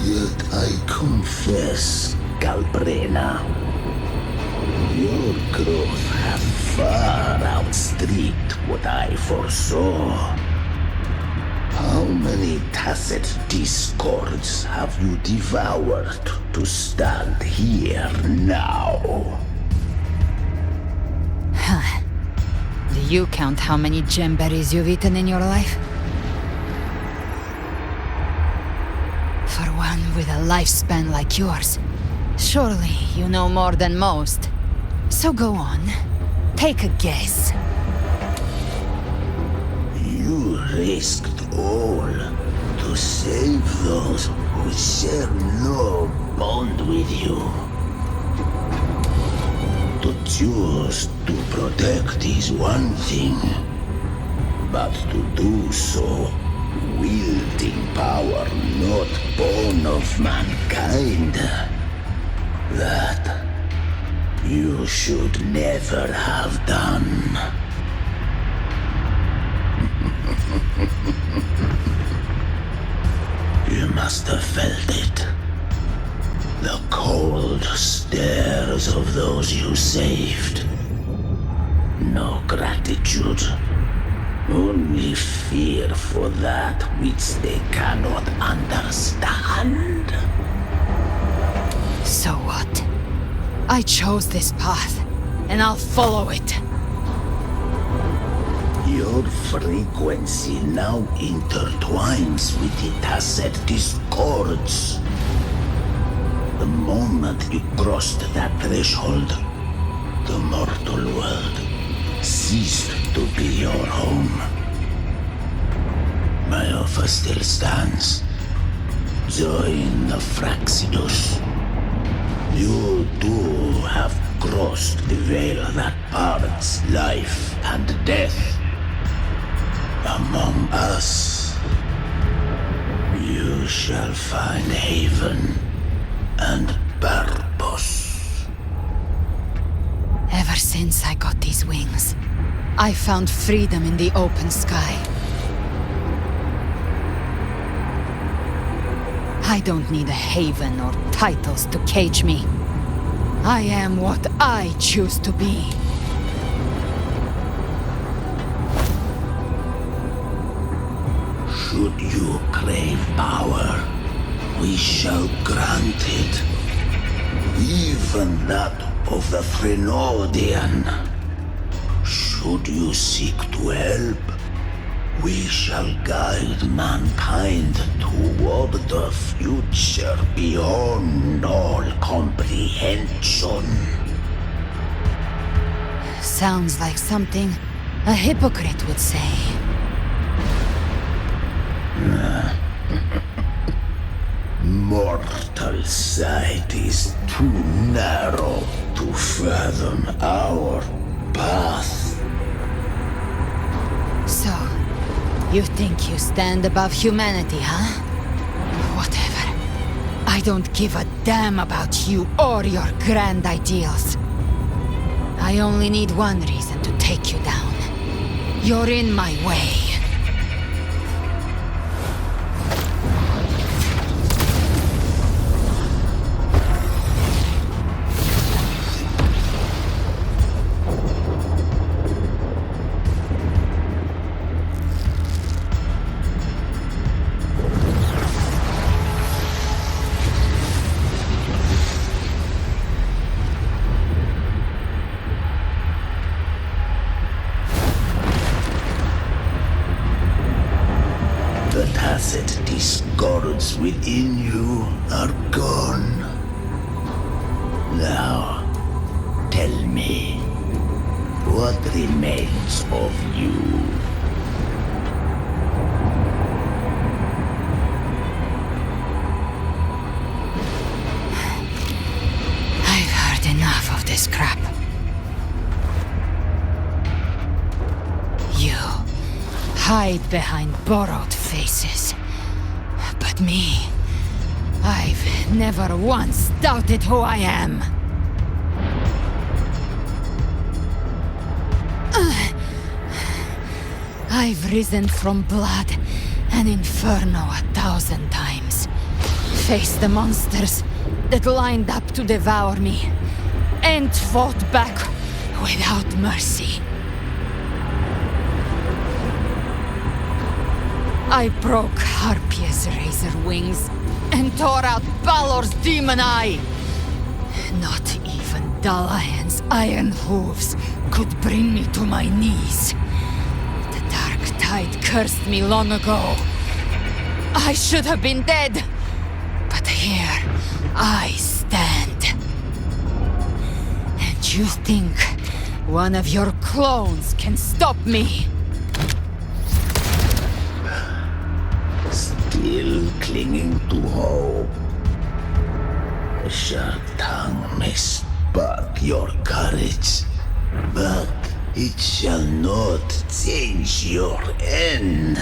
Yet I confess, Galbrena, your growth hath far outstripped what I foresaw. How many tacit discords have you devoured to stand here now? Huh. Do you count how many gemberries you've eaten in your life? For one with a lifespan like yours, surely you know more than most. So go on, take a guess. You risked all to save those who share no bond with you. To choose to protect is one thing, but to do so wielding power not born of mankind, that you should never have done. You must have felt it. The cold stares of those you saved. No gratitude. Only fear for that which they cannot understand. So what? I chose this path, and I'll follow it. Your frequency now intertwines with the tacit discords. The moment you crossed that threshold, the mortal world ceased to be your home. My offer still stands. Join the Fraxidus. You too have crossed the veil that parts life and death. Among us, you shall find haven and purpose. Ever since I got these wings, I found freedom in the open sky. I don't need a haven or titles to cage me. I am what I choose to be. Should you crave power, we shall grant it. Even that of the Threnodian. Should you seek to help, we shall guide mankind toward the future beyond all comprehension. Sounds like something a hypocrite would say. Mortal sight is too narrow to fathom our path. So, you think you stand above humanity, huh? Whatever. I don't give a damn about you or your grand ideals. I only need one reason to take you down. You're in my way. Discords within you are gone. Now, tell me, what remains of you? I've heard enough of this crap. hide behind borrowed faces. But me, I've never once doubted who I am. I've risen from blood and inferno 1,000 times. Faced the monsters that lined up to devour me, and fought back without mercy. I broke Harpia's razor wings and tore out Balor's demon eye. Not even Dalahan's iron hooves could bring me to my knees. The dark tide cursed me long ago. I should have been dead, but here I stand. And you think one of your clones can stop me? Still clinging to hope. A sharp tongue may spark your courage, but it shall not change your end.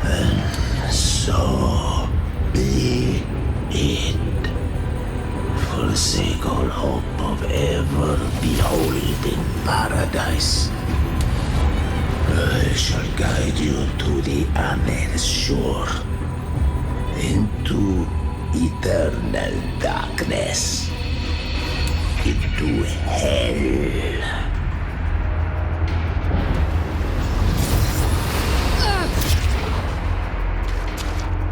And so be it. Forsake all hope of ever beholding paradise. I shall guide you to the Amel's shore, into eternal darkness, into hell.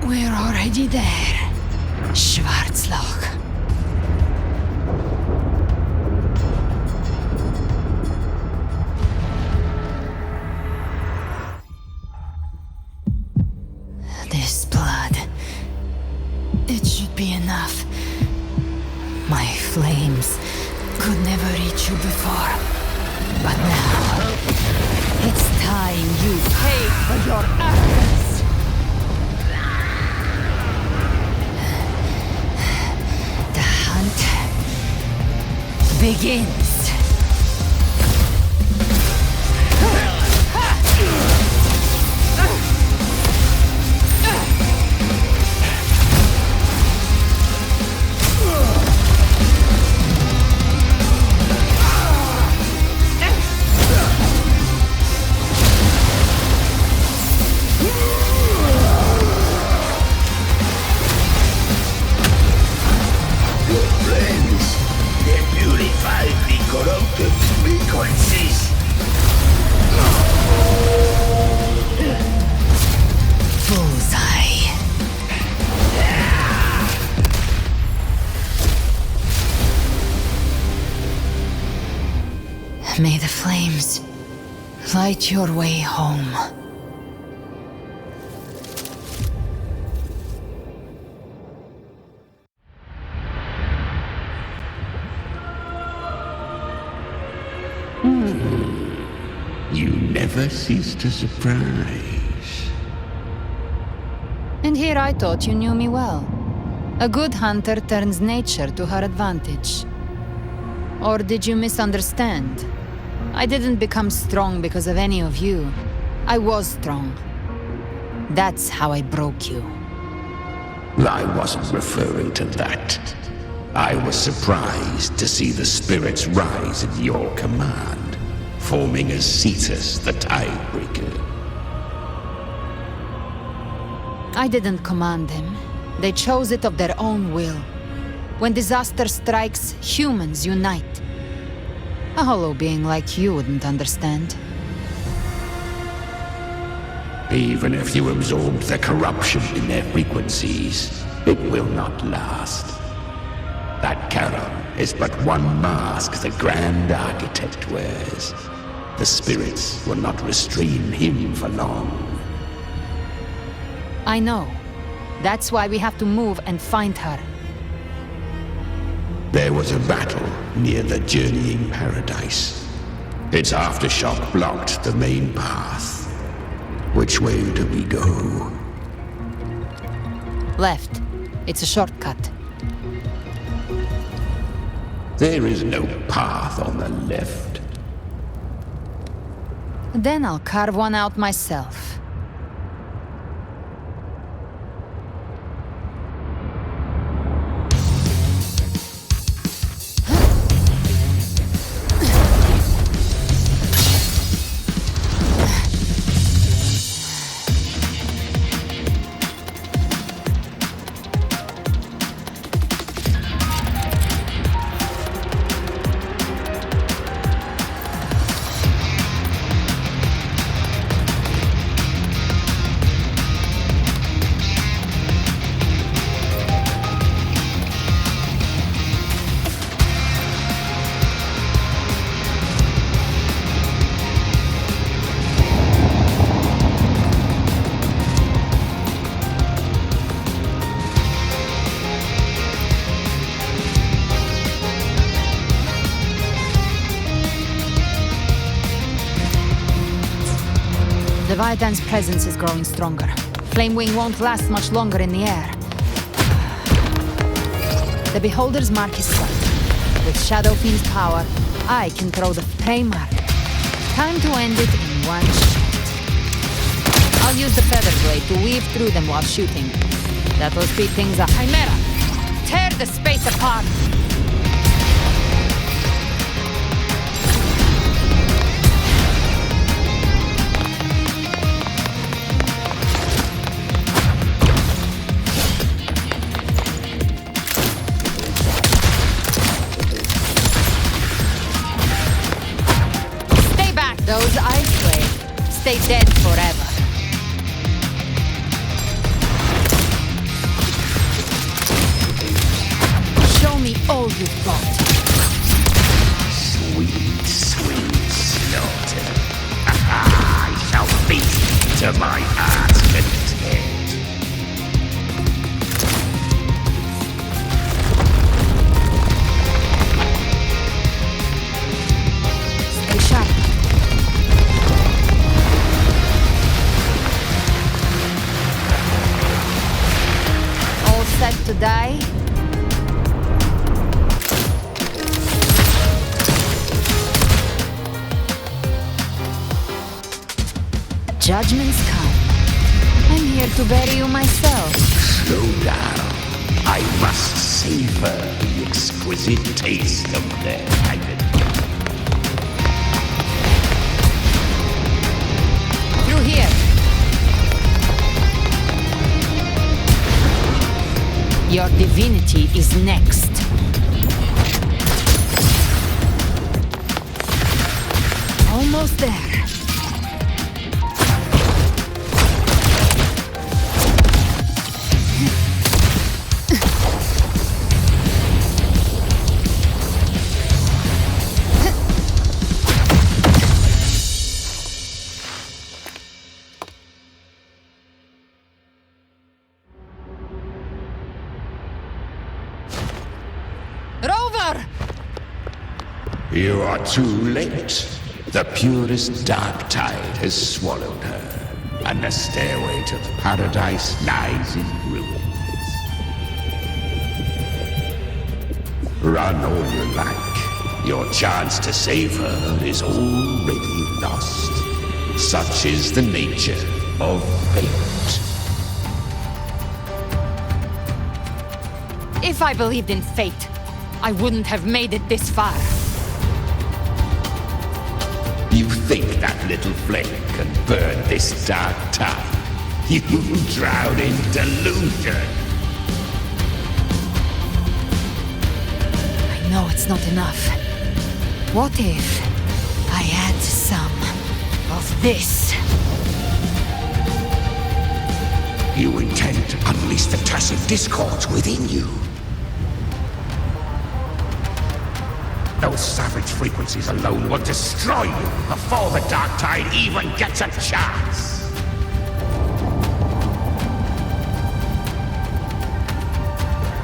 We're already there, Schwarzloch. This blood, it should be enough. My flames could never reach you before, but now it's time you pay for your actions. The hunt begins. May the flames light your way home. You never cease to surprise. And here I thought you knew me well. A good hunter turns nature to her advantage. Or did you misunderstand? I didn't become strong because of any of you. I was strong. That's how I broke you. I wasn't referring to that. I was surprised to see the spirits rise at your command, forming as Cetus the Tidebreaker. I didn't command them. They chose it of their own will. When disaster strikes, humans unite. A hollow being like you wouldn't understand. Even if you absorb the corruption in their frequencies, it will not last. That Charon is but one mask the Grand Architect wears. The spirits will not restrain him for long. I know. That's why we have to move and find her. There was a battle near the Journeying Paradise. Its aftershock blocked the main path. Which way do we go? Left. It's a shortcut. There is no path on the left. Then I'll carve one out myself. Leviathan's presence is growing stronger. Flamewing won't last much longer in the air. The Beholder's mark is set. With Shadow Fiend's power, I can throw the flame mark. Time to end it in one shot. I'll use the feather blade to weave through them while shooting. That will speed things up. Chimera! Tear the space apart! Those ice waves stay dead forever. Show me all you've got. Sweet, sweet slaughter. I shall feast to my heart's content. Stay sharp. Set to die? Judgment's come. I'm here to bury you myself. Slow down. I must savor the exquisite taste of their agony. Through here. Your divinity is next. Almost there. You are too late. The purest dark tide has swallowed her, and the stairway to paradise lies in ruins. Run all you like. Your chance to save her is already lost. Such is the nature of fate. If I believed in fate, I wouldn't have made it this far. You think that little flame can burn this dark tide? You drown in delusion. I know it's not enough. What if I add some of this? You intend to unleash the decisive discords within you. Those savage frequencies alone will destroy you before the dark tide even gets a chance.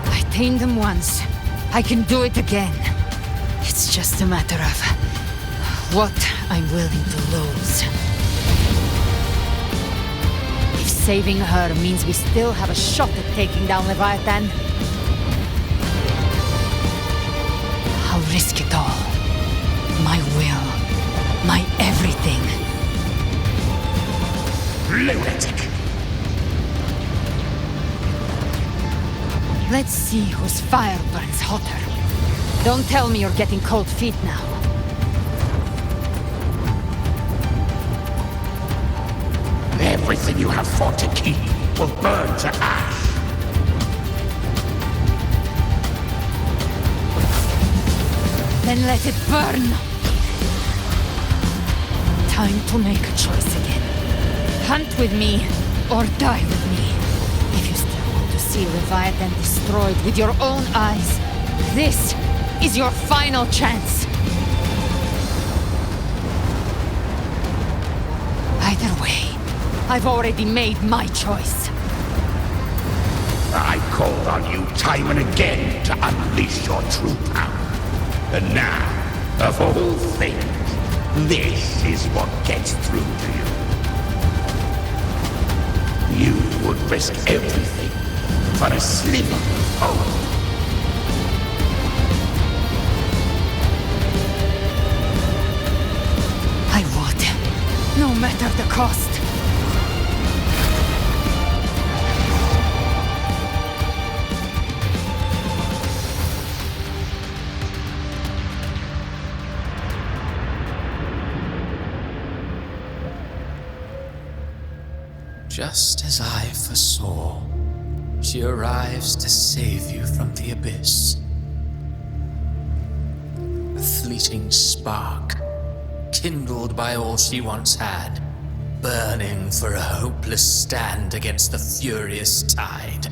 I tamed them once. I can do it again. It's just a matter of what I'm willing to lose. If saving her means we still have a shot at taking down Leviathan, I'll risk it all. My will, my everything. lunatic! Let's see whose fire burns hotter. Don't tell me you're getting cold feet now. Everything you have fought to keep will burn to ash. Then let it burn! Time to make a choice again. Hunt with me, or die with me. If you still want to see Leviathan destroyed with your own eyes, this is your final chance. Either way, I've already made my choice. I called on you time and again to unleash your true power. And now, of all things, this is what gets through to you. You would risk everything for a sliver of hope. I would, no matter the cost. Just as I foresaw, she arrives to save you from the abyss. A fleeting spark, kindled by all she once had, burning for a hopeless stand against the furious tide.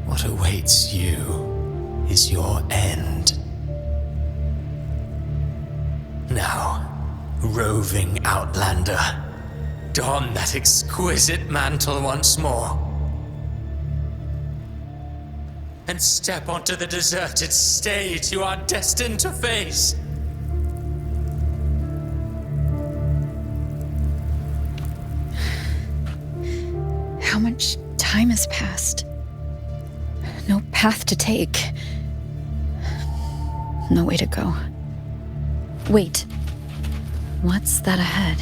What awaits you is your end. Now, roving outlander, don that exquisite mantle once more, and step onto the deserted stage you are destined to face. How much time has passed? No path to take. No way to go. Wait. What's that ahead?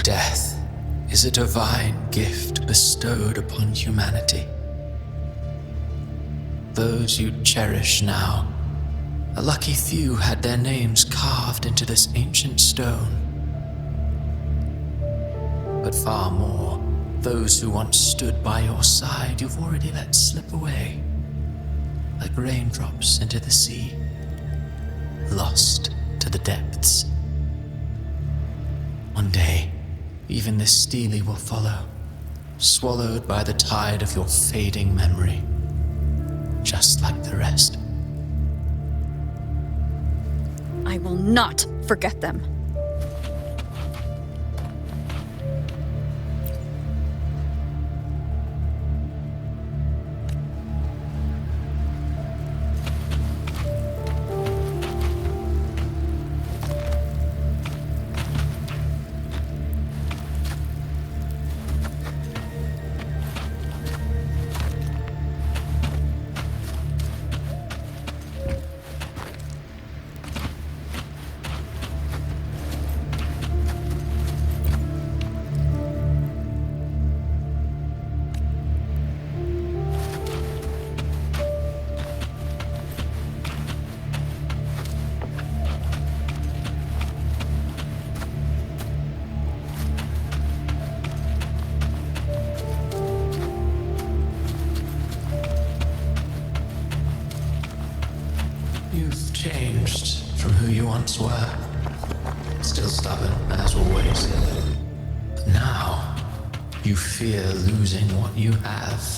Death is a divine gift bestowed upon humanity. Those you cherish now, a lucky few had their names carved into this ancient stone. But far more, those who once stood by your side you've already let slip away, like raindrops into the sea, lost to the depths. One day, even this Steely will follow, swallowed by the tide of your fading memory, just like the rest. I will not forget them. You've changed from who you once were. Still stubborn, as always. But now, you fear losing what you have.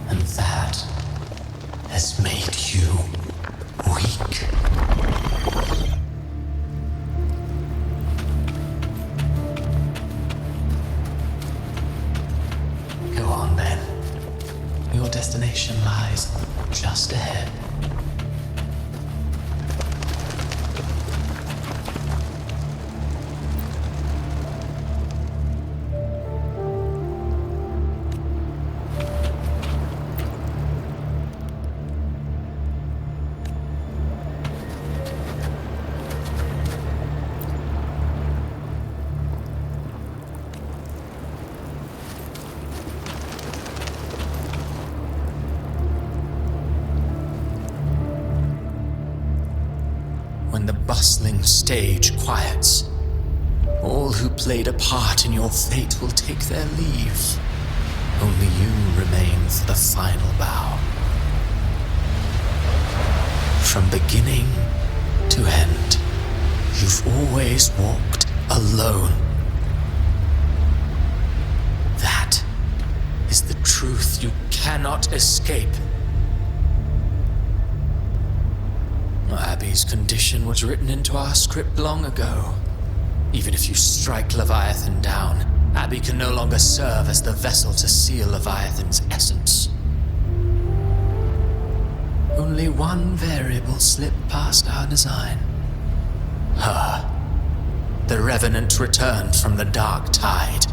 And that has made you weak. Go on then. Your destination lies just ahead. When the bustling stage quiets, all who played a part in your fate will take their leave. Only you remain for the final bow. From beginning to end, you've always walked alone. That is the truth you cannot escape. Abby's condition was written into our script long ago. Even if you strike Leviathan down, Abby can no longer serve as the vessel to seal Leviathan's essence. Only one variable slipped past our design. Her. The Revenant returned from the dark tide.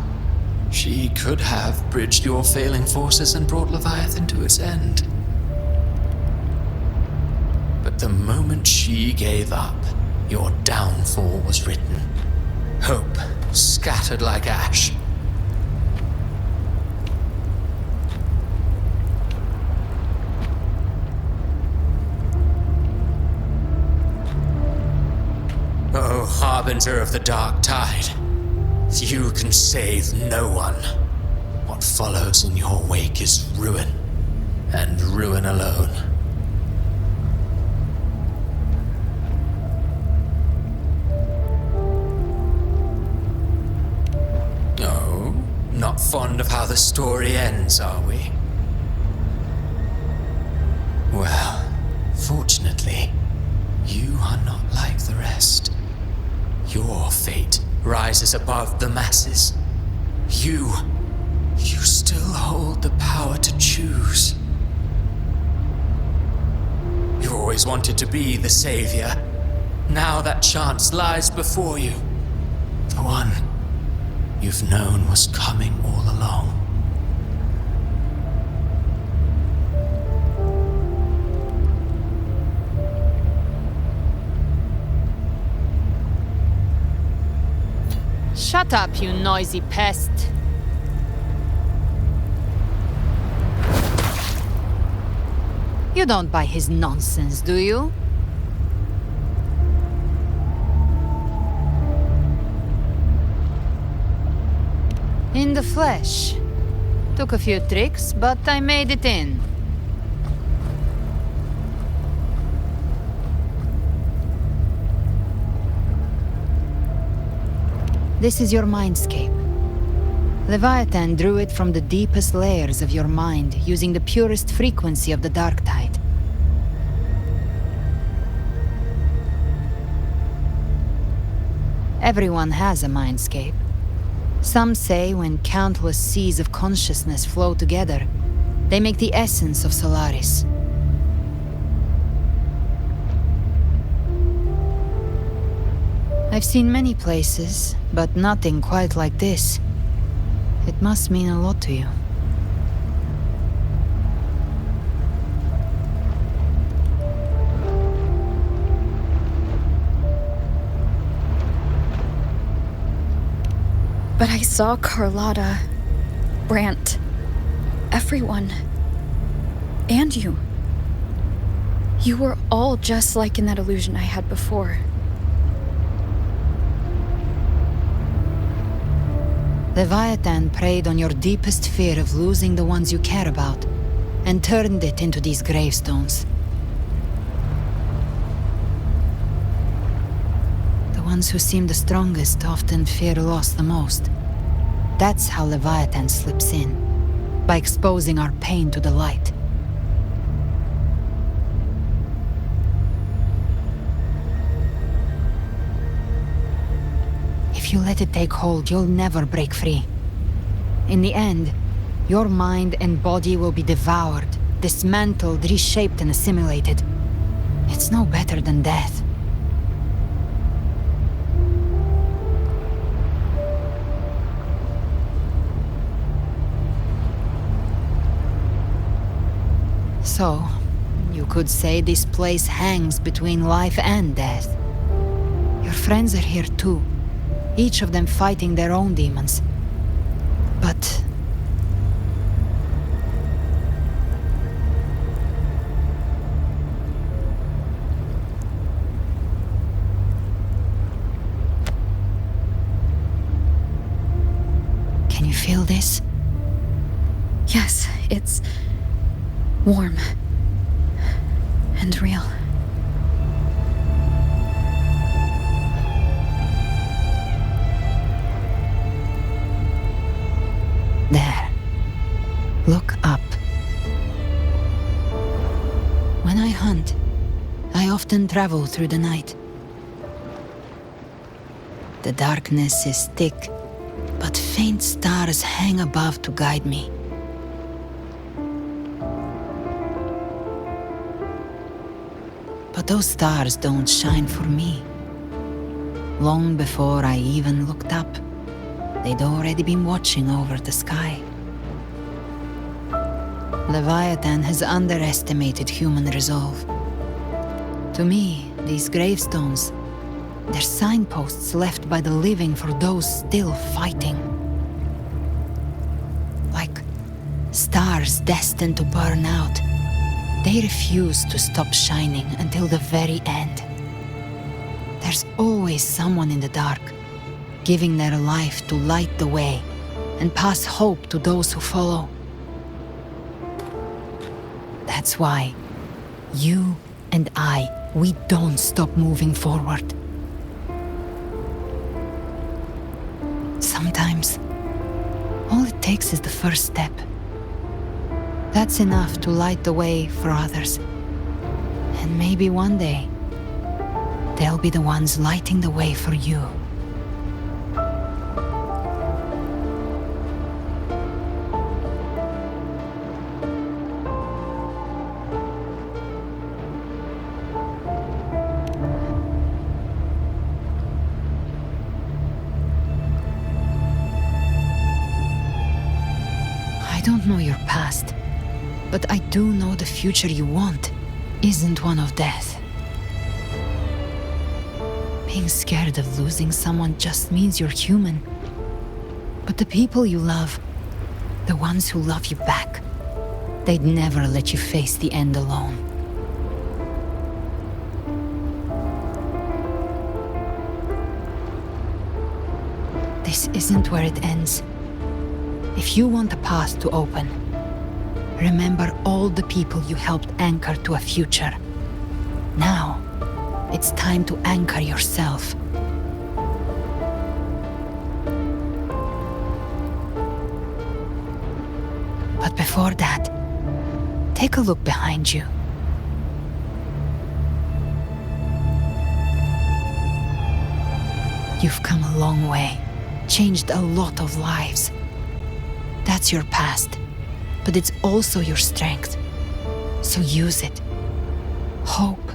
She could have bridged your failing forces and brought Leviathan to its end. But the moment she gave up, your downfall was written. Hope scattered like ash. Oh, harbinger of the dark tide, you can save no one. What follows in your wake is ruin, and ruin alone. Not fond of how the story ends, are we? Well, fortunately, you are not like the rest. Your fate rises above the masses. You still hold the power to choose. You've always wanted to be the savior. Now that chance lies before you. The one you've known was coming all along. Shut up, you noisy pest. You don't buy his nonsense, do you? In the flesh. Took a few tricks, but I made it in. This is your mindscape. Leviathan drew it from the deepest layers of your mind, using the purest frequency of the dark tide. Everyone has a mindscape. Some say when countless seas of consciousness flow together, they make the essence of Solaris. I've seen many places, but nothing quite like this. It must mean a lot to you. But I saw Carlotta, Brant, everyone. And you. You were all just like in that illusion I had before. Leviathan preyed on your deepest fear of losing the ones you care about, and turned it into these gravestones. The ones who seem the strongest often fear loss the most. That's how Leviathan slips in. by exposing our pain to the light. If you let it take hold, you'll never break free. In the end, your mind and body will be devoured, dismantled, reshaped, and assimilated. It's no better than death. So, you could say this place hangs between life and death. Your friends are here too, each of them fighting their own demons. But can you feel this? Yes, it's warm and real. There. Look up. When I hunt, I often travel through the night. The darkness is thick, but faint stars hang above to guide me. But those stars don't shine for me. Long before I even looked up, they'd already been watching over the sky. Leviathan has underestimated human resolve. To me, these gravestones, they're signposts left by the living for those still fighting. Like stars destined to burn out, they refuse to stop shining until the very end. There's always someone in the dark, giving their life to light the way and pass hope to those who follow. That's why you and we don't stop moving forward. Sometimes, all it takes is the first step. That's enough to light the way for others. And maybe one day, they'll be the ones lighting the way for you. I don't know your past, but I do know the future you want isn't one of death. Being scared of losing someone just means you're human. But the people you love, the ones who love you back, they'd never let you face the end alone. This isn't where it ends. If you want a path to open, remember all the people you helped anchor to a future. Now, it's time to anchor yourself. But before that, take a look behind you. You've come a long way, changed a lot of lives. That's your past, but it's also your strength. So use it. Hope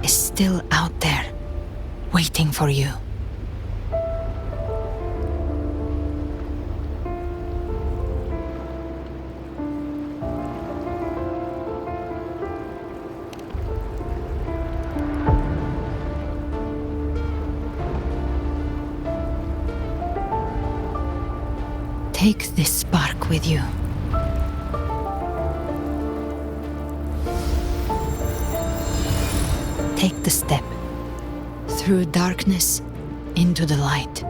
is still out there, waiting for you. Take this spark with you. Take the step through darkness into the light.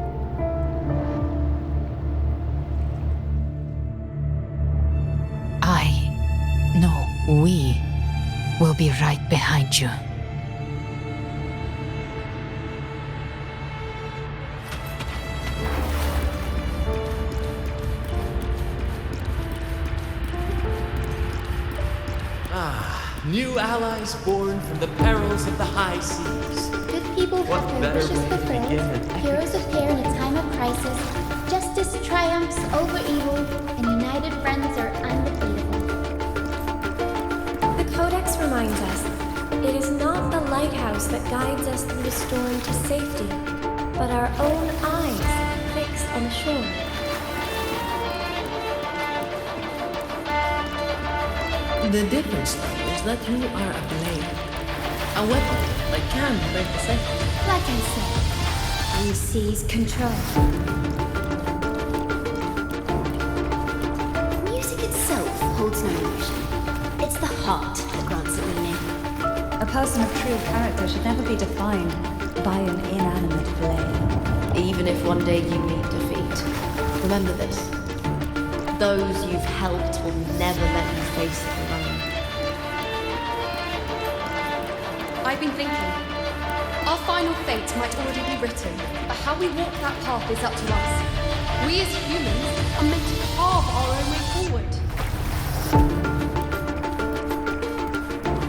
We will be right behind you. New allies born from the perils of the high seas. Good people What have their better wishes way to fulfilled. begin than Heroes appear in a time of crisis. Justice triumphs over evil, and united friends are undefeatable. The Codex reminds us, it is not the lighthouse that guides us through the storm to safety, but our own eyes fixed on the shore. The difference, though, is that you are a blade. A weapon that can break the cycle. Like I said, you seize control. Music itself holds no emotion. It's the heart that grants it meaning. A person of true character should never be defined by an inanimate blade. Even if one day you meet defeat, remember this. Those you've helped will never let you face it alone. I've been thinking. Our final fate might already be written, but how we walk that path is up to us. We as humans are meant to carve our own way forward.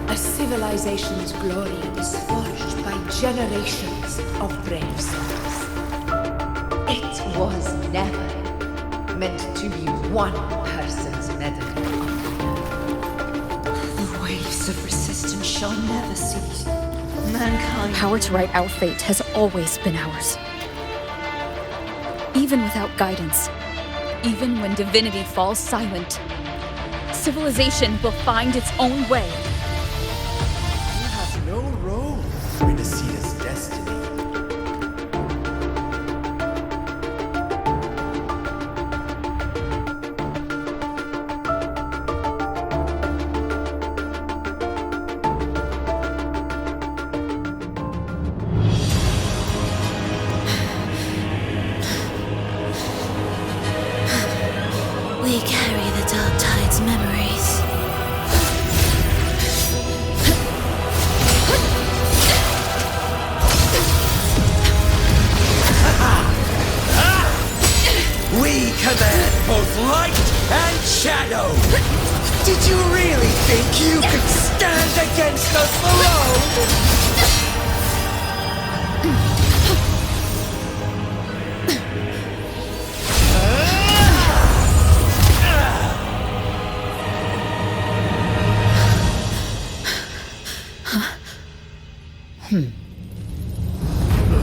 A civilization's glory is forged by generations of brave souls. It was never meant to be one person's medal. The waves of resistance shall never cease. Mankind. Power to write our fate has always been ours. Even without guidance, even when divinity falls silent, civilization will find its own way. You have no role in Renicida's destiny. We carry the Dark Tide's memories. We command both light and shadow! Did you really think you could stand against us alone?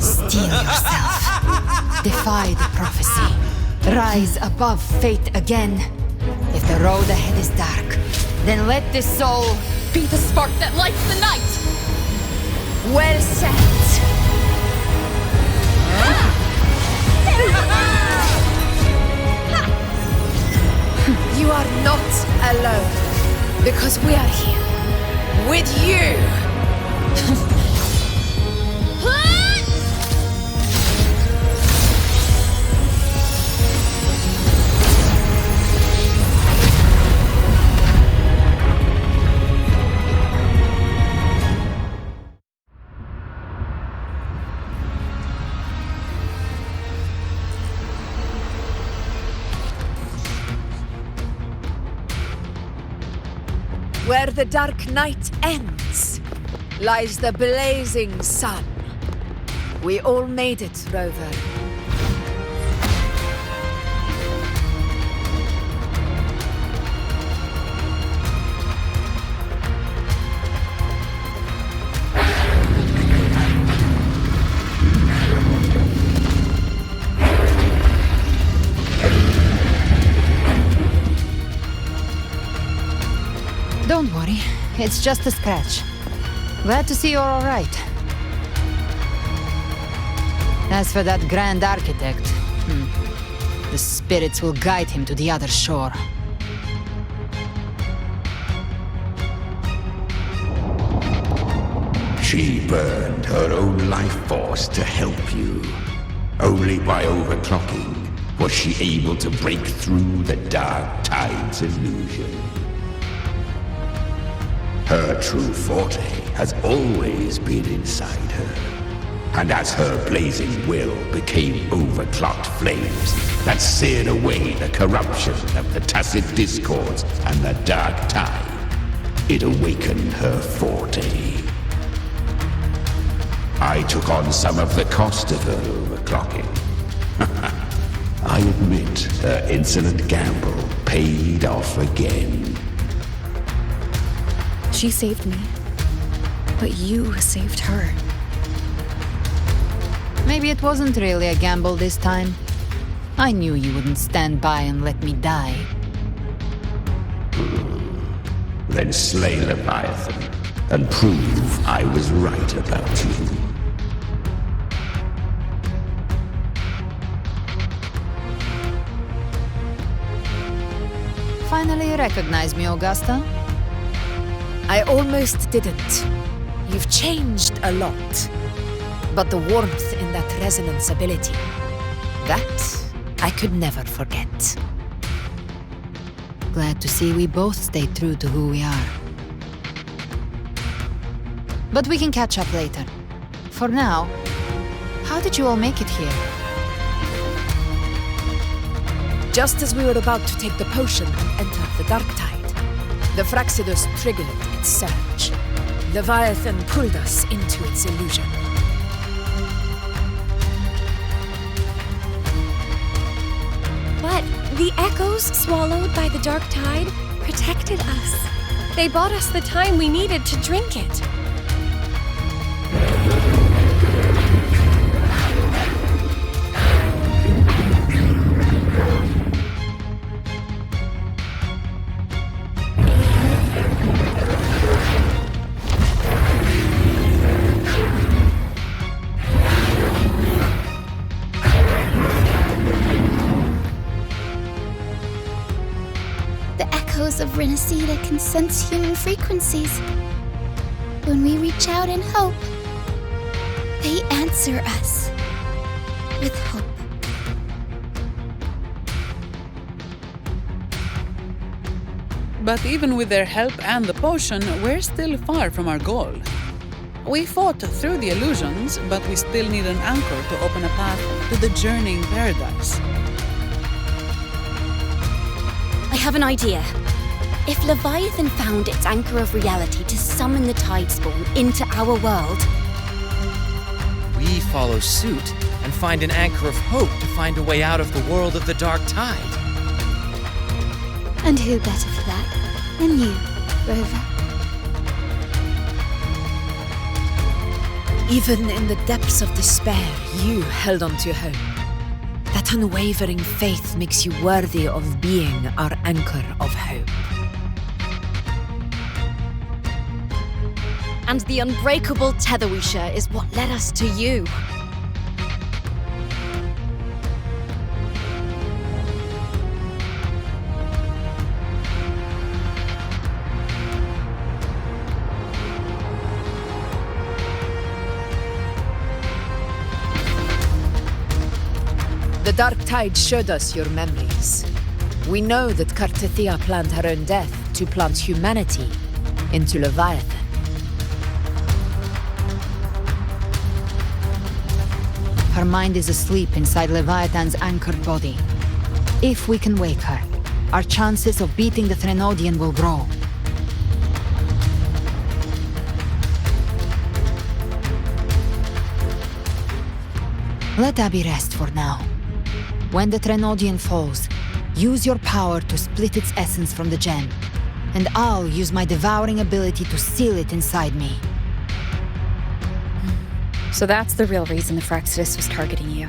Steel yourself. Defy the prophecy. Rise above fate again. If the road ahead is dark, then let the soul be the spark that lights the night! Well said. You are not alone, because we are here with you. Where the dark night ends, lies the blazing sun. We all made it, Rover. Don't worry, it's just a scratch. Glad to see you're all right. As for that Grand Architect, the spirits will guide him to the other shore. She burned her own life force to help you. Only by overclocking was she able to break through the Dark Tide's illusion. Her true forte has always been inside her. And as her blazing will became overclocked flames that seared away the corruption of the tacit discords and the Dark Tide, it awakened her forte. I took on some of the cost of her overclocking. I admit her insolent gamble paid off again. She saved me. But you saved her. Maybe it wasn't really a gamble this time. I knew you wouldn't stand by and let me die. Then slay Leviathan and prove I was right about you. Finally recognize me, Augusta? I almost didn't. You've changed a lot. But the warmth in that resonance ability, that I could never forget. Glad to see we both stayed true to who we are. But we can catch up later. For now, how did you all make it here? Just as we were about to take the potion and enter the dark tide, the Fraxidus triggered its surge. Leviathan pulled us into its illusion. But the echoes swallowed by the dark tide protected us. They bought us the time we needed to drink it. Of Renacida can sense human frequencies. When we reach out in hope, they answer us with hope. But even with their help and the potion, we're still far from our goal. We fought through the illusions, but we still need an anchor to open a path to the journeying paradise. I have an idea. If Leviathan found its anchor of reality to summon the Tidespawn into our world, we follow suit and find an anchor of hope to find a way out of the world of the dark tide. And who better for that than you, Rover? Even in the depths of despair, you held on to hope. That unwavering faith makes you worthy of being our anchor of hope. And the unbreakable tether we share is what led us to you. The dark tide showed us your memories. We know that Kartithia planned her own death to plant humanity into Leviathan. Her mind is asleep inside Leviathan's anchored body. If we can wake her, our chances of beating the Threnodian will grow. Let Abby rest for now. When the Threnodian falls, use your power to split its essence from the gem, and I'll use my devouring ability to seal it inside me. So that's the real reason the Fraxidus was targeting you.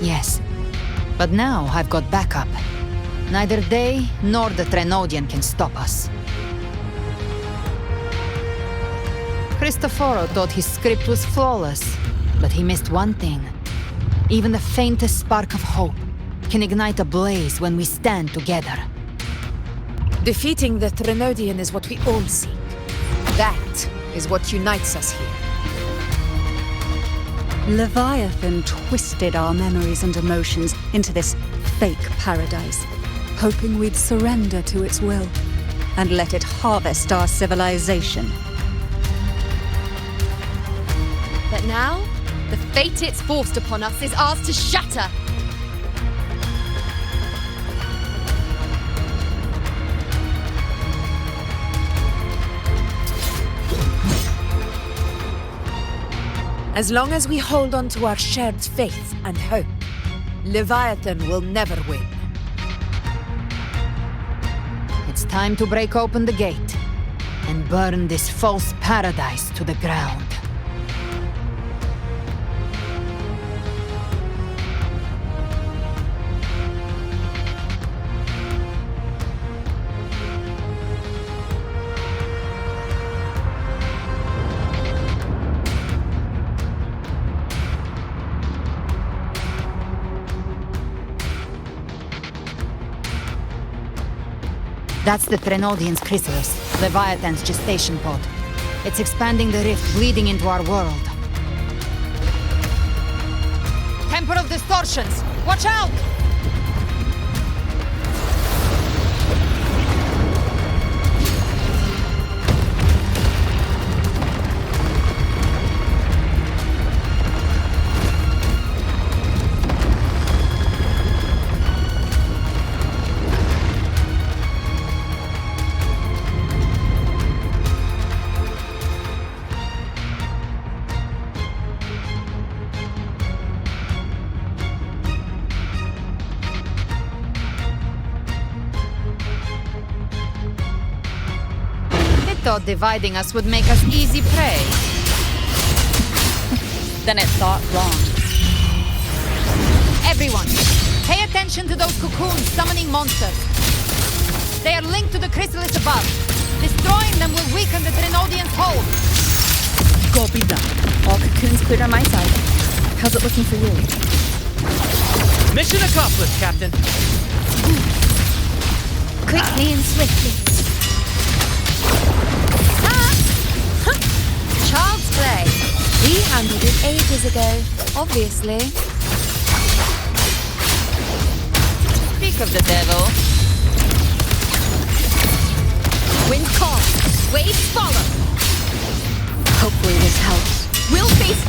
Yes, but now I've got backup. Neither they nor the Threnodian can stop us. Cristoforo thought his script was flawless, but he missed one thing. Even the faintest spark of hope can ignite a blaze when we stand together. Defeating the Threnodian is what we all seek. That is what unites us here. Leviathan twisted our memories and emotions into this fake paradise, hoping we'd surrender to its will and let it harvest our civilization. But now, the fate it's forced upon us is ours to shatter. As long as we hold on to our shared faith and hope, Leviathan will never win. It's time to break open the gate and burn this false paradise to the ground. That's the Threnodian's chrysalis, Leviathan's gestation pod. It's expanding the rift, bleeding into our world. Temper of distortions! Watch out! Thought dividing us would make us easy prey. Then it thought wrong. Everyone, pay attention to those cocoons summoning monsters. They are linked to the chrysalis above. Destroying them will weaken the Threnodian's hold. Copy that. All cocoons cleared on my side. How's it looking for you? Mission accomplished, Captain. Quickly and swiftly. Child's play. We handled it ages ago, obviously. Speak of the devil. Wind calm. Waves follow. Hopefully this helps. We'll face...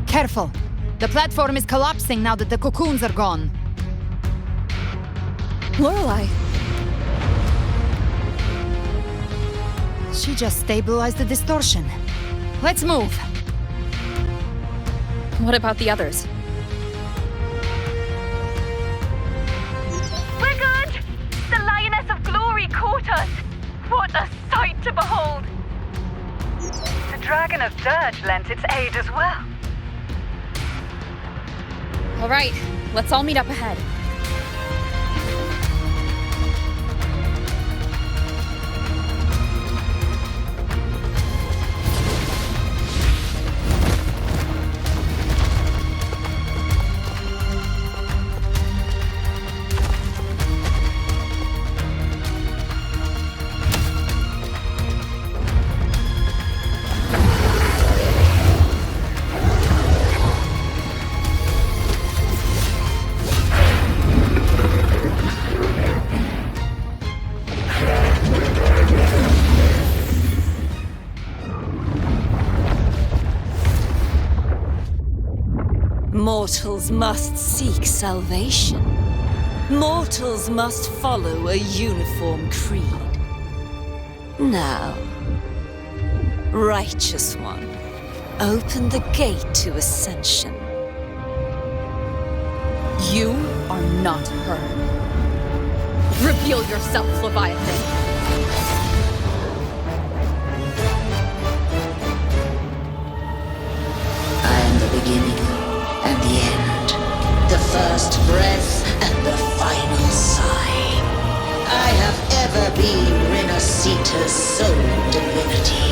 Careful. The platform is collapsing now that the cocoons are gone. Lorelei. She just stabilized the distortion. Let's move. What about the others? We're good! The Lioness of Glory caught us! What a sight to behold! The Dragon of Dirge lent its aid as well. All right, let's all meet up ahead. Mortals must seek salvation. Mortals must follow a uniform creed. Now, Righteous One, open the gate to ascension. You are not her. Reveal yourself, Leviathan. I am the beginning and the end, the first breath and the final sigh. I have ever been Renacita's sole divinity.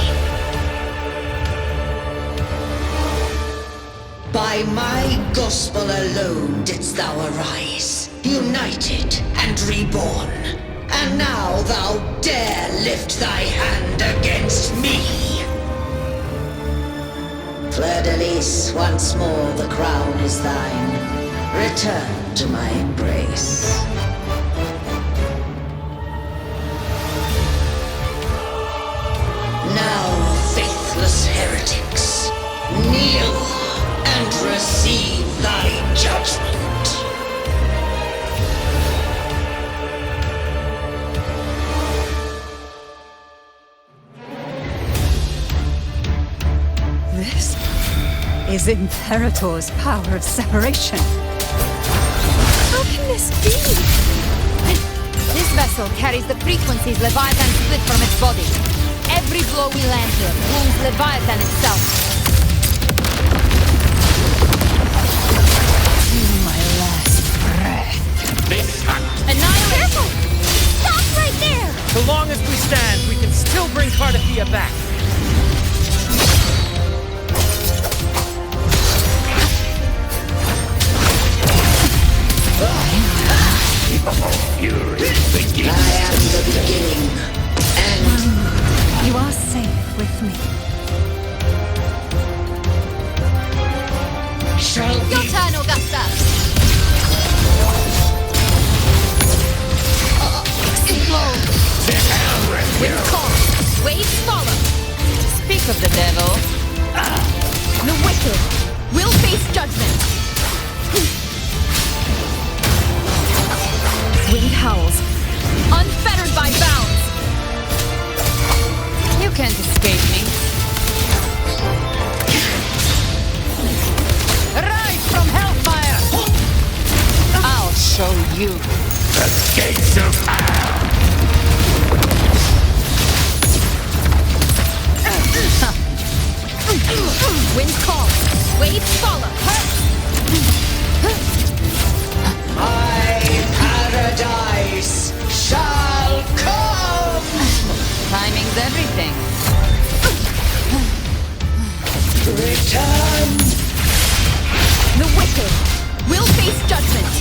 By my gospel alone didst thou arise, united and reborn. And now thou dare lift thy hand against me. Fleur-de-Lis, once more the crown is thine. Return to my embrace. Now, faithless heretics, kneel and receive thy judgment. is Imperator's power of separation. How can this be? This vessel carries the frequencies Leviathan split from its body. Every blow we land here wounds Leviathan itself. My last breath. Annihilate! Careful! Stop right there! So long as we stand, we can still bring Cardathia back. Fury begins. I am the beginning. And You are safe with me. Your turn, Augusta! Explode! With calm, waves follow. Speak of the devil. The wicked will face judgment. Wind howls, unfettered by bounds. You can't escape me. Rise from hellfire! I'll show you. the gates of hell. Wind calls, waves follow. My paradise shall come! Timing's everything. Return! The wicked will face judgment.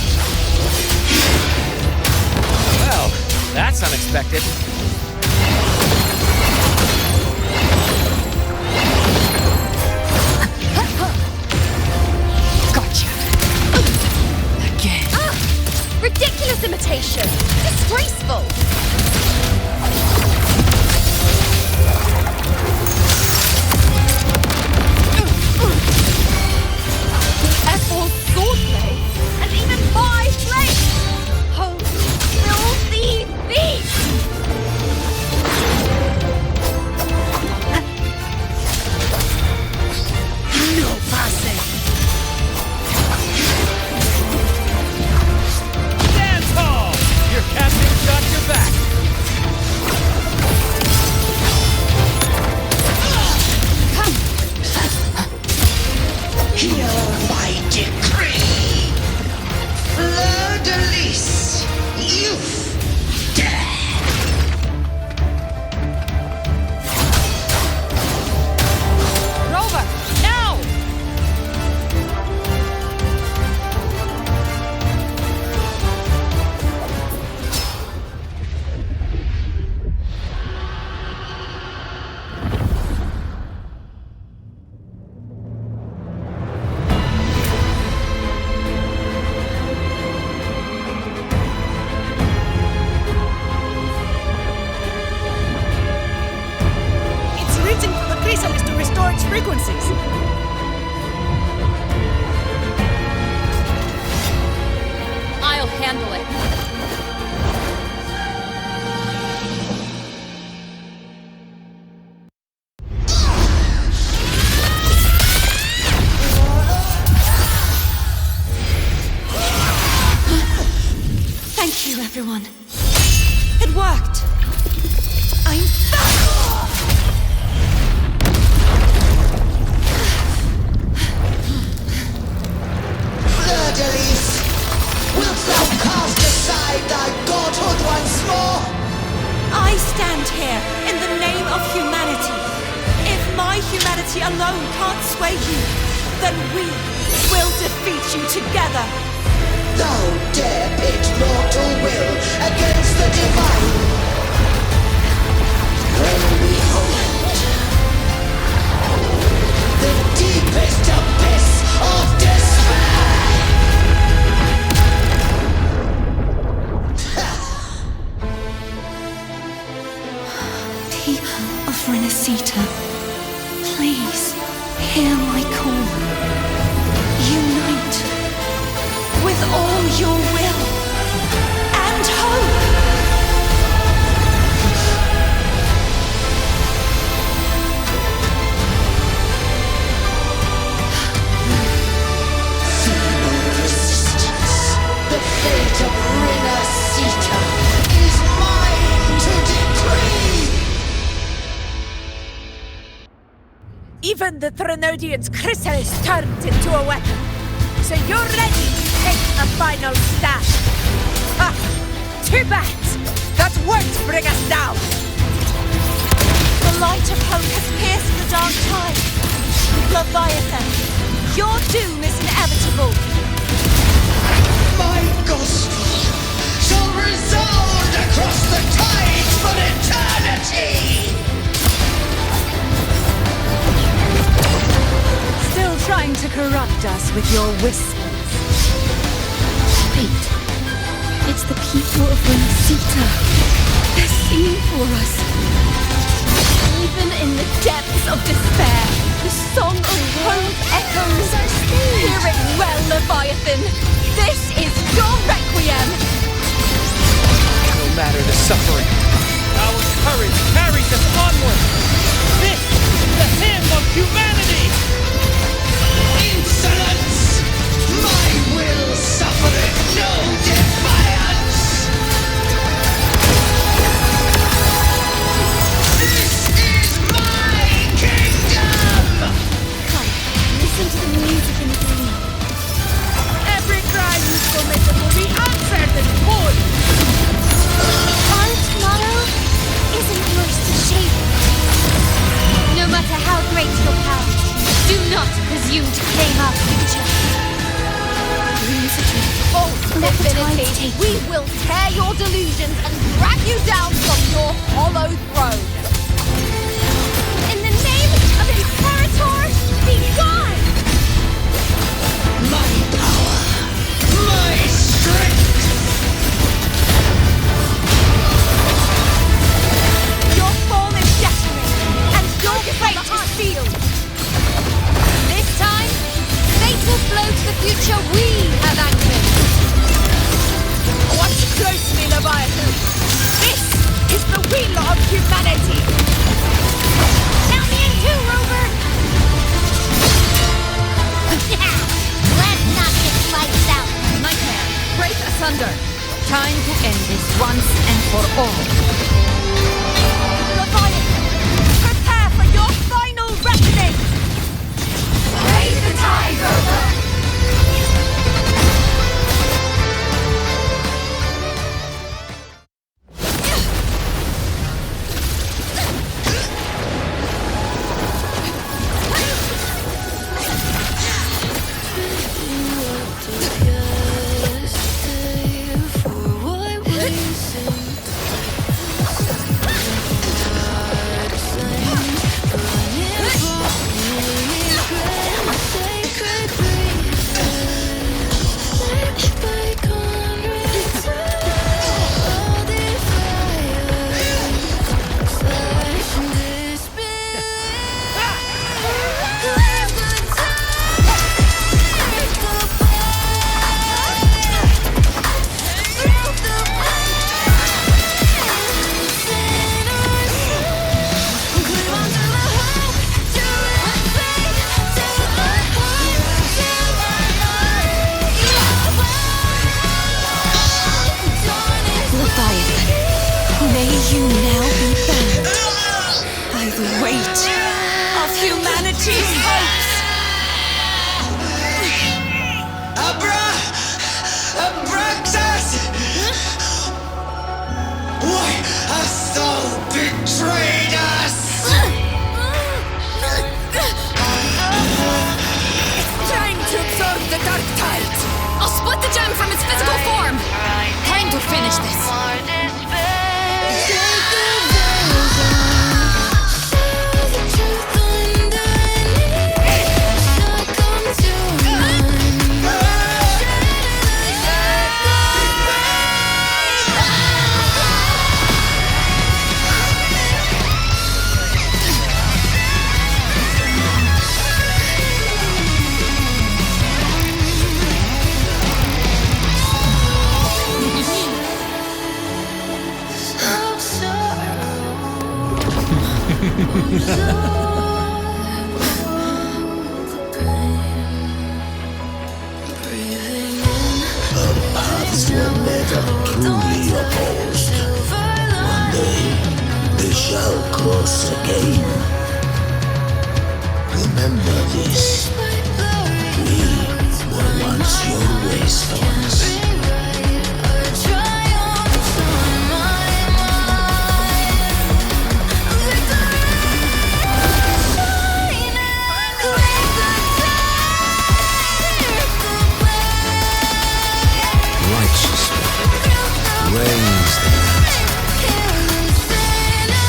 Well, that's unexpected. Gotcha. Again. Ridiculous imitation. Disgraceful. Ethel's swordplay, and even my blade! Oh, filthy thief! No passing! Stand tall! Your captain's got your back. Hear my decree! Fleur-de-lis, youth, dead! Rover, now! It's written for the chrysalis to restore its frequencies. I'll handle it. Thank you, everyone. It worked. I'm back! Fleur-de-lis, wilt thou cast aside thy godhood once more? I stand here in the name of humanity. If my humanity alone can't sway you, then we will defeat you together. Thou dare pit mortal will against the divine. When behold the deepest abyss of despair. People of Renacita, please hear my call. Unite with all your will and hope. fate of Renasita is mine to decree! Even the Threnodian's chrysalis turned into a weapon. So you're ready to take a final stand. Ha! Too bad! That won't bring us down! The light of hope has pierced the dark tide. Leviathan, your doom is inevitable. My gospel shall resound across the tides for eternity! Still trying to corrupt us with your whispers. Wait. It's the people of Renasita. They're singing for us. Even in the depths of despair, the song of hope echoes. Hear it well, Leviathan. This is your requiem. No matter the suffering, our courage carries us onward. This is the hymn of humanity. Insolence! My will suffereth no defiance! This is my kingdom! Come, listen to the music in the dream. Every crime you committed will be answered in full! Our tomorrow isn't yours to shape. No matter how great your power, do not presume to claim our future. False divinity, we will tear your delusions and drag you down from your hollow throne. In the name of Imperator, be gone! My power! My strength! Your form is shattering, and your fate is sealed. This time, fate will flow to the future we have anchored. Watch closely, Leviathan! This is the wheel of humanity! Count me in too, Rover! Let's not get lights out! Nightmare, break asunder. Time to end this once and for all. Leviathan, prepare for your final reckoning! Raise the tide, Rover! shall cross again. Remember this. We were once your Wastelands. Reigns the land.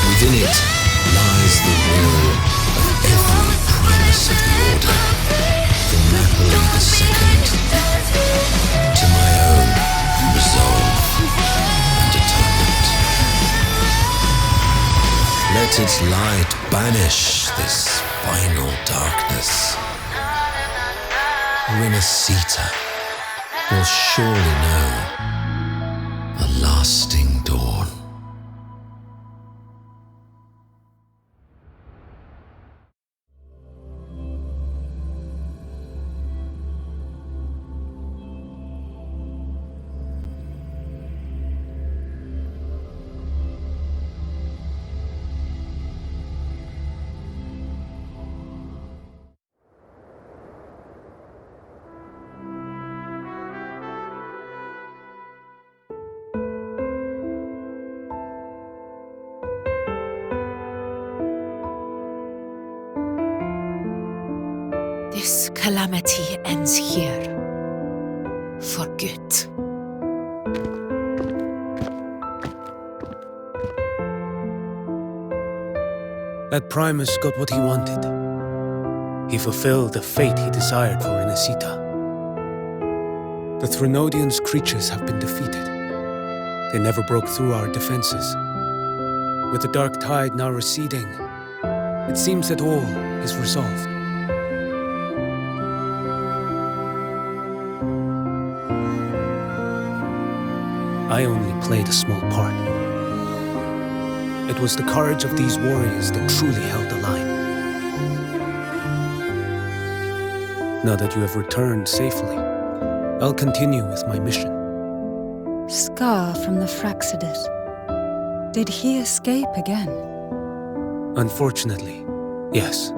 Within it lies the will of every primus of the Order, from Napoli II to my own resolve and atonement. Let its light banish this final darkness. Renacita will surely know a lasting dawn. This calamity ends here. For good. That Primus got what he wanted. He fulfilled the fate he desired for Renacita. The Threnodians' creatures have been defeated. They never broke through our defenses. With the dark tide now receding, it seems that all is resolved. I only played a small part. It was the courage of these warriors that truly held the line. Now that you have returned safely, I'll continue with my mission. Scar from the Fraxidus. Did he escape again? Unfortunately, yes.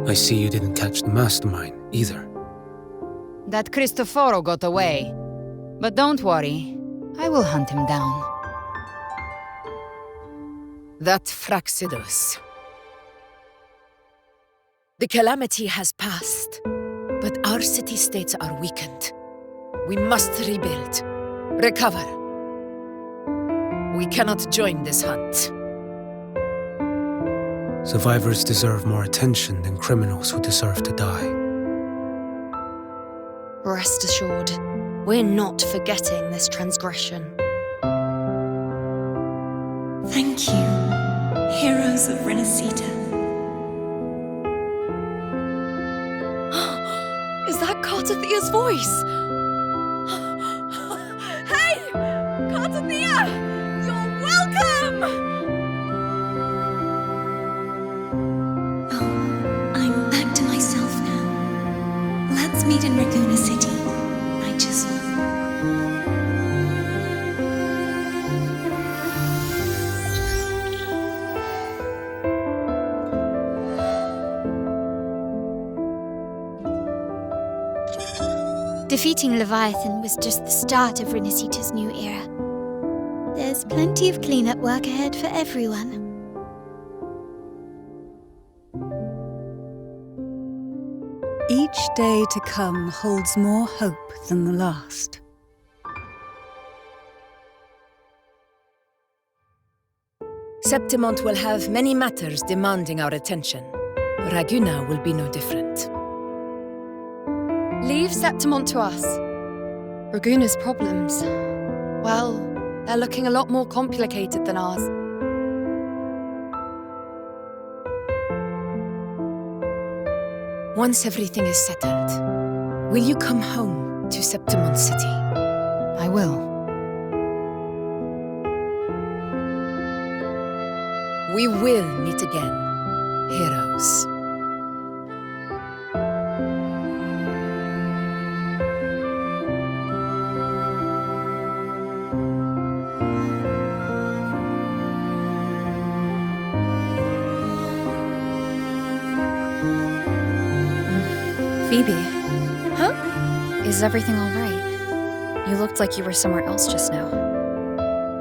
I see you didn't catch the mastermind either. That Cristoforo got away. But don't worry, I will hunt him down. That Fraxidus. The calamity has passed, but our city-states are weakened. We must rebuild, recover. We cannot join this hunt. Survivors deserve more attention than criminals who deserve to die. Rest assured, we're not forgetting this transgression. Thank you, heroes of Renacita. Is that Cartathia's voice? Hey! Cartathia! You're welcome! Oh, I'm back to myself now. Let's meet in Ragunna City, righteous one. Defeating Leviathan was just the start of Renacita's new era. There's plenty of cleanup work ahead for everyone. Each day to come holds more hope than the last. Septimont will have many matters demanding our attention. Ragunna will be no different. Leave Septimont to us. Ragunna's problems, well, they're looking a lot more complicated than ours. Once everything is settled, will you come home to Septimont City? I will. We will meet again, heroes. Phoebe. Huh? Is everything all right? You looked like you were somewhere else just now.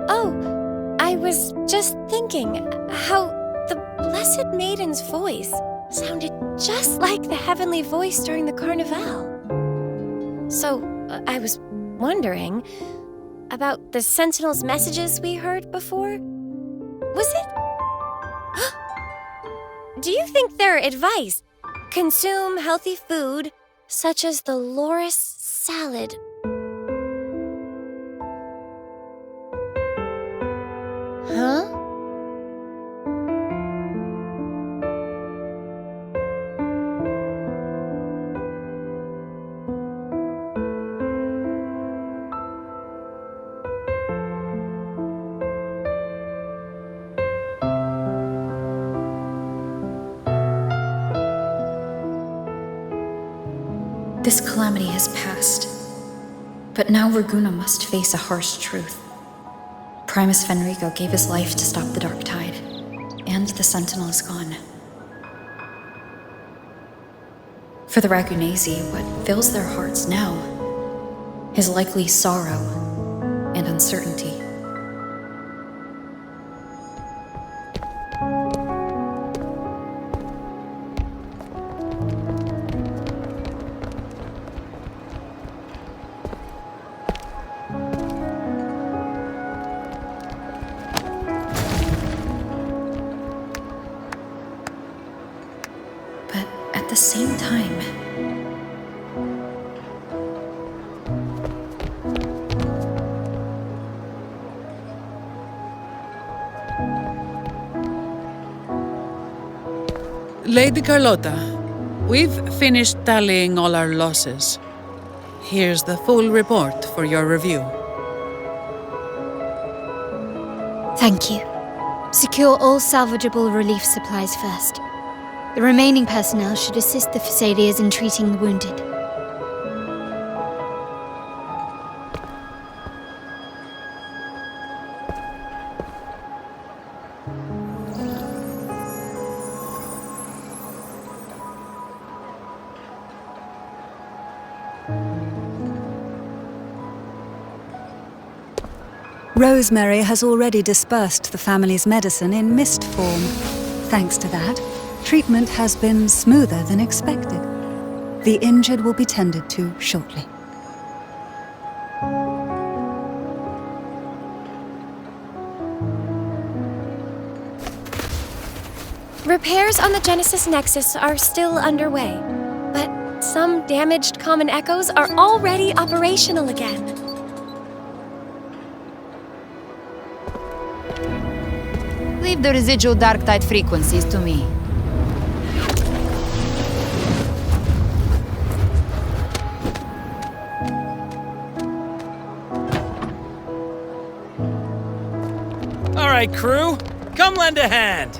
Oh, I was just thinking how the Blessed Maiden's voice sounded just like the heavenly voice during the Carnival. So, I was wondering about the Sentinel's messages we heard before. Was it? Do you think their advice, consume healthy food such as the loris salad, huh? This calamity has passed, but now Ragunna must face a harsh truth. Primus Fenrico gave his life to stop the Dark Tide, and the Sentinel is gone. For the Ragunesi, what fills their hearts now is likely sorrow and uncertainty. At the same time, Lady Carlotta, we've finished tallying all our losses. Here's the full report for your review. Thank you. Secure all salvageable relief supplies first. The remaining personnel should assist the Phasaelias in treating the wounded. Rosemary has already dispersed the family's medicine in mist form. Thanks to that, treatment has been smoother than expected. The injured will be tended to shortly. Repairs on the Genesis Nexus are still underway, but some damaged common echoes are already operational again. Leave the residual dark tide frequencies to me. All right, crew, come lend a hand.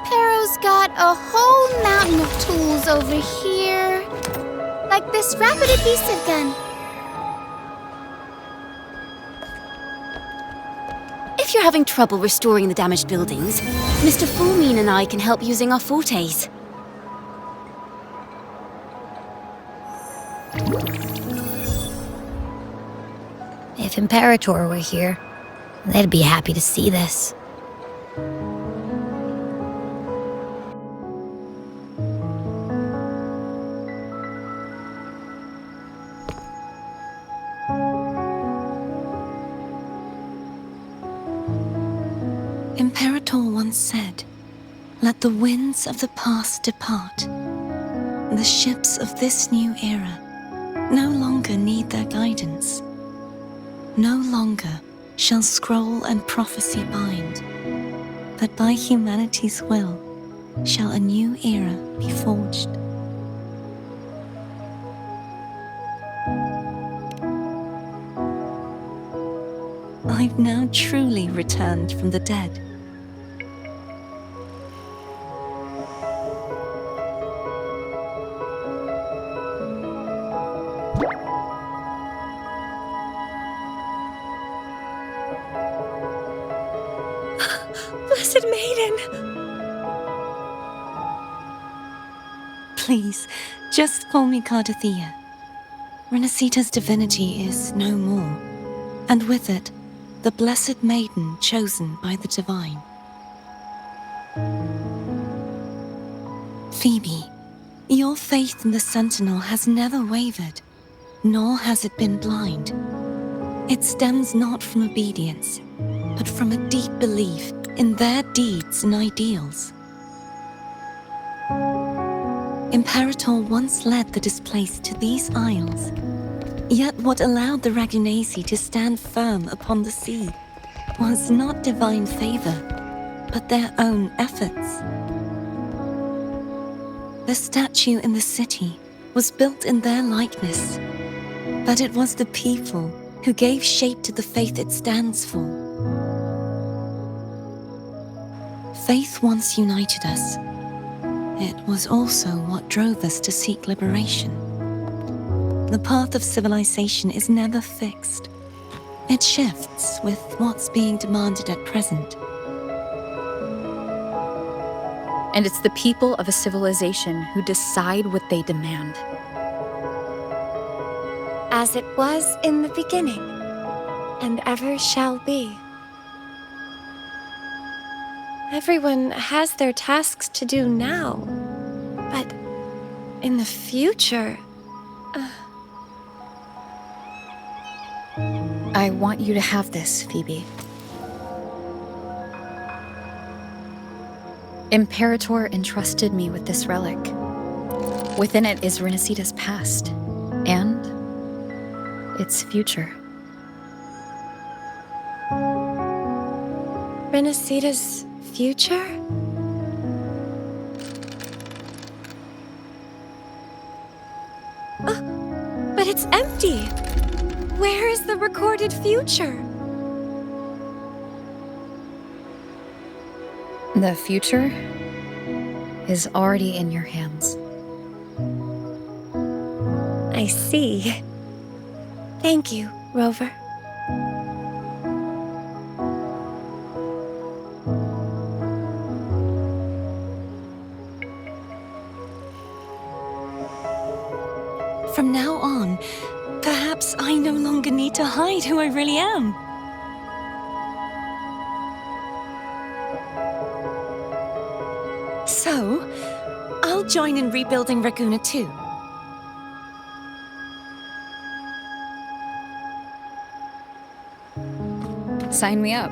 Pero's got a whole mountain of tools over here. Like this rapid adhesive gun. If you're having trouble restoring the damaged buildings, Mr. Fulmine and I can help using our fortes. If Imperator were here, they'd be happy to see this. Imperator once said, "Let the winds of the past depart. The ships of this new era no longer need their guidance. No longer shall scroll and prophecy bind, but by humanity's will shall a new era be forged." I've now truly returned from the dead. Please, just call me Cardathea. Renacita's divinity is no more, and with it, the blessed maiden chosen by the divine. Phoebe, your faith in the Sentinel has never wavered, nor has it been blind. It stems not from obedience, but from a deep belief in their deeds and ideals. Imperator once led the displaced to these isles, yet what allowed the Ragunasi to stand firm upon the sea was not divine favor, but their own efforts. The statue in the city was built in their likeness, but it was the people who gave shape to the faith it stands for. Faith once united us. It was also what drove us to seek liberation. The path of civilization is never fixed. It shifts with what's being demanded at present. And it's the people of a civilization who decide what they demand. As it was in the beginning, and ever shall be. Everyone has their tasks to do now, but in the future... I want you to have this, Phoebe. Imperator entrusted me with this relic. Within it is Renacita's past, and its future. Renacita's future? But it's empty! Where is the recorded future? The future is already in your hands. I see. Thank you, Rover. From now on, perhaps I no longer need to hide who I really am. So, I'll join in rebuilding Ragunna too. Sign me up.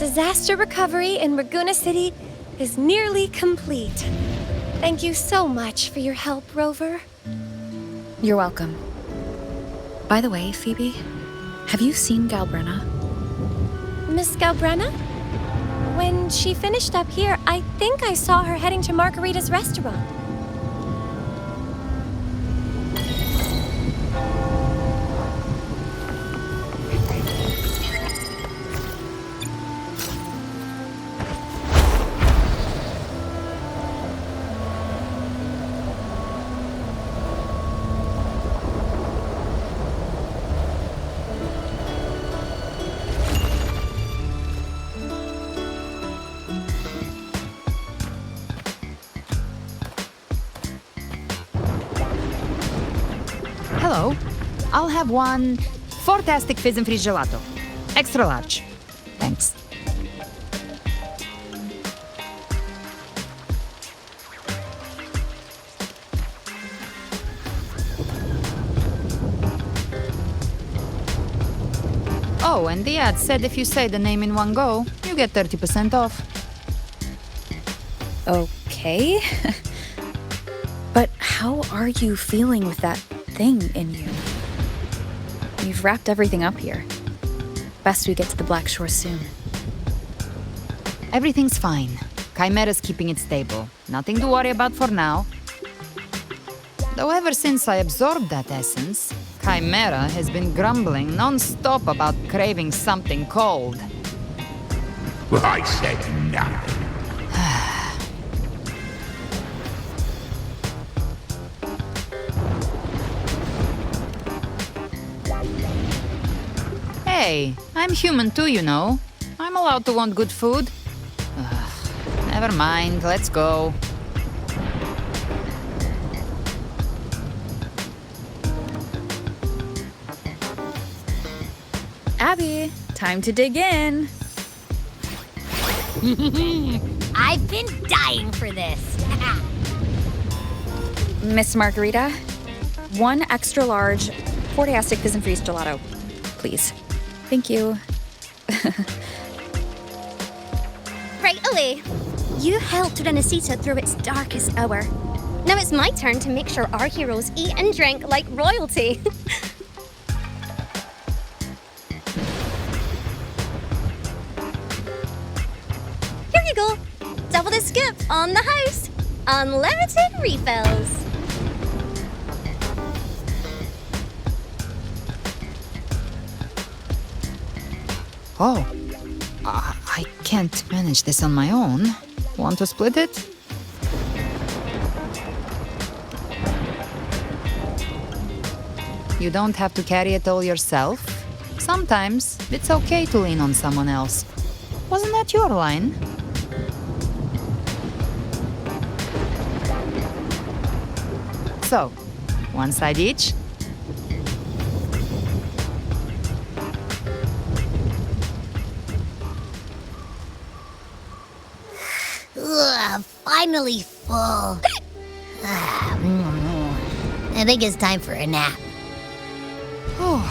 Disaster recovery in Ragunna City is nearly complete. Thank you so much for your help, Rover. You're welcome. By the way, Phoebe, have you seen Galbrenna? Miss Galbrenna? When she finished up here, I think I saw her heading to Margarita's restaurant. Hello. I'll have one fantastic fizz and freeze gelato. Extra large. Thanks. Oh, and the ad said if you say the name in one go, you get 30% off. Okay. But how are you feeling with that thing in you? You've wrapped everything up here. Best we get to the Black Shore soon. Everything's fine. Chimera's keeping it stable. Nothing to worry about for now. Though ever since I absorbed that essence, Chimera has been grumbling non-stop about craving something cold. I said nothing. Hey, I'm human too, you know. I'm allowed to want good food. Never mind, let's go. Abby, time to dig in. I've been dying for this. Miss Margarita, one extra large Fortastic Fizz and Freeze gelato, please. Thank you. Right away. You helped Renesita through its darkest hour. Now it's my turn to make sure our heroes eat and drink like royalty. Here you go. Double the scoop on the house. Unlimited refills. Oh, I can't manage this on my own. Want to split it? You don't have to carry it all yourself. Sometimes it's okay to lean on someone else. Wasn't that your line? So, one side each? Ugh, finally full. I think it's time for a nap. Oh,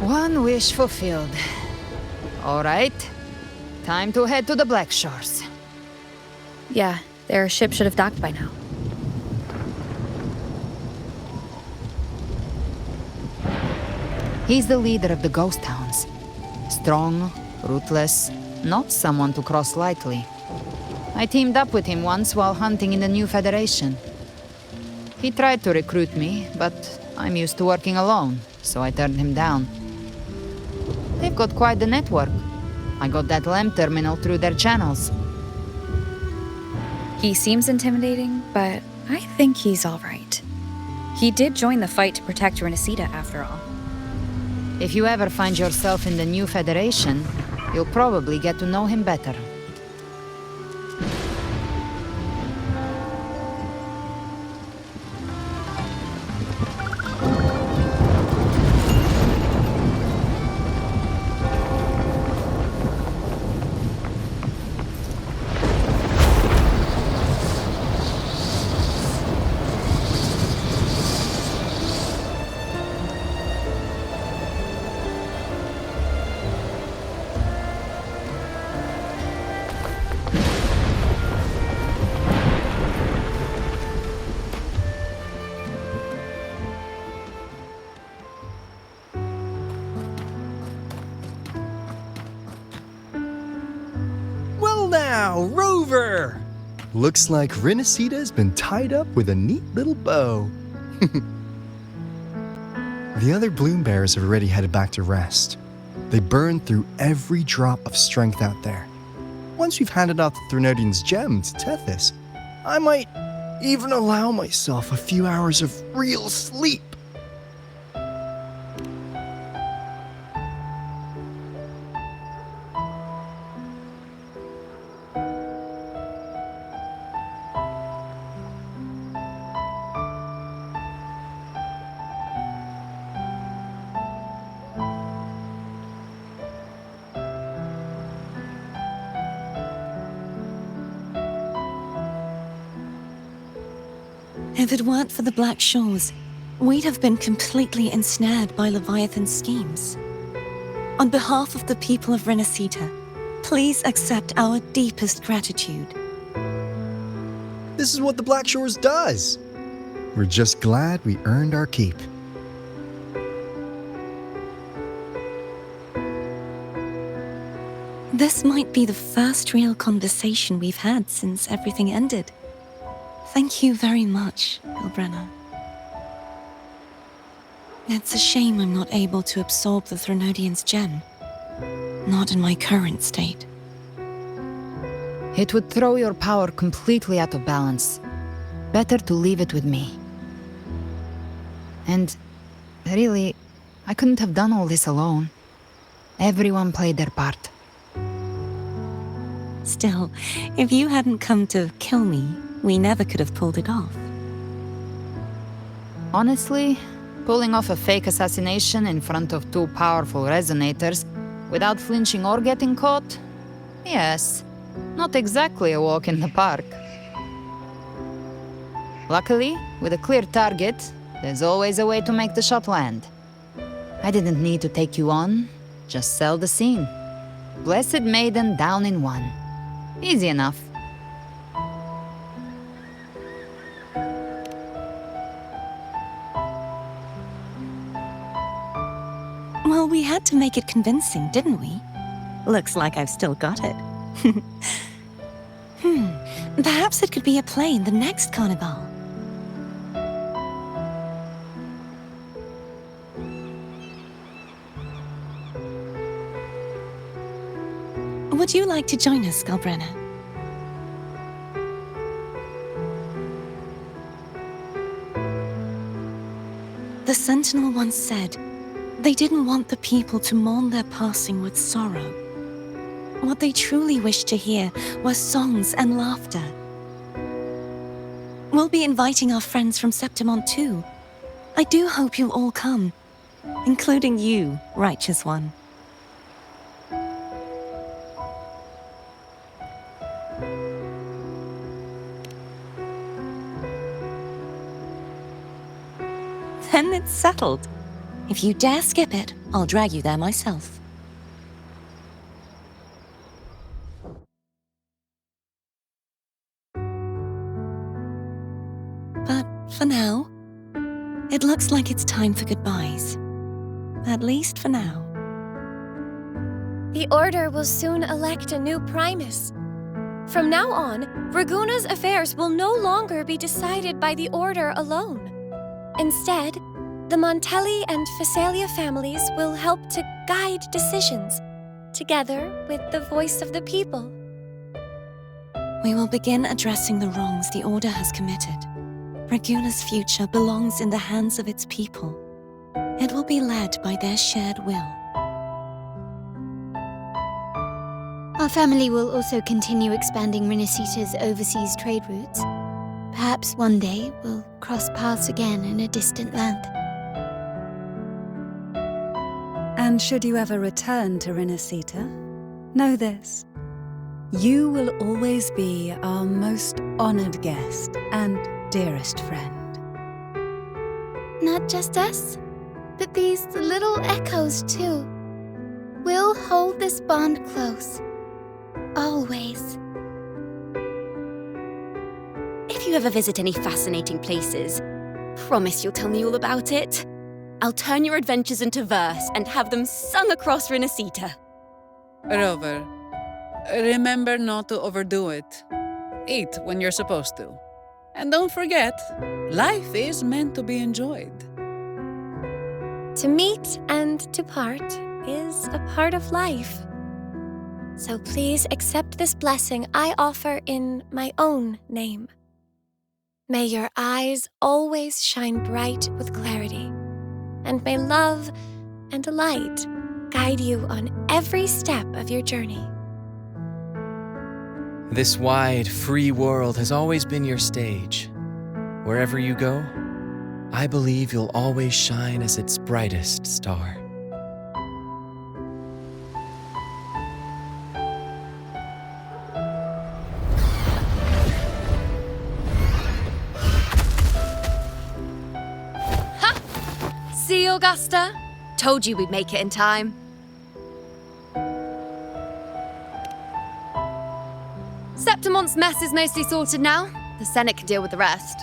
one wish fulfilled. All right, time to head to the Black Shores. Yeah, their ship should have docked by now. He's the leader of the ghost towns. Strong, ruthless, not someone to cross lightly. I teamed up with him once while hunting in the new Federation. He tried to recruit me, but I'm used to working alone, so I turned him down. They've got quite the network. I got that LEM terminal through their channels. He seems intimidating, but I think he's all right. He did join the fight to protect Renesita, after all. If you ever find yourself in the new Federation, you'll probably get to know him better. Wow, Rover! Looks like Rinacita's been tied up with a neat little bow. The other bloom bearers have already headed back to rest. They burned through every drop of strength out there. Once we've handed out the Threnodian's gem to Tethys, I might even allow myself a few hours of real sleep. If it weren't for the Black Shores, we'd have been completely ensnared by Leviathan's schemes. On behalf of the people of Renacita, please accept our deepest gratitude. This is what the Black Shores does. We're just glad we earned our keep. This might be the first real conversation we've had since everything ended. Thank you very much, Ilbrenna. It's a shame I'm not able to absorb the Threnodian's gem. Not in my current state. It would throw your power completely out of balance. Better to leave it with me. And really, I couldn't have done all this alone. Everyone played their part. Still, if you hadn't come to kill me, we never could have pulled it off. Honestly, pulling off a fake assassination in front of two powerful resonators without flinching or getting caught? Yes, not exactly a walk in the park. Luckily, with a clear target, there's always a way to make the shot land. I didn't need to take you on, just sell the scene. Blessed Maiden down in one. Easy enough. Well, we had to make it convincing, didn't we? Looks like I've still got it. Perhaps it could be a play in the next carnival. Would you like to join us, Galbrenna? The Sentinel once said, they didn't want the people to mourn their passing with sorrow. What they truly wished to hear were songs and laughter. We'll be inviting our friends from Septimont too. I do hope you'll all come, including you, Righteous One. Then it's settled. If you dare skip it, I'll drag you there myself. But for now, it looks like it's time for goodbyes. At least for now. The Order will soon elect a new Primus. From now on, Ragunna's affairs will no longer be decided by the Order alone. Instead, the Montelli and Phasalia families will help to guide decisions, together with the voice of the people. We will begin addressing the wrongs the Order has committed. Ragunna's future belongs in the hands of its people. It will be led by their shared will. Our family will also continue expanding Renacita's overseas trade routes. Perhaps one day we'll cross paths again in a distant land. And should you ever return to Renacita, know this. You will always be our most honored guest and dearest friend. Not just us, but these little echoes too. We'll hold this bond close. Always. If you ever visit any fascinating places, promise you'll tell me all about it. I'll turn your adventures into verse and have them sung across Renacita. Rover, Remember not to overdo it. Eat when you're supposed to. And don't forget, life is meant to be enjoyed. To meet and to part is a part of life. So please accept this blessing I offer in my own name. May your eyes always shine bright with clarity, and may love and light guide you on every step of your journey. This wide, free world has always been your stage. Wherever you go, I believe you'll always shine as its brightest star. See, Augusta? Told you we'd make it in time. Septimon's mess is mostly sorted now. The Senate can deal with the rest.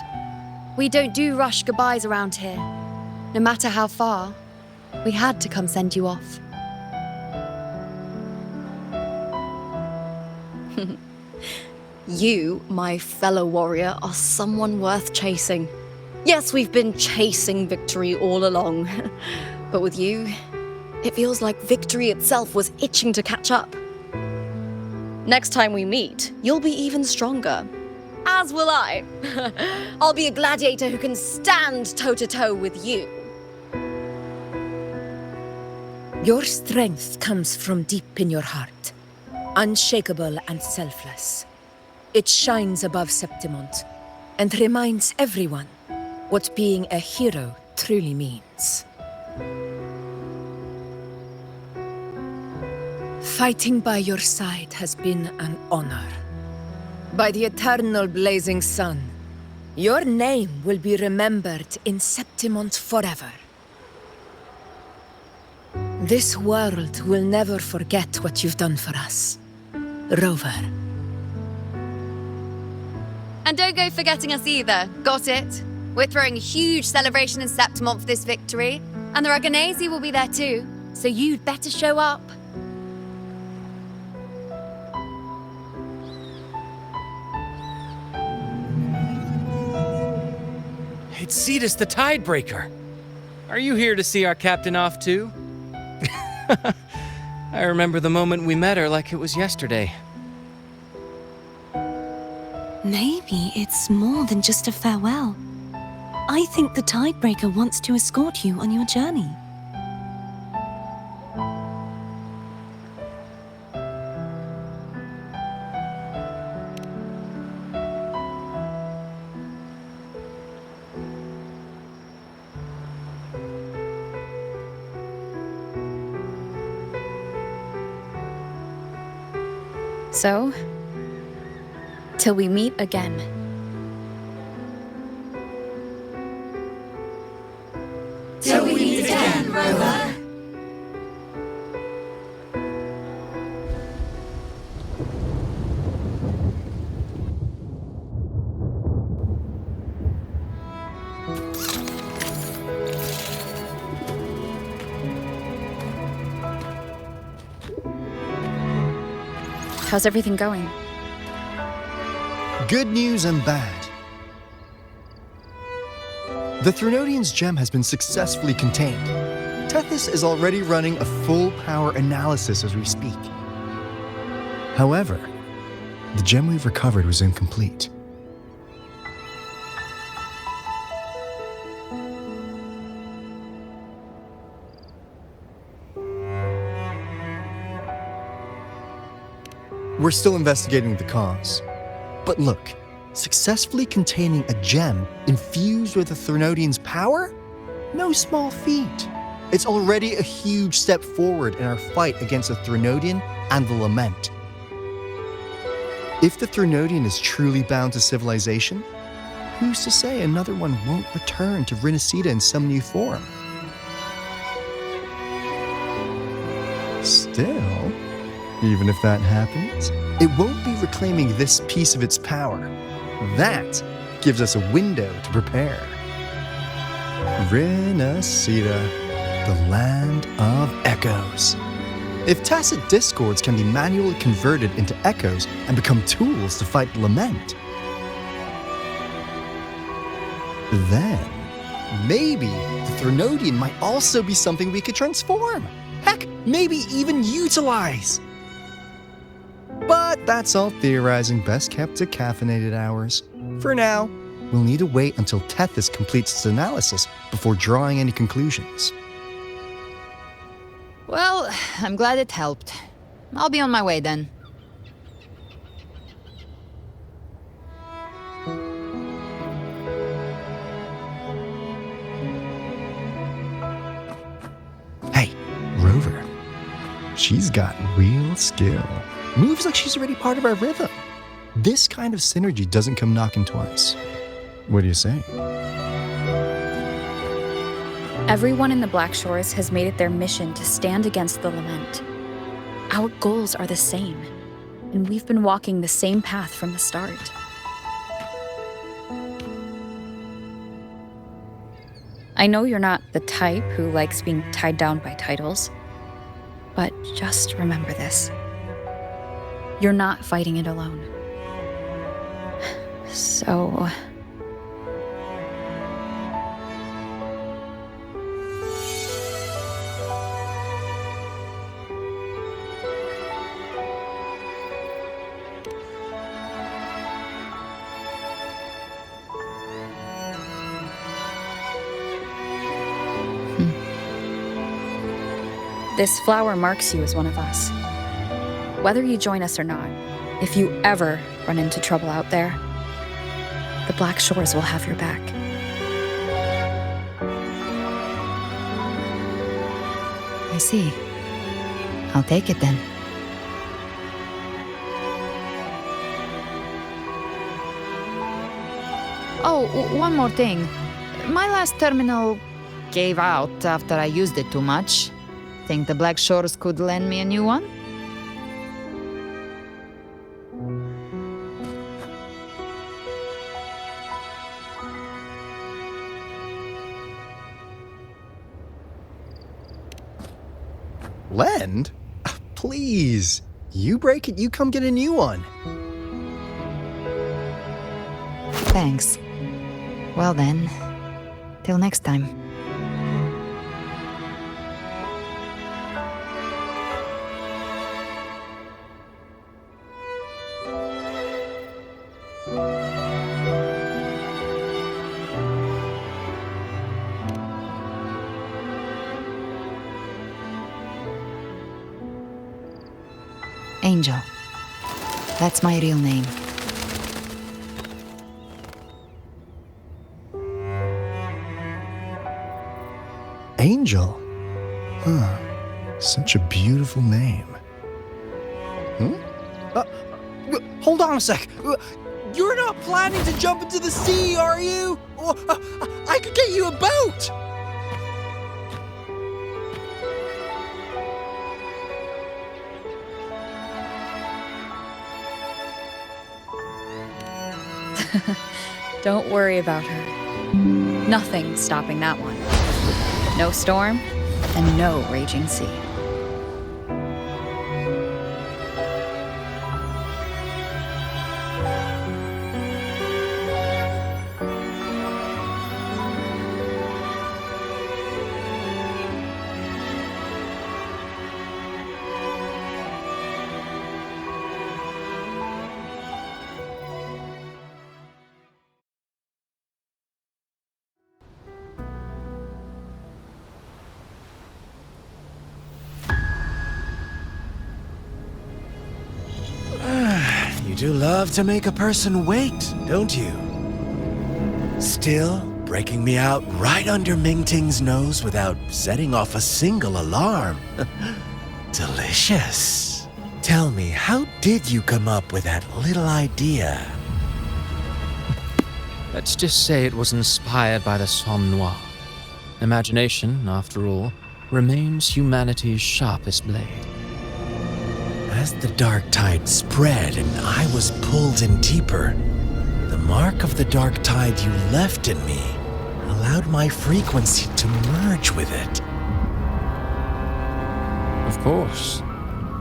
We don't do rush goodbyes around here. No matter how far, we had to come send you off. You, my fellow warrior, are someone worth chasing. Yes, we've been chasing victory all along. But with you, it feels like victory itself was itching to catch up. Next time we meet, you'll be even stronger. As will I. I'll be a gladiator who can stand toe-to-toe with you. Your strength comes from deep in your heart, unshakable and selfless. It shines above Septimont and reminds everyone what being a hero truly means. Fighting by your side has been an honor. By the eternal blazing sun, your name will be remembered in Septimont forever. This world will never forget what you've done for us, Rover. And don't go forgetting us either, got it? We're throwing a huge celebration in Septimont for this victory, and the Ragunna will be there too, so you'd better show up. It's Cetus the Tidebreaker. Are you here to see our captain off too? I remember the moment we met her like it was yesterday. Maybe it's more than just a farewell. I think the Tidebreaker wants to escort you on your journey. So, till we meet again. Till we meet again, Rover. How's everything going? Good news and bad. The Threnodian's gem has been successfully contained. Tethys is already running a full power analysis as we speak. However, the gem we've recovered was incomplete. We're still investigating the cause. But look, successfully containing a gem infused with the Threnodian's power? No small feat. It's already a huge step forward in our fight against the Threnodian and the Lament. If the Threnodian is truly bound to civilization, who's to say another one won't return to Rinascita in some new form? Still, even if that happens, it won't be reclaiming this piece of its power. That gives us a window to prepare. Rinascita, the land of echoes. If tacit discords can be manually converted into echoes and become tools to fight lament, then maybe the Threnodian might also be something we could transform. Heck, maybe even utilize. But that's all theorizing best kept to caffeinated hours. For now, we'll need to wait until Tethys completes its analysis before drawing any conclusions. Well, I'm glad it helped. I'll be on my way then. Hey, Rover. She's got real skill. Moves like she's already part of our rhythm. This kind of synergy doesn't come knocking twice. What do you say? Everyone in the Black Shores has made it their mission to stand against the lament. Our goals are the same, and we've been walking the same path from the start. I know you're not the type who likes being tied down by titles, but just remember this. You're not fighting it alone. So... This flower marks you as one of us. Whether you join us or not, if you ever run into trouble out there, the Black Shores will have your back. I see. I'll take it then. Oh, one more thing. My last terminal gave out after I used it too much. Think the Black Shores could lend me a new one? Lend? Please. You break it, you come get a new one. Thanks. Well then, till next time. Angel. That's my real name. Angel? Huh. Such a beautiful name. Hold on a sec. You're not planning to jump into the sea, are you? I could get you a boat! Don't worry about her. Nothing's stopping that one. No storm, and no raging sea. You do love to make a person wait, don't you? Still breaking me out right under Mingting's nose without setting off a single alarm. Delicious. Tell me, how did you come up with that little idea? Let's just say it was inspired by the Somme Noire. Imagination, after all, remains humanity's sharpest blade. As the dark tide spread and I was pulled in deeper, the mark of the dark tide you left in me allowed my frequency to merge with it. Of course.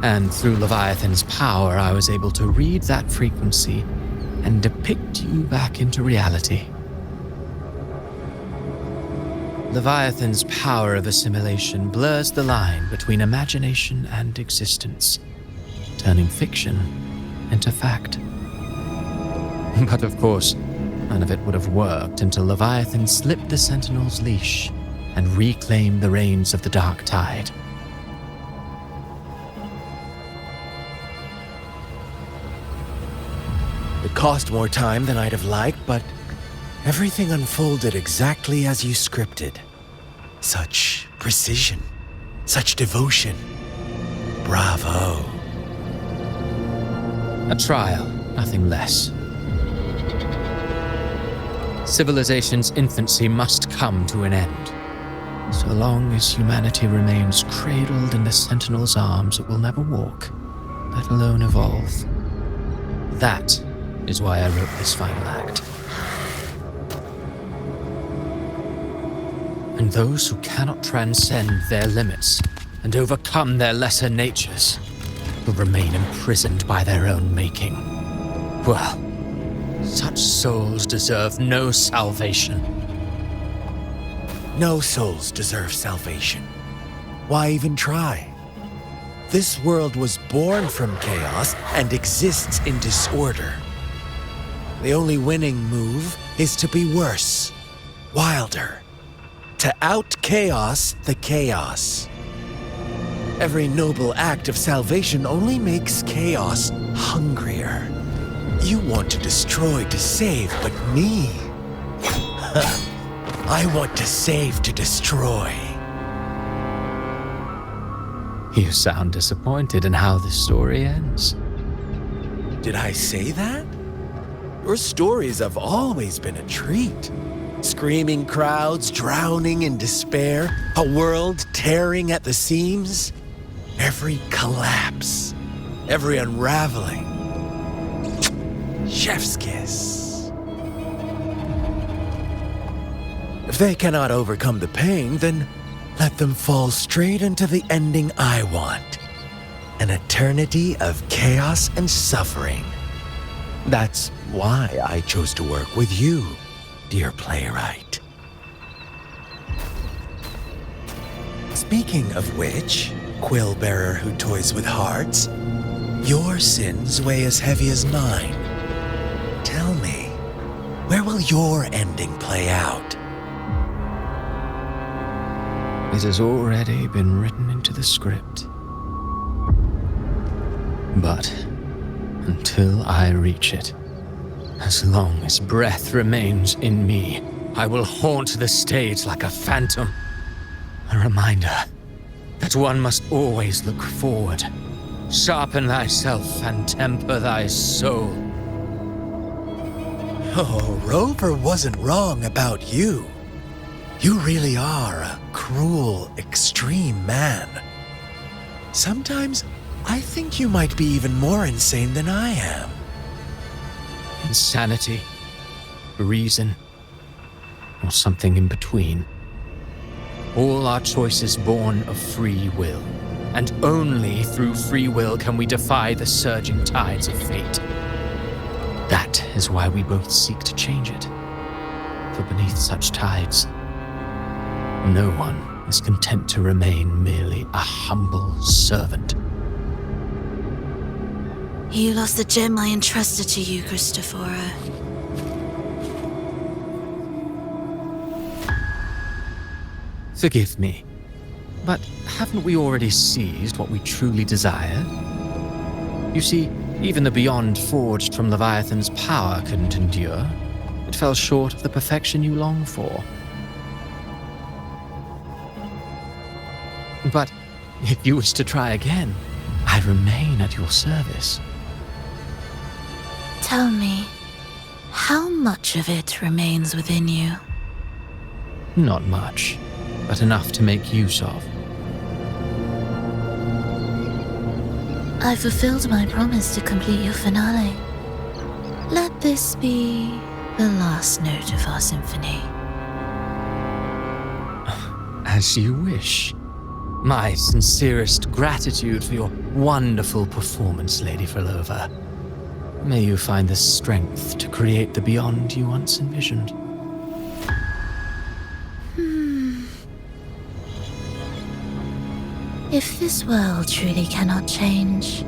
And through Leviathan's power, I was able to read that frequency and depict you back into reality. Leviathan's power of assimilation blurs the line between imagination and existence, turning fiction into fact. But of course, none of it would have worked until Leviathan slipped the Sentinel's leash and reclaimed the reins of the Dark Tide. It cost more time than I'd have liked, but everything unfolded exactly as you scripted. Such precision, such devotion. Bravo. A trial, nothing less. Civilization's infancy must come to an end. So long as humanity remains cradled in the Sentinel's arms, it will never walk, let alone evolve. That is why I wrote this final act. And those who cannot transcend their limits and overcome their lesser natures will remain imprisoned by their own making. Well, such souls deserve no salvation. No souls deserve salvation. Why even try? This world was born from chaos and exists in disorder. The only winning move is to be worse, wilder, to out-chaos the chaos. Every noble act of salvation only makes chaos hungrier. You want to destroy to save, but me? I want to save to destroy. You sound disappointed in how this story ends. Did I say that? Your stories have always been a treat. Screaming crowds drowning in despair, a world tearing at the seams. Every collapse, every unraveling. Chef's kiss. If they cannot overcome the pain, then let them fall straight into the ending I want. An eternity of chaos and suffering. That's why I chose to work with you, dear playwright. Speaking of which, quill bearer who toys with hearts, your sins weigh as heavy as mine. Tell me, where will your ending play out? It has already been written into the script. But until I reach it, as long as breath remains in me, I will haunt the stage like a phantom. A reminder that one must always look forward. Sharpen thyself and temper thy soul. Oh, Rover wasn't wrong about you. You really are a cruel, extreme man. Sometimes I think you might be even more insane than I am. Insanity, reason, or something in between. All our choices born of free will, and only through free will can we defy the surging tides of fate. That is why we both seek to change it. For beneath such tides, no one is content to remain merely a humble servant. You lost the gem I entrusted to you, Christophora. Forgive me, but haven't we already seized what we truly desired? You see, even the beyond forged from Leviathan's power couldn't endure. It fell short of the perfection you long for. But if you wish to try again, I remain at your service. Tell me, how much of it remains within you? Not much, but enough to make use of. I fulfilled my promise to complete your finale. Let this be the last note of our symphony. As you wish. My sincerest gratitude for your wonderful performance, Lady Frolova. May you find the strength to create the beyond you once envisioned. If this world truly cannot change,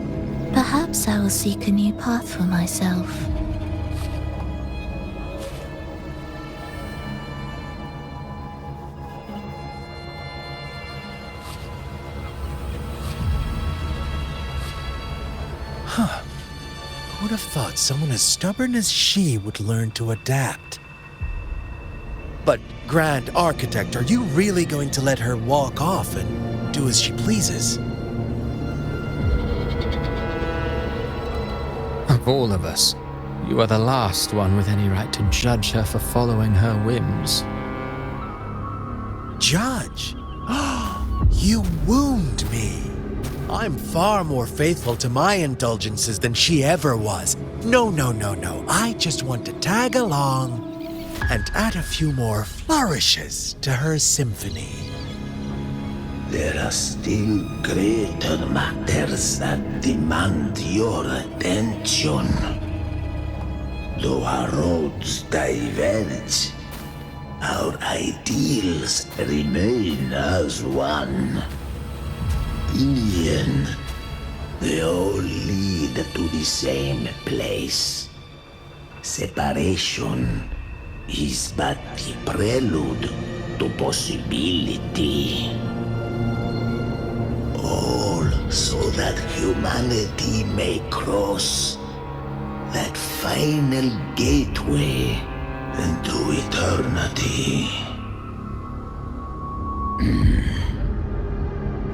perhaps I will seek a new path for myself. Huh. Who would have thought someone as stubborn as she would learn to adapt? But, Grand Architect, are you really going to let her walk off and do as she pleases? Of all of us, you are the last one with any right to judge her for following her whims. Judge? You wound me. I'm far more faithful to my indulgences than she ever was. No. I just want to tag along and add a few more flourishes to her symphony. There are still greater matters that demand your attention. Though our roads diverge, our ideals remain as one. In the end, they all lead to the same place. Separation is but the prelude to possibility. All so that humanity may cross that final gateway into eternity.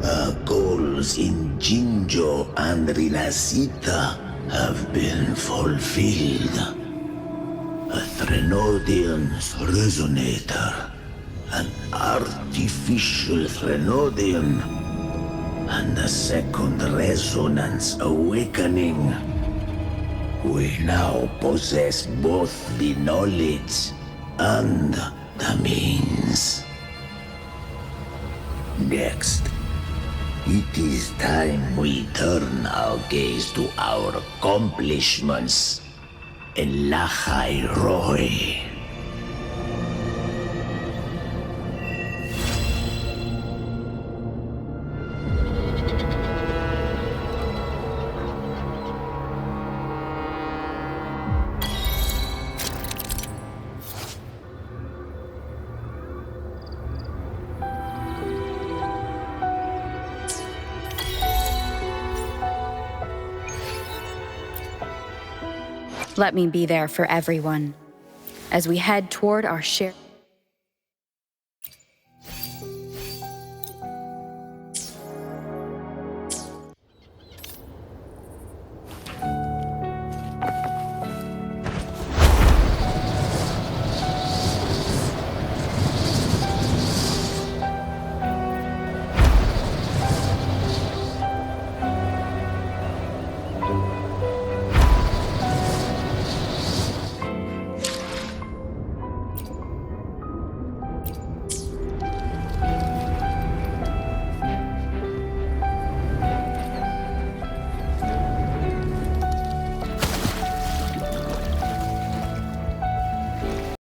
Our goals in Jinjo and Rinasita have been fulfilled. A Threnodian's resonator, an artificial Threnodian, and a second resonance awakening. We now possess both the knowledge and the means. Next, it is time we turn our gaze to our accomplishments in Lahai Roy. Let me be there for everyone as we head toward our shared...